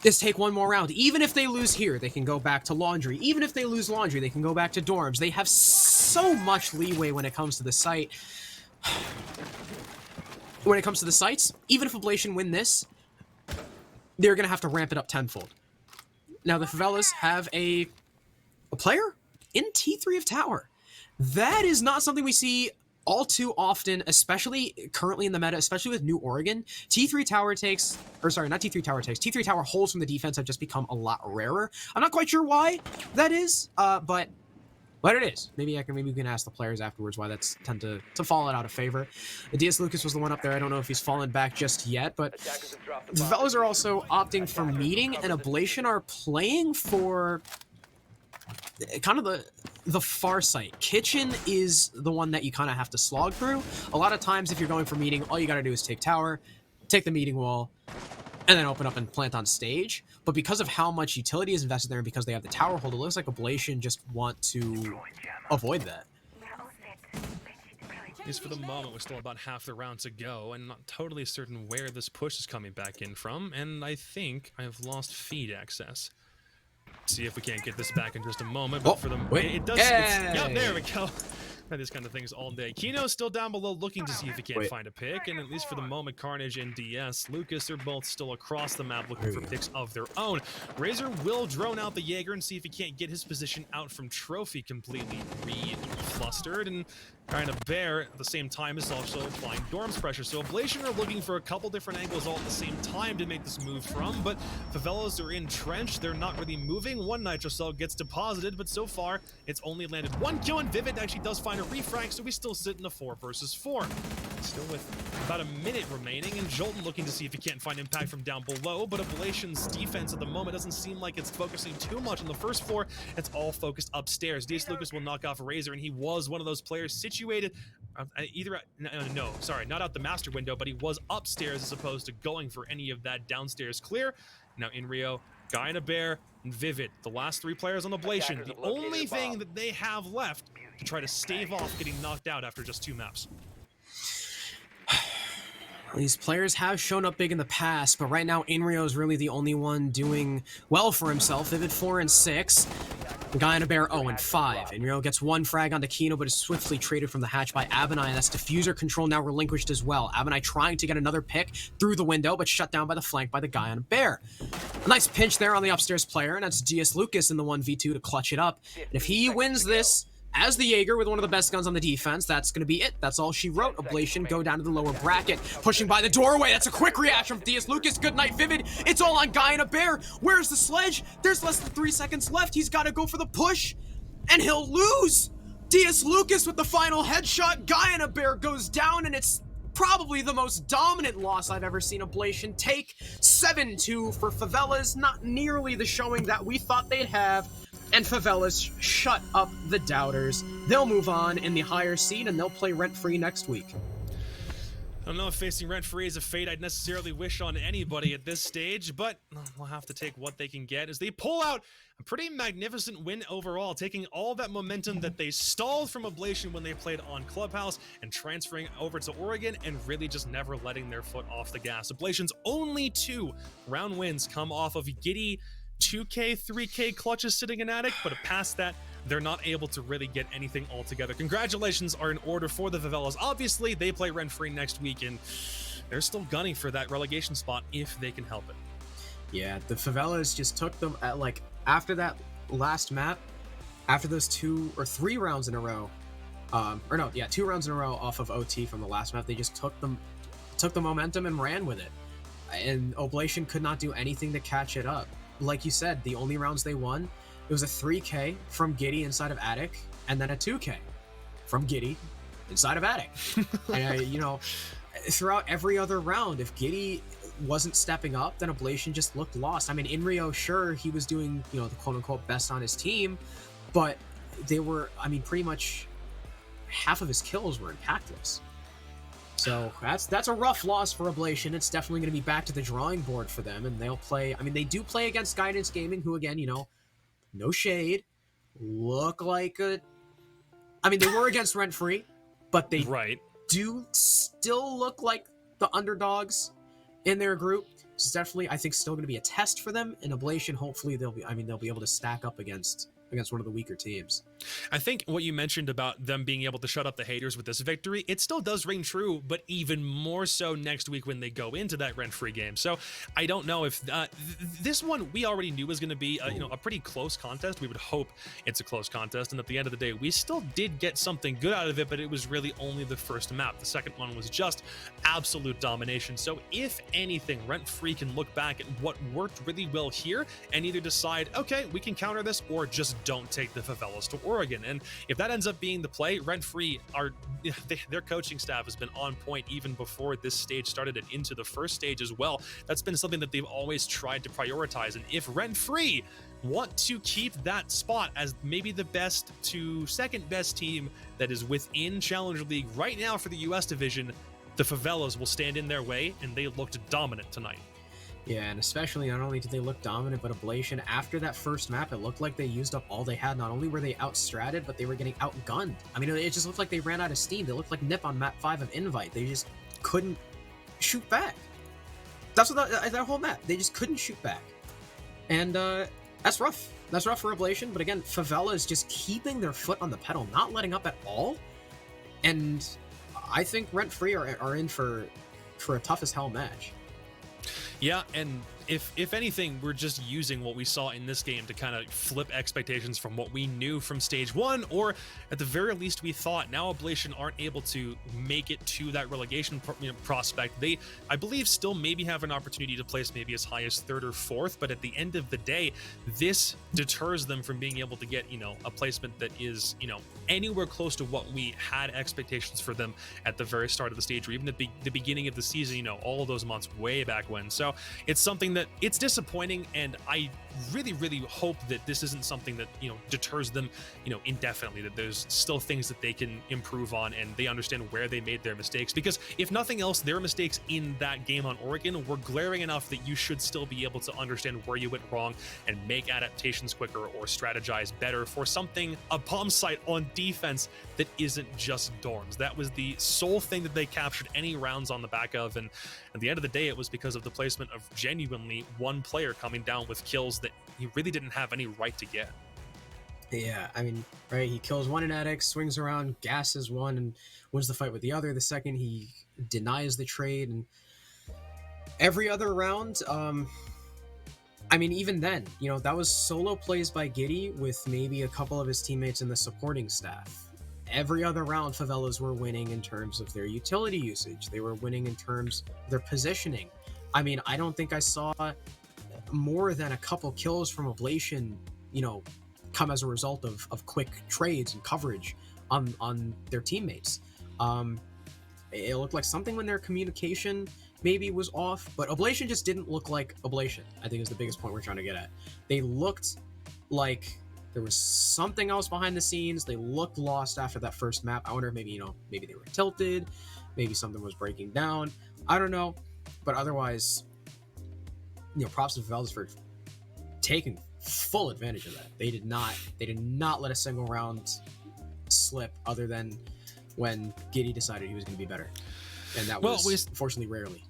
is take one more round. Even if they lose here, they can go back to laundry. Even if they lose laundry, they can go back to dorms. They have so much leeway when it comes to the site. When it comes to the sites, even if Oblation win this, they're going to have to ramp it up tenfold. Now, the Favelas have a player in T3 of Tower. That is not something we see all too often, especially currently in the meta, especially with New Oregon. T3 Tower takes, or sorry, not T3 Tower takes. T3 Tower holds from the defense have just become a lot rarer. I'm not quite sure why that is, but it is. Maybe we can ask the players afterwards why that's tend to fall out of favor. DS Lucas was the one up there. I don't know if he's fallen back just yet, but the fellas are also opting for meeting, and Oblation are playing for kind of the far site. Kitchen is the one that you kind of have to slog through. A lot of times if you're going for meeting, all you got to do is take tower, take the meeting wall, and then open up and plant on stage. But because of how much utility is invested there and because they have the tower hold, it looks like Oblation just want to avoid that. At least for the moment, we're still about half the round to go, and not totally certain where this push is coming back in from, and I think I've lost feed access. See if we can't get this back in just a moment, but for the it does. Yeah, there we go. These kind of things all day. Kino's still down below looking to see if he can't find a pick, and at least for the moment, Carnage and DS Lucas are both still across the map looking for picks of their own. Razor will drone out the Jaeger and see if he can't get his position out from Trophy completely re-flustered, and kind of Bear at the same time is also applying Dorm's pressure. So Oblation are looking for a couple different angles all at the same time to make this move from, but Favelas are entrenched. They're not really moving. One Nitro Cell gets deposited, but so far it's only landed one kill, and Vivid actually does find a refrag, so we still sit in a 4 versus 4. Still with about a minute remaining, and Jolton looking to see if he can't find impact from down below, but Oblation's defense at the moment doesn't seem like it's focusing too much on the first floor. It's all focused upstairs. DS Lucas will knock off Razor, and he was one of those players situated either not out the master window, but he was upstairs as opposed to going for any of that downstairs clear. Now in Rio, Guy and a Bear, and Vivid, the last 3 players on Oblation, the only thing that they have left to try to stave off getting knocked out after just 2 maps. These players have shown up big in the past, but right now Inrio is really the only one doing well for himself. Vivid 4 and 6. Guy and a Bear 0 and 5. Inrio gets 1 frag onto Kino, but is swiftly traded from the hatch by Abinai, and that's diffuser control now relinquished as well. Abinai trying to get another pick through the window, but shut down by the flank by the Guy and a Bear. A nice pinch there on the upstairs player, and that's DS Lucas in the 1v2 to clutch it up. And if he wins this as the Jaeger with one of the best guns on the defense, that's going to be it. That's all she wrote. Oblation go down to the lower bracket. Pushing by the doorway. That's a quick reaction from DS Lucas. Good night, Vivid. It's all on Guy and a Bear. Where's the sledge? There's less than 3 seconds left. He's got to go for the push, and he'll lose. DS Lucas with the final headshot. Guy and a Bear goes down, and it's probably the most dominant loss I've ever seen Oblation take. 7-2 for Favelas. Not nearly the showing that we thought they'd have. And Favelas shut up the doubters. They'll move on in the higher seed, and they'll play rent-free next week. I don't know if facing rent-free is a fate I'd necessarily wish on anybody at this stage, but we'll have to take what they can get as they pull out a pretty magnificent win overall, taking all that momentum that they stalled from Oblation when they played on Clubhouse and transferring over to Oregon and really just never letting their foot off the gas. Oblation's only 2 round wins come off of giddy 2K, 3K clutches sitting in Attic, but past that, they're not able to really get anything altogether. Congratulations are in order for the Favelas. Obviously, they play rent-free next week, and they're still gunning for that relegation spot if they can help it. Yeah, the Favelas just took them at, after that last map, after those 2 or 3 rounds in a row, 2 rounds in a row off of OT from the last map, they just took the momentum and ran with it. And Oblation could not do anything to catch it up. Like you said, the only rounds they won, it was a 3K from Giddy inside of Attic, and then a 2K from Giddy inside of Attic. And, throughout every other round, if Giddy wasn't stepping up, then Oblation just looked lost. I mean, in Rio, sure, he was doing, the quote-unquote best on his team, but they were, pretty much half of his kills were impactless. So that's a rough loss for Oblation. It's definitely going to be back to the drawing board for them, and they'll play. I mean, they do play against Guidance Gaming, who again, no shade, look like a. I mean, they were against Rent Free, but they Right. do still look like the underdogs in their group. So it's definitely, I think, still going to be a test for them. In Oblation, hopefully they'll be able to stack up against one of the weaker teams. I think what you mentioned about them being able to shut up the haters with this victory, it still does ring true, but even more so next week when they go into that rent-free game. So I don't know if this one we already knew was going to be a pretty close contest. We would hope it's a close contest, and at the end of the day, we still did get something good out of it, but it was really only the first map. The second one was just absolute domination. So if anything, rent-free can look back at what worked really well here and either decide, okay, we can counter this, or just don't take the Favelas to Oregon. And if that ends up being the play, Rent-Free, their coaching staff has been on point even before this stage started and into the first stage as well. That's been something that they've always tried to prioritize. And if Rent-Free want to keep that spot as maybe the best to second best team that is within Challenger League right now for the US division, the Favelas will stand in their way, and they looked dominant tonight. Yeah, and especially not only did they look dominant, but Oblation, after that first map, it looked like they used up all they had. Not only were they outstratted, but they were getting outgunned. I mean, it just looked like they ran out of steam. They looked like Nip on map 5 of Invite. They just couldn't shoot back. That's what that whole map. They just couldn't shoot back. And that's rough. That's rough for Oblation, but again, Favela is just keeping their foot on the pedal, not letting up at all. And I think Rent-Free are in for a tough as hell match. Yeah, and if anything, we're just using what we saw in this game to kind of flip expectations from what we knew from stage one, or at the very least we thought. Now Oblation aren't able to make it to that relegation prospect. They, I believe, still maybe have an opportunity to place maybe as high as third or fourth, but at the end of the day, this deters them from being able to get, a placement that is, anywhere close to what we had expectations for them at the very start of the stage, or even at the beginning of the season, all of those months way back when. So it's something that it's disappointing, and I really hope that this isn't something that deters them indefinitely, that there's still things that they can improve on and they understand where they made their mistakes, because if nothing else, their mistakes in that game on Oregon were glaring enough that you should still be able to understand where you went wrong and make adaptations quicker or strategize better for something, a bomb site on defense that isn't just dorms. That was the sole thing that they captured any rounds on the back of, and at the end of the day, it was because of the placement of genuinely one player coming down with kills that he really didn't have any right to get. Yeah, I mean, right, he kills one in Addicts, swings around, gasses one, and wins the fight with the other. The second, he denies the trade, and every other round, I mean, even then, that was solo plays by Giddy with maybe a couple of his teammates in the supporting staff. Every other round, Favelas were winning in terms of their utility usage. They were winning in terms of their positioning. I mean, I don't think I saw more than a couple kills from Oblation, come as a result of quick trades and coverage on their teammates. It looked like something when their communication maybe was off, but Oblation just didn't look like Oblation, I think is the biggest point we're trying to get at. They looked like there was something else behind the scenes. They looked lost after that first map. I wonder if maybe they were tilted, maybe something was breaking down. I don't know, but otherwise, props to Favelas for taking full advantage of that. They did not let a single round slip, other than when Giddy decided he was going to be better, and that was fortunately rarely.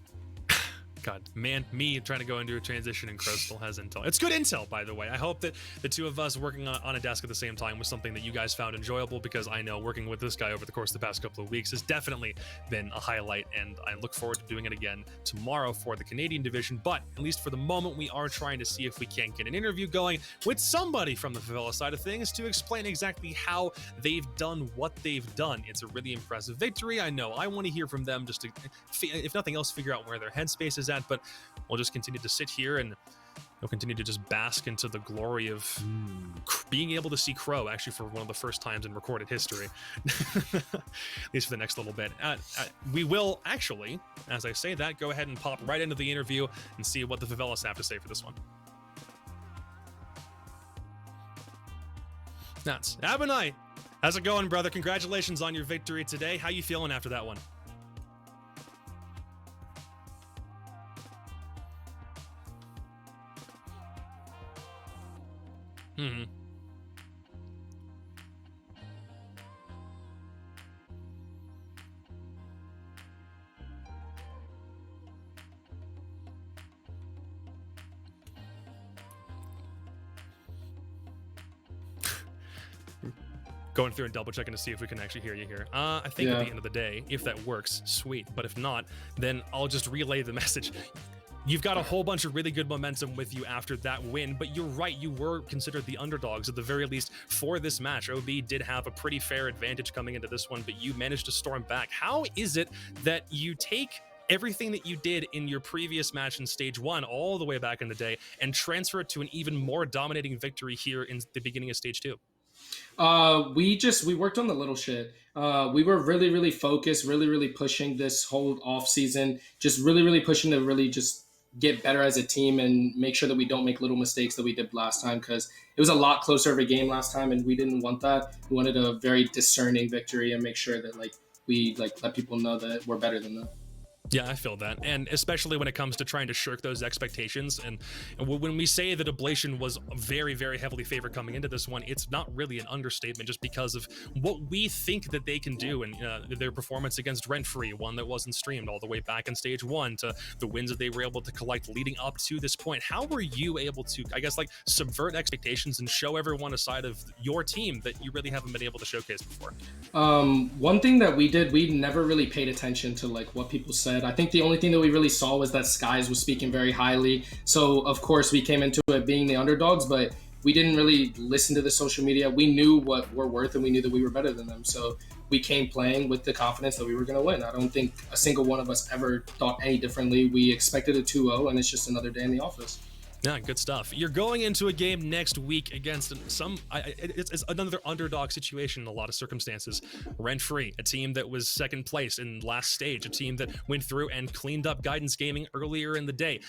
God, man, me trying to go into a transition and Crystal has intel. It's good intel, by the way. I hope that the two of us working on a desk at the same time was something that you guys found enjoyable, because I know working with this guy over the course of the past couple of weeks has definitely been a highlight, and I look forward to doing it again tomorrow for the Canadian division. But at least for the moment, we are trying to see if we can't get an interview going with somebody from the Favela side of things to explain exactly how they've done what they've done. It's a really impressive victory. I know I want to hear from them just to, if nothing else, figure out where their headspace is at, but we'll just continue to sit here and we'll continue to just bask into the glory of being able to see Crow actually for one of the first times in recorded history, at least for the next little bit. We will actually, as I say that, go ahead and pop right into the interview and see what the Favelas have to say for this one. Nuts. Abinai, how's it going, brother? Congratulations on your victory today. How you feeling after that one? Hmm. Going through and double checking to see if we can actually hear you here. I think at the end of the day, if that works, sweet. But if not, then I'll just relay the message. You've got a whole bunch of really good momentum with you after that win, but you're right, you were considered the underdogs at the very least for this match. OB did have a pretty fair advantage coming into this one, but you managed to storm back. How is it that you take everything that you did in your previous match in stage 1 all the way back in the day and transfer it to an even more dominating victory here in the beginning of stage 2? We worked on the little shit. We were really focused, really pushing this whole off season, just really pushing to really just get better as a team and make sure that we don't make little mistakes that we did last time, because it was a lot closer of a game last time and we didn't want that. We wanted a very discerning victory and make sure that we let people know that we're better than them. Yeah, I feel that. And especially when it comes to trying to shirk those expectations. And when we say that Oblation was very heavily favored coming into this one, it's not really an understatement just because of what we think that they can do and their performance against Rent Free, one that wasn't streamed all the way back in stage 1 to the wins that they were able to collect leading up to this point. How were you able to, I guess, subvert expectations and show everyone a side of your team that you really haven't been able to showcase before? One thing that we did, we never really paid attention to what people said. I think the only thing that we really saw was that Skies was speaking very highly. So of course we came into it being the underdogs, but we didn't really listen to the social media. We knew what we're worth and we knew that we were better than them. So we came playing with the confidence that we were going to win. I don't think a single one of us ever thought any differently. We expected a 2-0 and it's just another day in the office. Yeah, good stuff. You're going into a game next week against it's another underdog situation in a lot of circumstances. Rent Free, a team that was second place in last stage, a team that went through and cleaned up Guidance Gaming earlier in the day.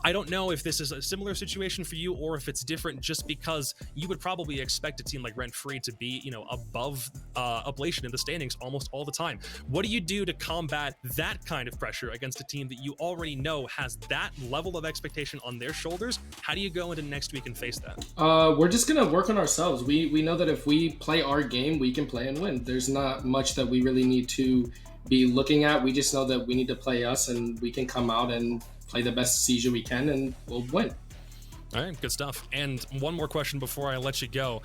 I don't know if this is a similar situation for you or if it's different, just because you would probably expect a team like Rent Free to be, above Oblation in the standings almost all the time. What do you do to combat that kind of pressure against a team that you already know has that level of expectation on their shoulders? How do you go into next week and face that? We're just going to work on ourselves. We know that if we play our game, we can play and win. There's not much that we really need to be looking at. We just know that we need to play us and we can come out and play the best seizure we can and we'll win. All right, good stuff. And one more question before I let you go.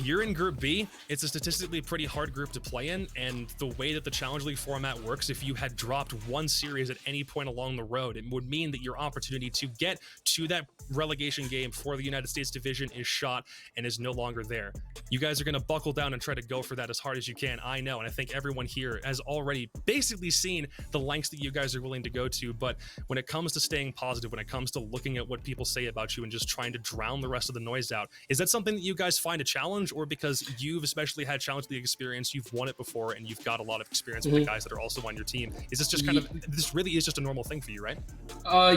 You're in Group B. It's a statistically pretty hard group to play in, and the way that the Challenge League format works, if you had dropped one series at any point along the road, it would mean that your opportunity to get to that relegation game for the United States division is shot and is no longer there. You guys are going to buckle down and try to go for that as hard as you can, I know, and I think everyone here has already basically seen the lengths that you guys are willing to go to, but when it comes to staying positive, when it comes to looking at what people say about you and just trying to drown the rest of the noise out, is that something that you guys find a challenge, or because you've especially had Challenge League experience, you've won it before, and you've got a lot of experience with the guys that are also on your team? Is this just this really is just a normal thing for you, right?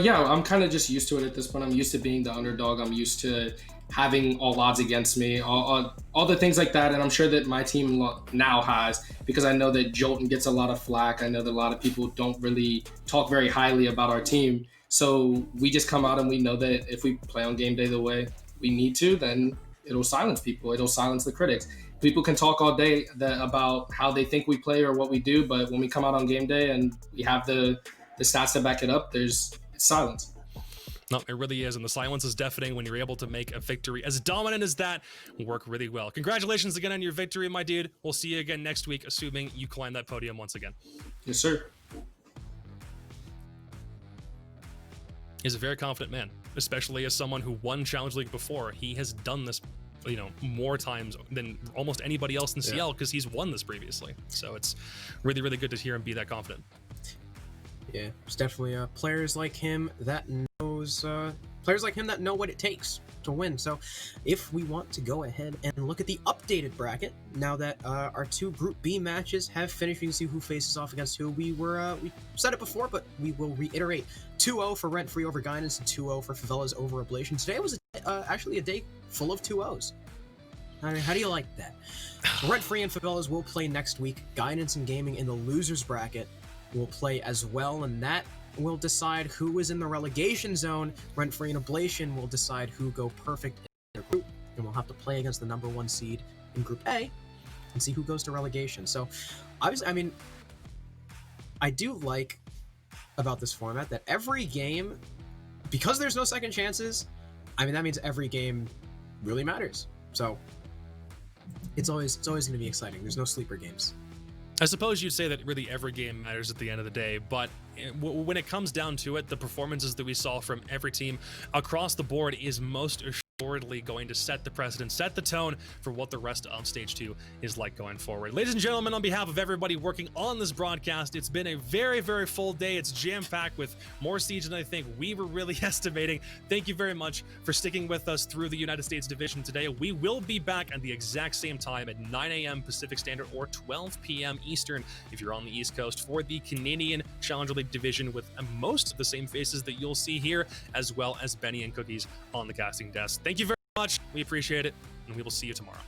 Yeah, I'm kind of just used to it at this point. I'm used to being the underdog. I'm used to having all odds against me, all the things like that, and I'm sure that my team now has, because I know that Jolton gets a lot of flack. I know that a lot of people don't really talk very highly about our team. So we just come out and we know that if we play on game day the way we need to, then it'll silence people. It'll silence the critics. People can talk all day about how they think we play or what we do, but when we come out on game day and we have the stats to back it up, it's silence. No, it really is, and the silence is deafening when you're able to make a victory as dominant as that work really well. Congratulations again on your victory, my dude. We'll see you again next week, assuming you climb that podium once again. Yes, sir. He's a very confident man, especially as someone who won Challenge League before. He has done this, more times than almost anybody else in CL because he's won this previously. So it's really good to hear him be that confident. Yeah, it's definitely players like him that know what it takes to win. So if we want to go ahead and look at the updated bracket, now that our two Group B matches have finished, you can see who faces off against who. We said it before, but we will reiterate: 2-0 for Rent Free over Guidance and 2-0 for Favelas over Oblation. Today was actually a day full of 2-0s. I mean, how do you like that? Rent Free and Favelas will play next week. Guidance and Gaming in the losers bracket will play as well, and that will decide who is in the relegation zone. Rent Free and Oblation will decide who go perfect in their group. and we'll have to play against the #1 seed in Group A and see who goes to relegation. So, obviously, I mean, I do like about this format that every game, because there's no second chances, I mean, that means every game really matters. So it's always going to be exciting. There's no sleeper games. I suppose you'd say that really every game matters at the end of the day, but when it comes down to it, the performances that we saw from every team across the board is most assuredly going to set the precedent, set the tone for what the rest of Stage 2 is like going forward. Ladies and gentlemen, on behalf of everybody working on this broadcast, it's been a very, very full day. It's jam-packed with more Siege than I think we were really estimating. Thank you very much for sticking with us through the United States division today. We will be back at the exact same time at 9 a.m. Pacific Standard or 12 p.m. Eastern if you're on the East Coast for the Canadian Challenger League division with most of the same faces that you'll see here, as well as Benny and Cookies on the casting desk. Thank you very much. We appreciate it, and we will see you tomorrow.